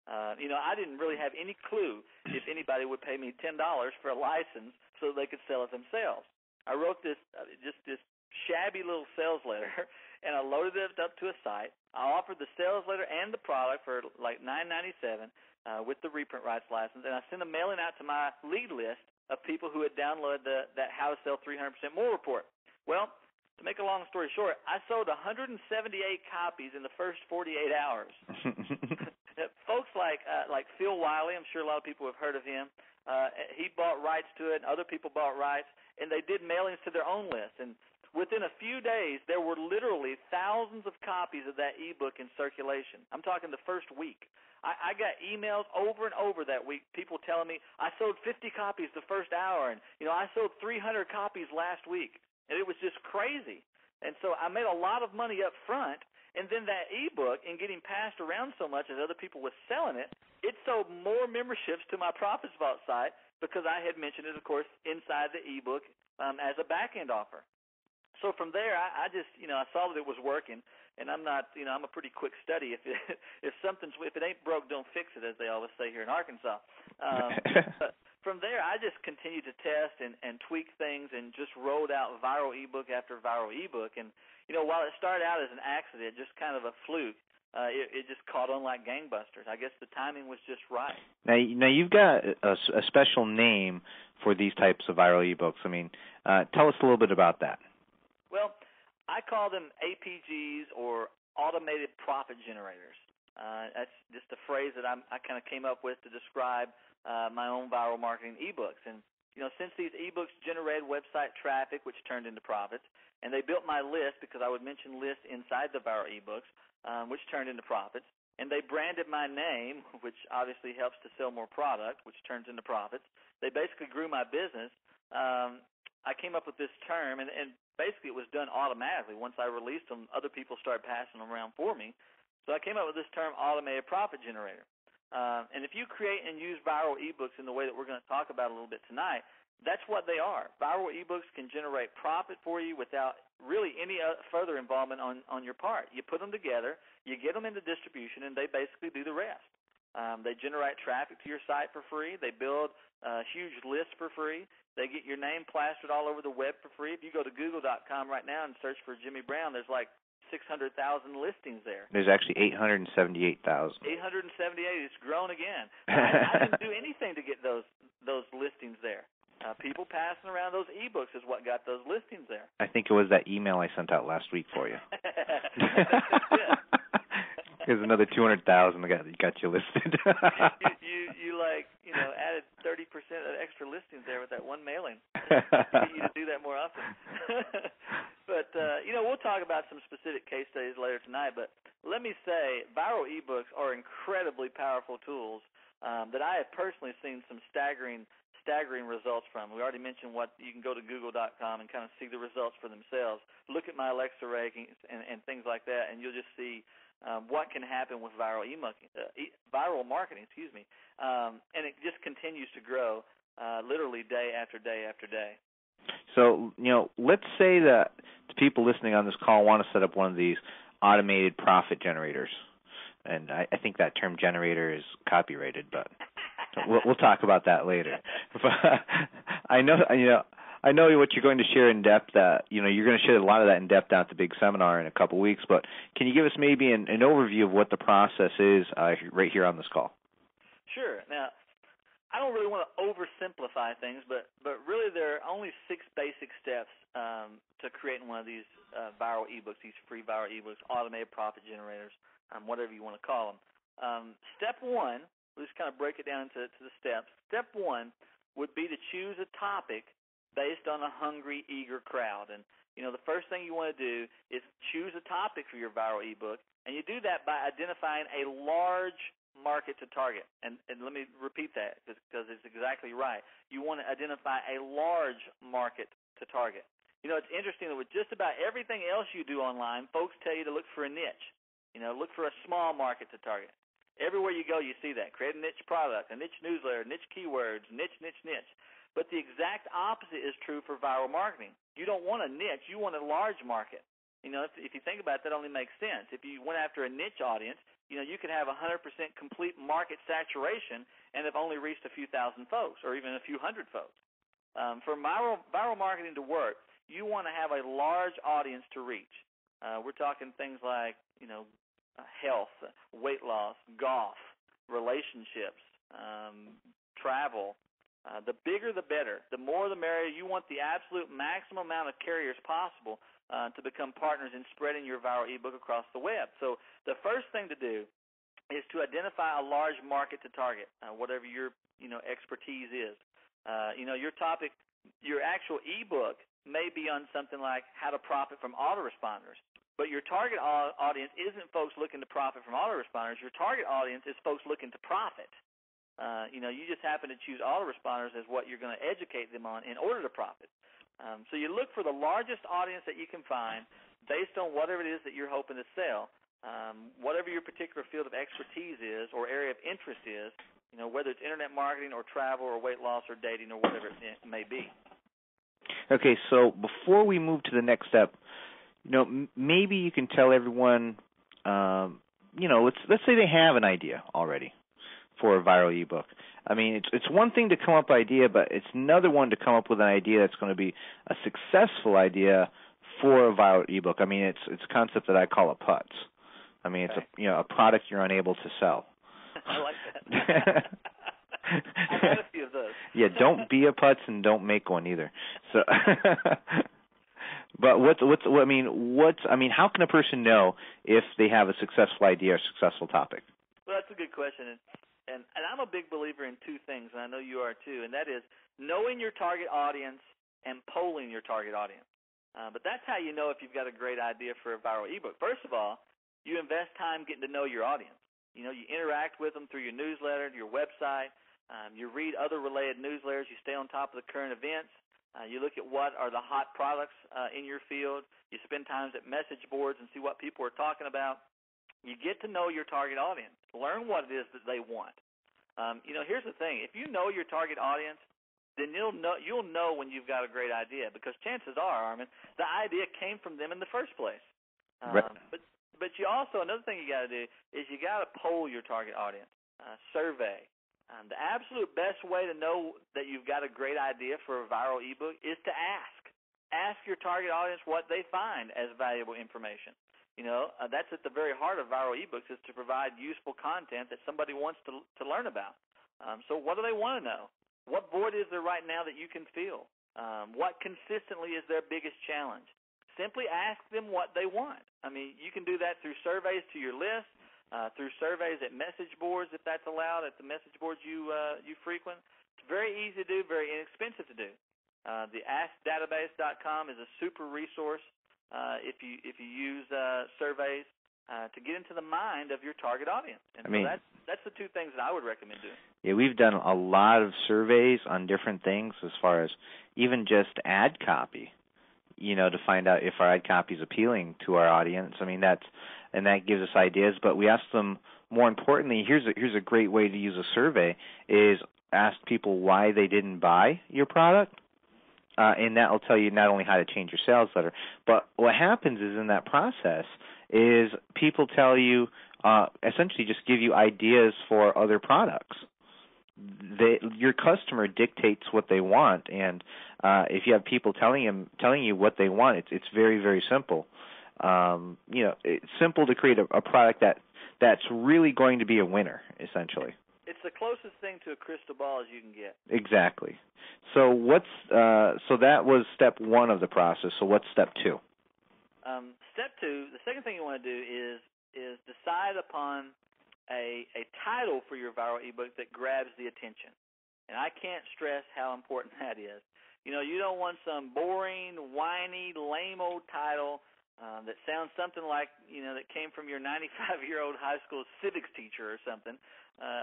S6: I didn't really have any clue if anybody would pay me $10 for a license so they could sell it themselves. I wrote this shabby little sales letter, and I loaded it up to a site. I offered the sales letter and the product for like $9.97 with the reprint rights license, and I sent a mailing out to my lead list of people who had downloaded that How to Sell 300% More report. Well, to make a long story short, I sold 178 copies in the first 48 hours. Folks like Phil Wiley, I'm sure a lot of people have heard of him. He bought rights to it, and other people bought rights, and they did mailings to their own list. And within a few days, there were literally thousands of copies of that ebook in circulation. I'm talking the first week. I got emails over and over that week, people telling me, I sold 50 copies the first hour, and I sold 300 copies last week. And it was just crazy. And so I made a lot of money up front, and then that ebook, in getting passed around so much as other people were selling it, it sold more memberships to my Profits Vault site because I had mentioned it, of course, inside the ebook as a back-end offer. So from there, I just, I saw that it was working, and I'm not, I'm a pretty quick study. If it ain't broke, don't fix it, as they always say here in Arkansas. But from there, I just continued to test and tweak things, and just rolled out viral ebook after viral ebook. And while it started out as an accident, just kind of a fluke, it just caught on like gangbusters. I guess the timing was just right.
S5: Now you've got a special name for these types of viral ebooks. I mean, tell us a little bit about that.
S6: Well, I call them APGs, or automated profit generators. That's just a phrase that I kind of came up with to describe my own viral marketing ebooks. And since these ebooks generated website traffic, which turned into profits, and they built my list, because I would mention lists inside the viral ebooks, which turned into profits, and they branded my name, which obviously helps to sell more product, which turns into profits. They basically grew my business. I came up with this term, and basically it was done automatically. Once I released them, other people started passing them around for me. So I came up with this term, automated profit generator. And if you create and use viral ebooks in the way that we're going to talk about a little bit tonight, that's what they are. Viral ebooks can generate profit for you without really any further involvement on your part. You put them together, you get them into distribution, and they basically do the rest. They generate traffic to your site for free. They build huge lists for free. They get your name plastered all over the web for free. If you go to Google.com right now and search for Jimmy Brown, there's like 600,000 listings there.
S5: There's actually 878,000.
S6: 878. It's grown again. I didn't do anything to get those listings there. People passing around those ebooks is what got those listings there.
S5: I think it was that email I sent out last week for you. There's another 200,000 got you listed.
S6: you added 30% of extra listings there with that one mailing. Get you to do that more often. But we'll talk about some specific case studies later tonight. But let me say, viral ebooks are incredibly powerful tools that I have personally seen some staggering results from. We already mentioned what you can go to Google.com and kind of see the results for themselves. Look at my Alexa rankings and things like that, and you'll just see what can happen with viral marketing. And it just continues to grow, literally day after day after day.
S5: So, let's say that the people listening on this call want to set up one of these automated profit generators, and I think that term generator is copyrighted, but we'll talk about that later. But I know what you're going to share in depth. You're going to share a lot of that in depth down at the big seminar in a couple weeks. But can you give us maybe an overview of what the process is right here on this call?
S6: Sure. Now, I don't really want to oversimplify things, but really there are only 6 basic steps to creating one of these viral ebooks, these free viral ebooks, automated profit generators, whatever you want to call them. Step 1, we'll just kind of break it down into the steps. Step 1 would be to choose a topic based on a hungry, eager crowd. And, the first thing you want to do is choose a topic for your viral ebook, and you do that by identifying a large market to target. And let me repeat that because it's exactly right. You want to identify a large market to target. It's interesting that with just about everything else you do online, folks tell you to look for a niche. Look for a small market to target. Everywhere you go, you see that. Create a niche product, a niche newsletter, niche keywords, niche. But the exact opposite is true for viral marketing. You don't want a niche. You want a large market. If you think about it, that only makes sense. If you went after a niche audience, you could have 100% complete market saturation and have only reached a few thousand folks or even a few hundred folks. For viral marketing to work, you want to have a large audience to reach. We're talking things like, health, weight loss, golf, relationships, travel. The bigger the better. The more the merrier. You want the absolute maximum amount of carriers possible to become partners in spreading your viral ebook across the web. So the first thing to do is to identify a large market to target, whatever your expertise is. Your topic, your actual ebook may be on something like how to profit from autoresponders. But your target audience isn't folks looking to profit from autoresponders. Your target audience is folks looking to profit. You just happen to choose autoresponders as what you're going to educate them on in order to profit. So you look for the largest audience that you can find based on whatever it is that you're hoping to sell, whatever your particular field of expertise is or area of interest is, whether it's internet marketing or travel or weight loss or dating or whatever it may be.
S5: Okay, so before we move to the next step, maybe you can tell everyone, let's say they have an idea already for a viral ebook. I mean, it's one thing to come up with an idea, but it's another one to come up with an idea that's going to be a successful idea for a viral ebook. I mean, it's a concept that I call a putz. I mean, it's a product you're unable to sell.
S6: I like that. I've had a few of those.
S5: Yeah, don't be a putz and don't make one either. So, but how can a person know if they have a successful idea or successful topic?
S6: Well, that's a good question, and I'm a big believer in two things, and I know you are too, and that is knowing your target audience and polling your target audience. But that's how you know if you've got a great idea for a viral ebook. First of all, you invest time getting to know your audience. You interact with them through your newsletter, your website. You read other related newsletters. You stay on top of the current events. You look at what are the hot products in your field. You spend time at message boards and see what people are talking about. You get to know your target audience. Learn what it is that they want. Here's the thing. If you know your target audience, then you'll know when you've got a great idea, because chances are, Armin, the idea came from them in the first place.
S5: Right.
S6: But you also, another thing you got to do is you got to poll your target audience, survey. The absolute best way to know that you've got a great idea for a viral ebook is to ask. Ask your target audience what they find as valuable information. That's at the very heart of viral ebooks, is to provide useful content that somebody wants to learn about. So what do they want to know? What void is there right now that you can fill? What consistently is their biggest challenge? Simply ask them what they want. I mean, you can do that through surveys to your list, through surveys at message boards, if that's allowed, at the message boards you frequent. It's very easy to do, very inexpensive to do. The AskDatabase.com is a super resource if you use surveys to get into the mind of your target audience. And that's the two things that I would recommend doing.
S5: Yeah, we've done a lot of surveys on different things as far as even just ad copy, to find out if our ad copy is appealing to our audience. I mean, that gives us ideas, but we ask them, more importantly, here's a great way to use a survey, is ask people why they didn't buy your product. And that will tell you not only how to change your sales letter, but what happens is in that process is people tell you, essentially just give you ideas for other products. Your customer dictates what they want, and if you have people telling you what they want, it's very, very simple. It's simple to create a product that's really going to be a winner, essentially.
S6: It's the closest thing to a crystal ball as you can get.
S5: Exactly. So so that was step one of the process. So what's step two?
S6: Step two, the second thing you want to do is decide upon a title for your viral ebook that grabs the attention. And I can't stress how important that is. You don't want some boring, whiny, lame old title that sounds something like, that came from your 95-year-old high school civics teacher or something.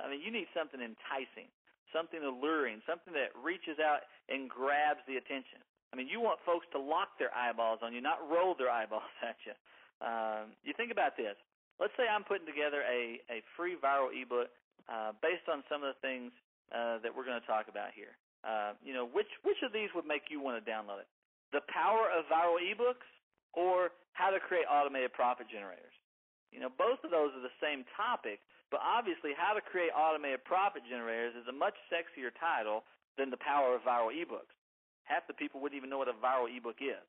S6: You need something enticing, something alluring, something that reaches out and grabs the attention. You want folks to lock their eyeballs on you, not roll their eyeballs at you. You think about this. Let's say I'm putting together a free viral ebook based on some of the things that we're going to talk about here. Which of these would make you want to download it? The power of viral ebooks or how to create automated profit generators? Both of those are the same topic, but obviously how to create automated profit generators is a much sexier title than the power of viral ebooks. Half the people wouldn't even know what a viral ebook is.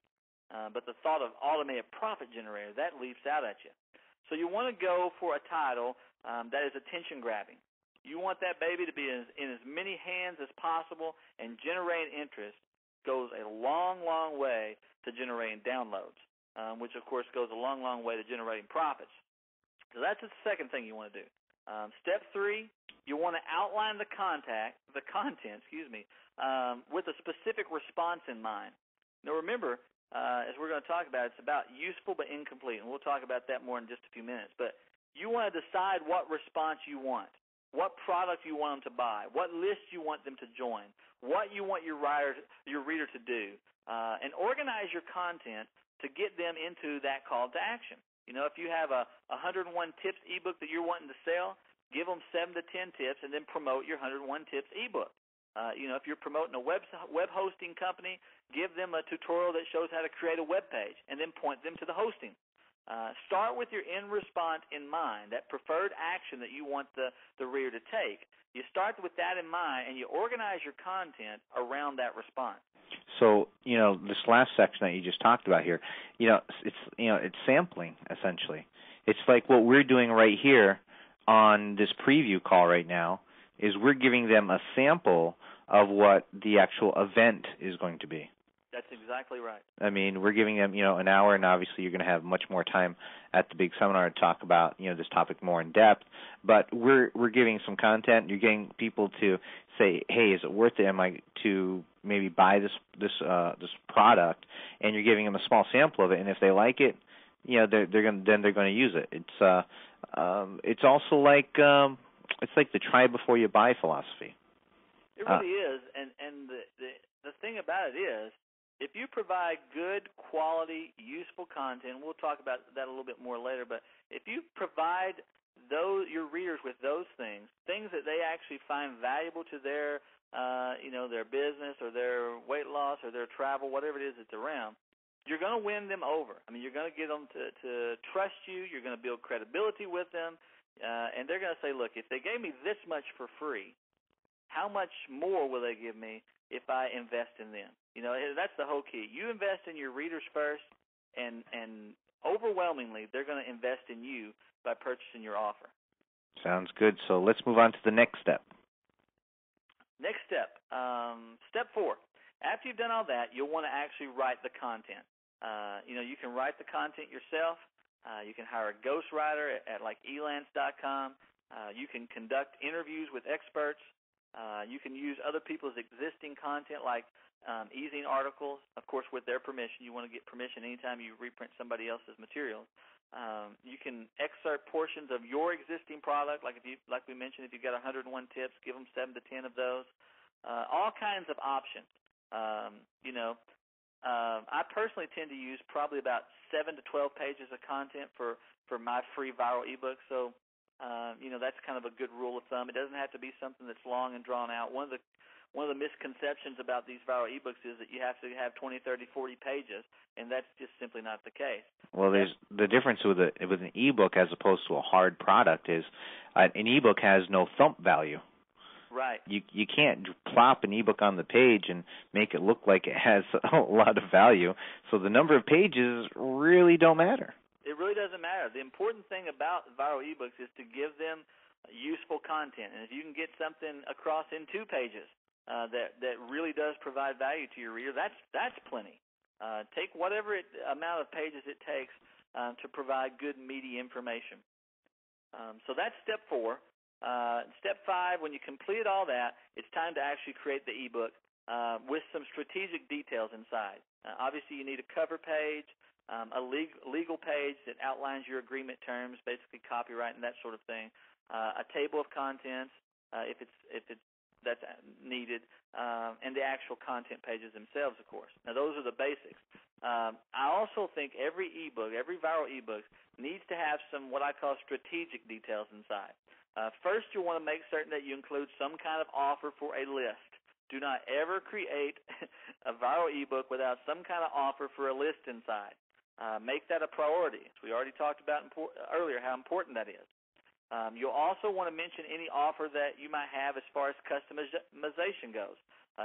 S6: But the thought of automated profit generator, that leaps out at you. So you want to go for a title that is attention-grabbing. You want that baby to be in as many hands as possible, and generating interest goes a long, long way to generating downloads, which, of course, goes a long, long way to generating profits. So that's the second thing you want to do. Step three, you want to outline the content, with a specific response in mind. Now, remember, as we're going to talk about, it's about useful but incomplete, and we'll talk about that more in just a few minutes. But you want to decide what response you want. what product you want them to buy, what list you want them to join, what you want your reader to do, and organize your content to get them into that call to action. You know, if you have a 101 tips ebook that you're wanting to sell, give them 7 to 10 tips and then promote your 101 tips ebook. You know, if you're promoting a web hosting company, give them a tutorial that shows how to create a web page and then point them to the hosting. Start with your end response in mind, that preferred action that you want the reader to take. You start with that in mind and you organize your content around that response.
S5: So, you know, this last section that you just talked about here, it's sampling essentially. It's like what we're doing right here on this preview call right now is we're giving them a sample of what the actual event is going to be.
S6: That's exactly right.
S5: I mean, we're giving them, an hour, and obviously you're going to have much more time at the big seminar to talk about, this topic more in depth. But we're giving some content. You're getting people to say, hey, is it worth it? To maybe buy this product? And you're giving them a small sample of it. And if they like it, they're going to use it. It's also like it's like the try before you buy philosophy.
S6: It really is, and the thing about it is, if you provide good, quality, useful content, we'll talk about that a little bit more later, but if you provide your readers with those things that they actually find valuable to their business or their weight loss or their travel, whatever it is that's around, you're going to win them over. I mean, you're going to get them to trust you. You're going to build credibility with them, and they're going to say, look, if they gave me this much for free, how much more will they give me if I invest in them? That's the whole key. You invest in your readers first, and overwhelmingly, they're going to invest in you by purchasing your offer.
S5: Sounds good. So let's move on to the next step.
S6: Next step, step 4. After you've done all that, you'll want to actually write the content. You can write the content yourself. You can hire a ghostwriter at like elance.com. You can conduct interviews with experts. You can use other people's existing content like easing articles, of course, with their permission. You want to get permission anytime you reprint somebody else's materials. You can excerpt portions of your existing product, like we mentioned, if you've got 101 tips, give them 7 to 10 of those. All kinds of options. I personally tend to use probably about 7 to 12 pages of content for my free viral ebook. So, that's kind of a good rule of thumb. It doesn't have to be something that's long and drawn out. One of the misconceptions about these viral ebooks is that you have to have 20, 30, 40 pages, and that's just simply not the case.
S5: Well, there's the difference with an ebook as opposed to a hard product is an ebook has no thump value.
S6: Right.
S5: You can't plop an ebook on the page and make it look like it has a lot of value. So the number of pages really don't matter.
S6: It really doesn't matter. The important thing about viral ebooks is to give them useful content. And if you can get something across in 2 pages that really does provide value to your reader, that's plenty. Take whatever amount of pages it takes to provide good, meaty information. So that's step 4. Step 5, when you complete all that, it's time to actually create the ebook with some strategic details inside. Obviously, you need a cover page, a legal page that outlines your agreement terms, basically copyright and that sort of thing, a table of contents if that's needed, and the actual content pages themselves, of course. Now, those are the basics. I also think every viral ebook needs to have some what I call strategic details inside. First, you'll want to make certain that you include some kind of offer for a list. Do not ever create a viral ebook without some kind of offer for a list inside. Make that a priority. As we already talked about earlier, how important that is. You'll also want to mention any offer that you might have as far as customization goes.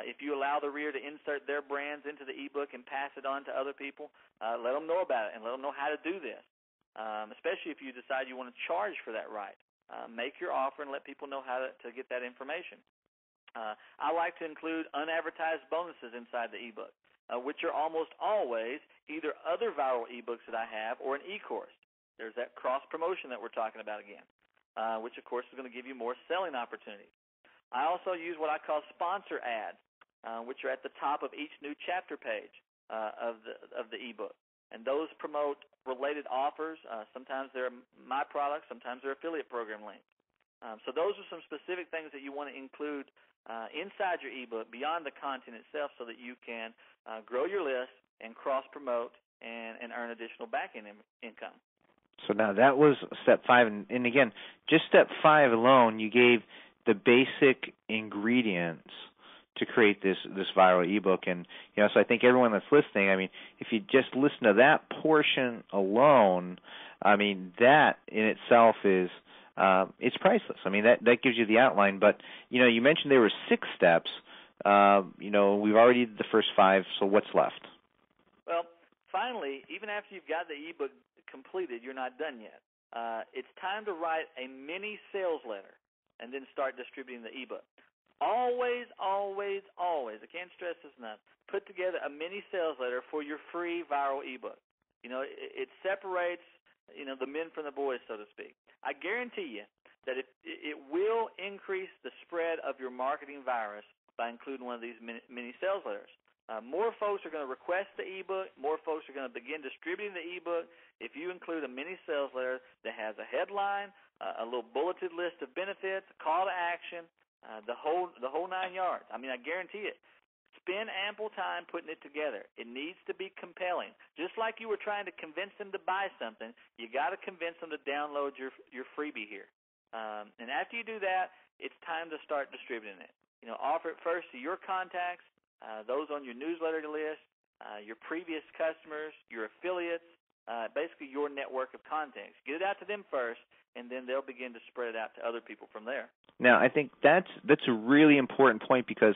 S6: If you allow the reader to insert their brands into the ebook and pass it on to other people, let them know about it and let them know how to do this, especially if you decide you want to charge for that right. Make your offer and let people know how to get that information. I like to include unadvertised bonuses inside the ebook, which are almost always either other viral ebooks that I have or an e-course. There's that cross-promotion that we're talking about again, which, of course, is going to give you more selling opportunities. I also use what I call sponsor ads, which are at the top of each new chapter page of the ebook. And those promote related offers. Sometimes they're my products, sometimes they're affiliate program links. So those are some specific things that you want to include inside your ebook beyond the content itself so that you can grow your list and cross-promote and earn additional back-end income.
S5: So now that was step 5. And again, just step 5 alone, you gave the basic ingredients to create this viral ebook. And, so I think everyone that's listening, I mean, if you just listen to that portion alone, I mean, that in itself is it's priceless. I mean, that gives you the outline. But, you mentioned there were 6 steps. We've already did the first 5, so what's left?
S6: Well, finally, even after you've got the ebook completed, you're not done yet. It's time to write a mini sales letter and then start distributing the ebook. Always, always, always, I can't stress this enough, put together a mini sales letter for your free viral ebook. It separates, the men from the boys, so to speak. I guarantee you that it will increase the spread of your marketing virus by including one of these mini sales letters. More folks are going to request the ebook. More folks are going to begin distributing the ebook if you include a mini sales letter that has a headline, a little bulleted list of benefits, a call to action, the whole 9 yards. I mean, I guarantee it. Spend ample time putting it together. It needs to be compelling. Just like you were trying to convince them to buy something, you got to convince them to download your freebie here. And after you do that, it's time to start distributing it. Offer it first to your contacts, those on your newsletter list, your previous customers, your affiliates, basically your network of contacts. Get it out to them first, and then they'll begin to spread it out to other people from there. Now,
S5: I think that's a really important point because,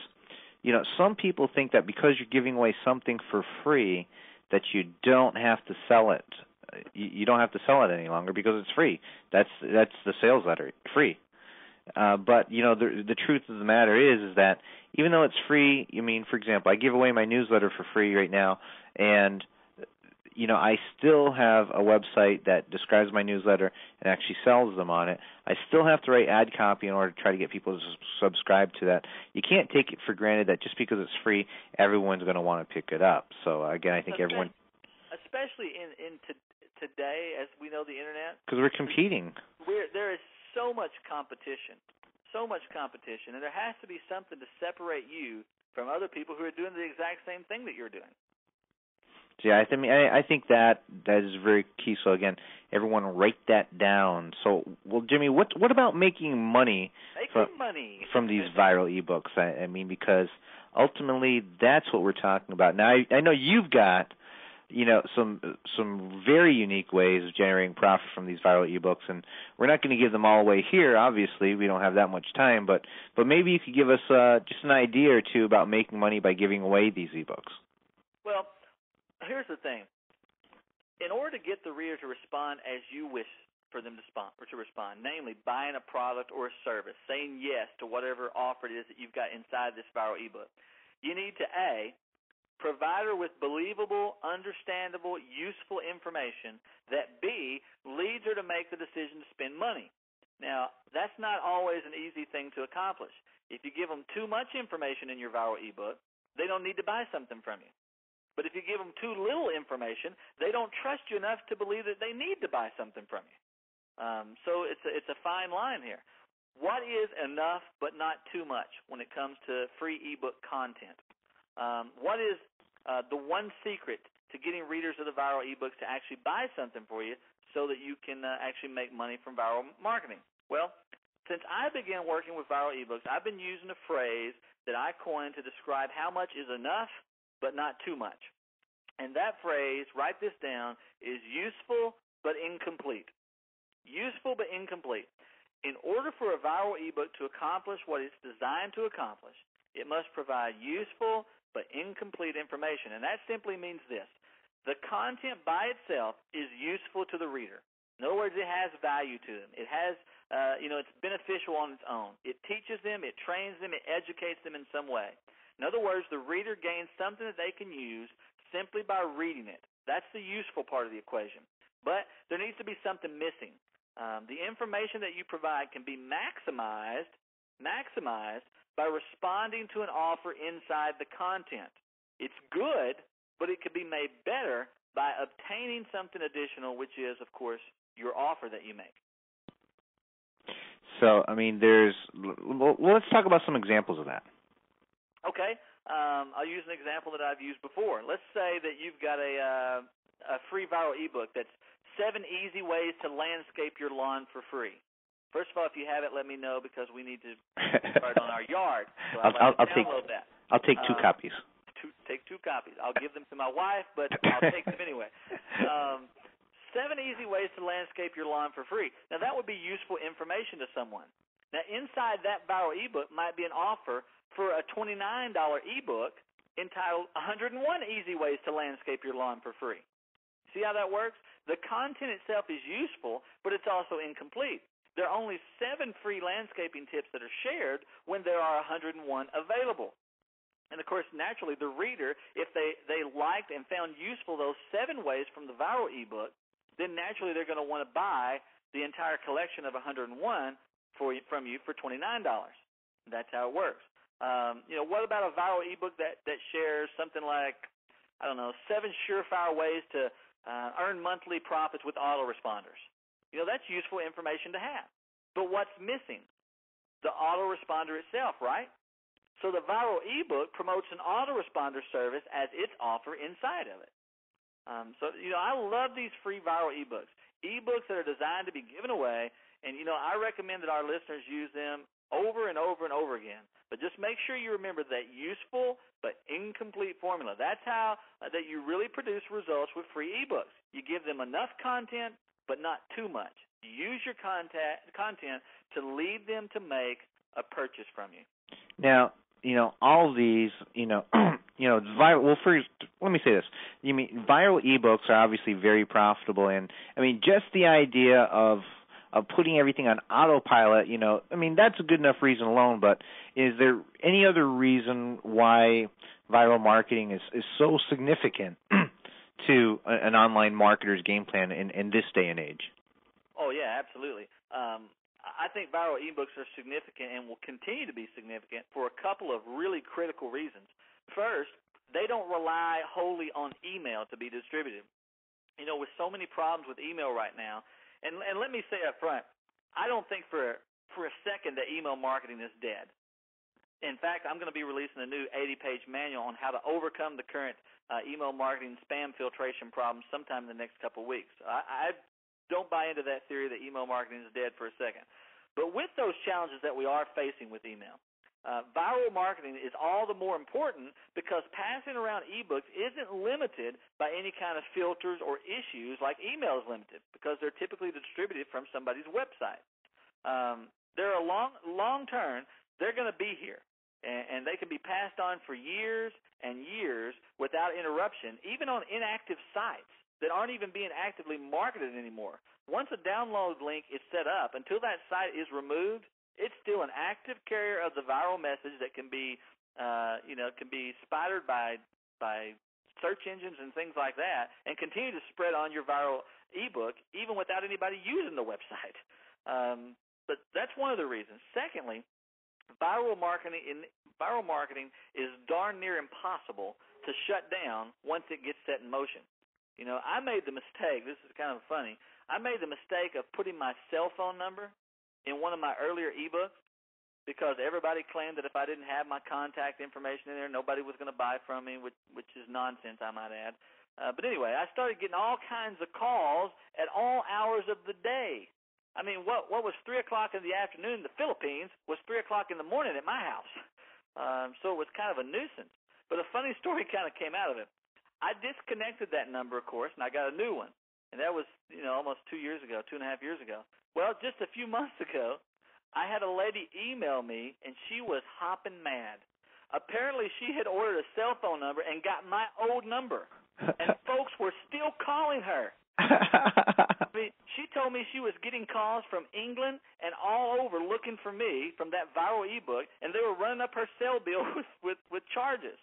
S5: some people think that because you're giving away something for free that you don't have to sell it. You don't have to sell it any longer because it's free. That's the sales letter, free. But, the truth of the matter is that even though it's free, for example, I give away my newsletter for free right now, and, I still have a website that describes my newsletter and actually sells them on it. I still have to write ad copy in order to try to get people to subscribe to that. You can't take it for granted that just because it's free, everyone's going to want to pick it up. So, again, I think everyone...
S6: Especially in today, as we know the Internet.
S5: Because we're competing.
S6: There is so much competition, and there has to be something to separate you from other people who are doing the exact same thing that you're doing.
S5: Yeah, I think that is very key. So again, everyone write that down. So, well, Jimmy, what about making money from these viral ebooks? I mean, because ultimately that's what we're talking about. Now, I know you've got some very unique ways of generating profit from these viral ebooks, and we're not going to give them all away here. Obviously, we don't have that much time, but maybe you could give us just an idea or two about making money by giving away these ebooks.
S6: Well, here's the thing. In order to get the reader to respond as you wish for them to respond, namely buying a product or a service, saying yes to whatever offer it is that you've got inside this viral ebook, you need to A, provide her with believable, understandable, useful information that B, leads her to make the decision to spend money. Now, that's not always an easy thing to accomplish. If you give them too much information in your viral ebook, they don't need to buy something from you. But if you give them too little information, they don't trust you enough to believe that they need to buy something from you. So it's a fine line here. What is enough but not too much when it comes to free ebook content? What is the one secret to getting readers of the viral ebooks to actually buy something for you so that you can actually make money from viral marketing? Well, since I began working with viral ebooks, I've been using a phrase that I coined to describe how much is enough but not too much. And that phrase, write this down, is useful but incomplete. Useful but incomplete. In order for a viral ebook to accomplish what it's designed to accomplish, it must provide useful but incomplete information. And that simply means this. The content by itself is useful to the reader. In other words, it has value to them. It has, it's beneficial on its own. It teaches them, it trains them, it educates them in some way. In other words, the reader gains something that they can use simply by reading it. That's the useful part of the equation. But there needs to be something missing. The information that you provide can be maximized by responding to an offer inside the content. It's good, but it could be made better by obtaining something additional, which is, of course, your offer that you make.
S5: So, I mean, let's talk about some examples of that.
S6: Okay. I'll use an example that I've used before. Let's say that you've got a free viral ebook that's 7 easy ways to landscape your lawn for free. First of all, if you have it, let me know because we need to start on our yard. So I'll download that.
S5: I'll take 2 copies.
S6: Take 2 copies. I'll give them to my wife, but I'll take them anyway. 7 easy ways to landscape your lawn for free. Now, that would be useful information to someone. Now, inside that viral ebook might be an offer for a $29 ebook entitled 101 Easy Ways to Landscape Your Lawn for Free. See how that works? The content itself is useful, but it's also incomplete. There are only 7 free landscaping tips that are shared when there are 101 available. And, of course, naturally, the reader, if they liked and found useful those 7 ways from the viral ebook, then naturally they're going to want to buy the entire collection of 101 from you for $29. That's how it works. What about a viral ebook that shares something like, 7 surefire ways to earn monthly profits with autoresponders? That's useful information to have. But what's missing? The autoresponder itself, right? So the viral ebook promotes an autoresponder service as its offer inside of it. I love these free viral ebooks that are designed to be given away, and, I recommend that our listeners use them over and over and over again. But just make sure you remember that useful but incomplete formula. That's how that you really produce results with free ebooks. You give them enough content, but not too much. Use your content to lead them to make a purchase from you.
S5: Now, all of these, viral. Well, first, let me say this. You mean viral ebooks are obviously very profitable, and just the idea of putting everything on autopilot, that's a good enough reason alone. But is there any other reason why viral marketing is so significant to an online marketer's game plan in this day and age?
S6: Oh, yeah, absolutely. I think viral ebooks are significant and will continue to be significant for a couple of really critical reasons. First, they don't rely wholly on email to be distributed. With so many problems with email right now, and let me say up front, I don't think for a second that email marketing is dead. In fact, I'm going to be releasing a new 80-page manual on how to overcome the current email marketing spam filtration problems sometime in the next couple of weeks. I don't buy into that theory that email marketing is dead for a second. But with those challenges that we are facing with email, viral marketing is all the more important because passing around ebooks isn't limited by any kind of filters or issues like email is limited because they're typically distributed from somebody's website. They're a long term. They're going to be here, and they can be passed on for years and years without interruption, even on inactive sites that aren't even being actively marketed anymore. Once a download link is set up, until that site is removed, it's still an active carrier of the viral message that can be, can be spidered by search engines and things like that, and continue to spread on your viral ebook even without anybody using the website. But that's one of the reasons. Secondly, viral marketing is darn near impossible to shut down once it gets set in motion. I made the mistake, this is kind of funny, I made the mistake of putting my cell phone number in one of my earlier ebooks because everybody claimed that if I didn't have my contact information in there, nobody was going to buy from me, which is nonsense, I might add. But anyway, I started getting all kinds of calls at all hours of the day. What was 3 o'clock in the afternoon in the Philippines was 3 o'clock in the morning at my house. So it was kind of a nuisance. But a funny story kind of came out of it. I disconnected that number, of course, and I got a new one. And that was, almost 2.5 years ago. Well, just a few months ago, I had a lady email me, and she was hopping mad. Apparently, she had ordered a cell phone number and got my old number. And folks were still calling her. She told me she was getting calls from England and all over looking for me from that viral ebook, and they were running up her cell bill with charges.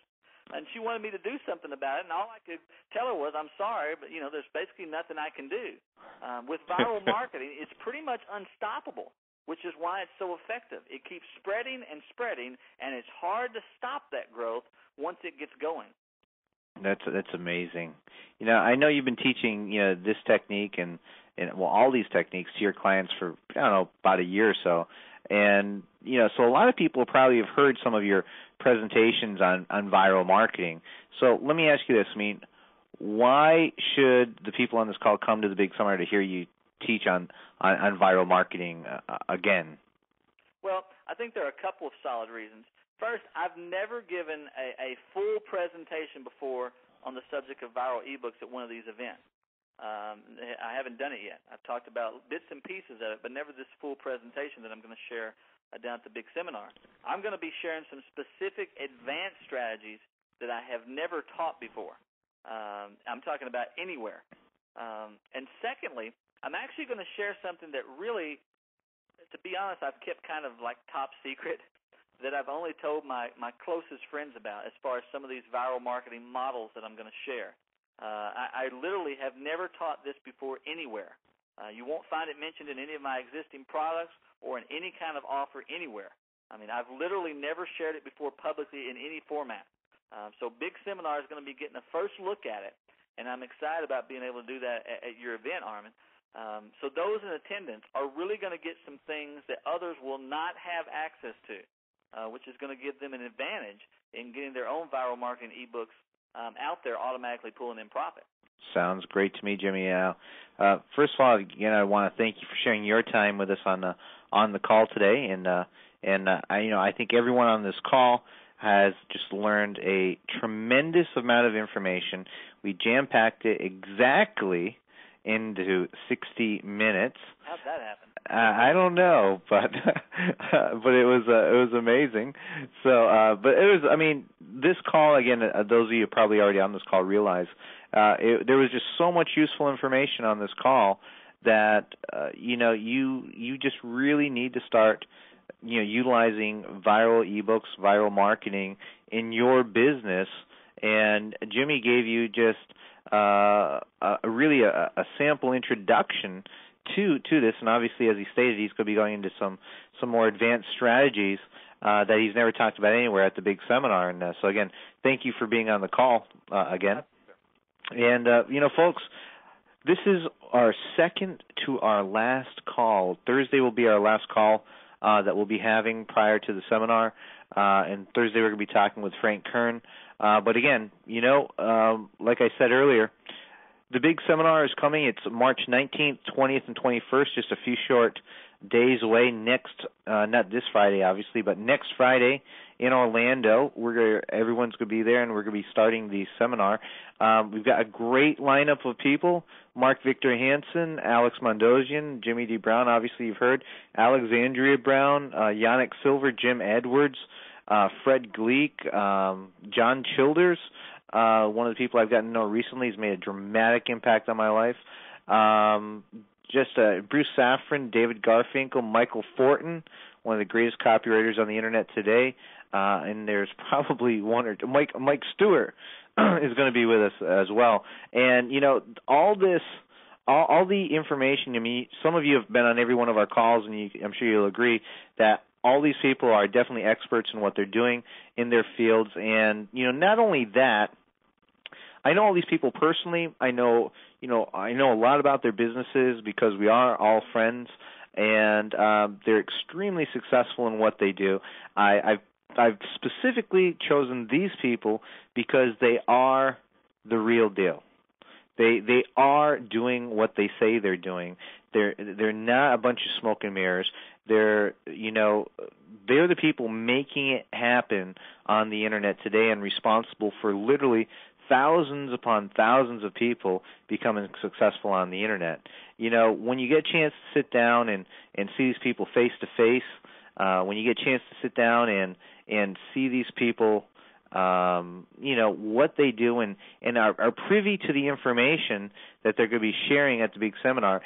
S6: And she wanted me to do something about it, and all I could tell her was, I'm sorry, but, there's basically nothing I can do. With viral marketing, it's pretty much unstoppable, which is why it's so effective. It keeps spreading and spreading, and it's hard to stop that growth once it gets going.
S5: That's amazing. I know you've been teaching, this technique and all these techniques to your clients for, about a year or so. And, so a lot of people probably have heard some of your presentations on viral marketing. So let me ask you this. Why should the people on this call come to the Big Seminar to hear you teach on viral marketing again?
S6: Well, I think there are a couple of solid reasons. First, I've never given a full presentation before on the subject of viral ebooks at one of these events. I haven't done it yet. I've talked about bits and pieces of it, but never this full presentation that I'm going to share down at the Big Seminar. I'm going to be sharing some specific advanced strategies that I have never taught before. I'm talking about anywhere. And secondly, I'm actually going to share something that really, to be honest, I've kept kind of like top secret, that I've only told my closest friends about as far as some of these viral marketing models that I'm going to share. I literally have never taught this before anywhere. You won't find it mentioned in any of my existing products or in any kind of offer anywhere. I've literally never shared it before publicly in any format. So Big Seminar is going to be getting a first look at it, and I'm excited about being able to do that at your event, Armin. So those in attendance are really going to get some things that others will not have access to, which is going to give them an advantage in getting their own viral marketing ebooks out there automatically pulling in profit.
S5: Sounds great to me, Jimmy. First of all, again, I want to thank you for sharing your time with us on the call today, and I think everyone on this call has just learned a tremendous amount of information. We jam-packed it exactly into 60 minutes.
S6: How'd that happen?
S5: I don't know, but it was amazing. So, but it was. This call again. Those of you probably already on this call realize there was just so much useful information on this call that you just really need to start utilizing viral ebooks, viral marketing in your business. And Jimmy gave you just really a sample introduction to this, and obviously, as he stated, he's going to be going into some more advanced strategies that he's never talked about anywhere at the Big Seminar. And so, again, thank you for being on the call again. And, folks, this is our second to our last call. Thursday will be our last call that we'll be having prior to the seminar, and Thursday we're going to be talking with Frank Kern. But, again, like I said earlier, the Big Seminar is coming. It's March 19th, 20th, and 21st, just a few short days away. Not this Friday, obviously, but next Friday in Orlando. Everyone's going to be there, and we're going to be starting the seminar. We've got a great lineup of people: Mark Victor Hansen, Alex Mondosian, Jimmy D. Brown, obviously you've heard, Alexandria Brown, Yannick Silver, Jim Edwards, Fred Gleek, John Childers. One of the people I've gotten to know recently has made a dramatic impact on my life. Bruce Safran, David Garfinkel, Michael Fortin, one of the greatest copywriters on the internet today, and there's probably one or two. Mike Stewart is going to be with us as well. And all this, all the information. Some of you have been on every one of our calls, and I'm sure you'll agree that all these people are definitely experts in what they're doing in their fields. And not only that, I know all these people personally. I know a lot about their businesses because we are all friends, and they're extremely successful in what they do. I've specifically chosen these people because they are the real deal. They are doing what they say they're doing. They're not a bunch of smoke and mirrors. They're the people making it happen on the internet today and responsible for literally thousands upon thousands of people becoming successful on the internet. When you get a chance to sit down and see these people face to face, when you get a chance to sit down and see these people, what they do and are privy to the information that they're going to be sharing at the Big Seminar,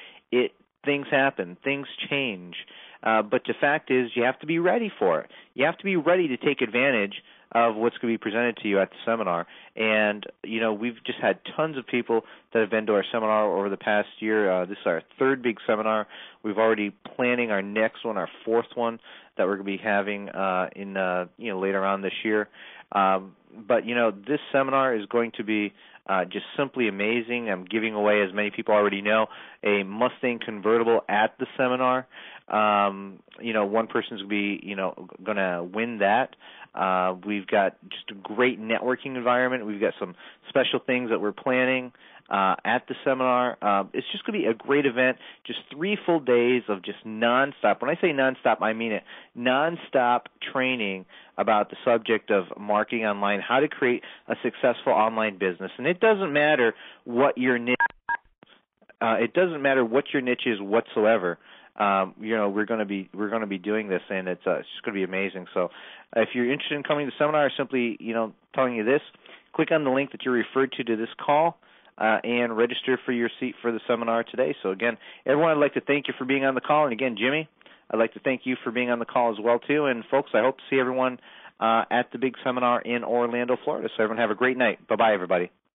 S5: things happen, things change. But the fact is, you have to be ready for it. You have to be ready to take advantage of what's going to be presented to you at the seminar. And, we've just had tons of people that have been to our seminar over the past year. This is our third Big Seminar. We've already planning our next one, our fourth one, that we're going to be having later on this year. But this seminar is going to be just simply amazing. I'm giving away, as many people already know, a Mustang convertible at the seminar. One person's going to be, going to win that. We've got just a great networking environment. We've got some special things that we're planning at the seminar. It's just going to be a great event, just 3 full days of just nonstop. When I say nonstop, I mean it. Nonstop training about the subject of marketing online, how to create a successful online business. And it doesn't matter what your niche is whatsoever. We're going to be doing this, and it's just going to be amazing. So, if you're interested in coming to the seminar, simply telling you this, click on the link that you're referred to this call, and register for your seat for the seminar today. So again, everyone, I'd like to thank you for being on the call, and again, Jimmy, I'd like to thank you for being on the call as well too. And folks, I hope to see everyone at the big seminar in Orlando, Florida. So everyone, have a great night. Bye bye, everybody.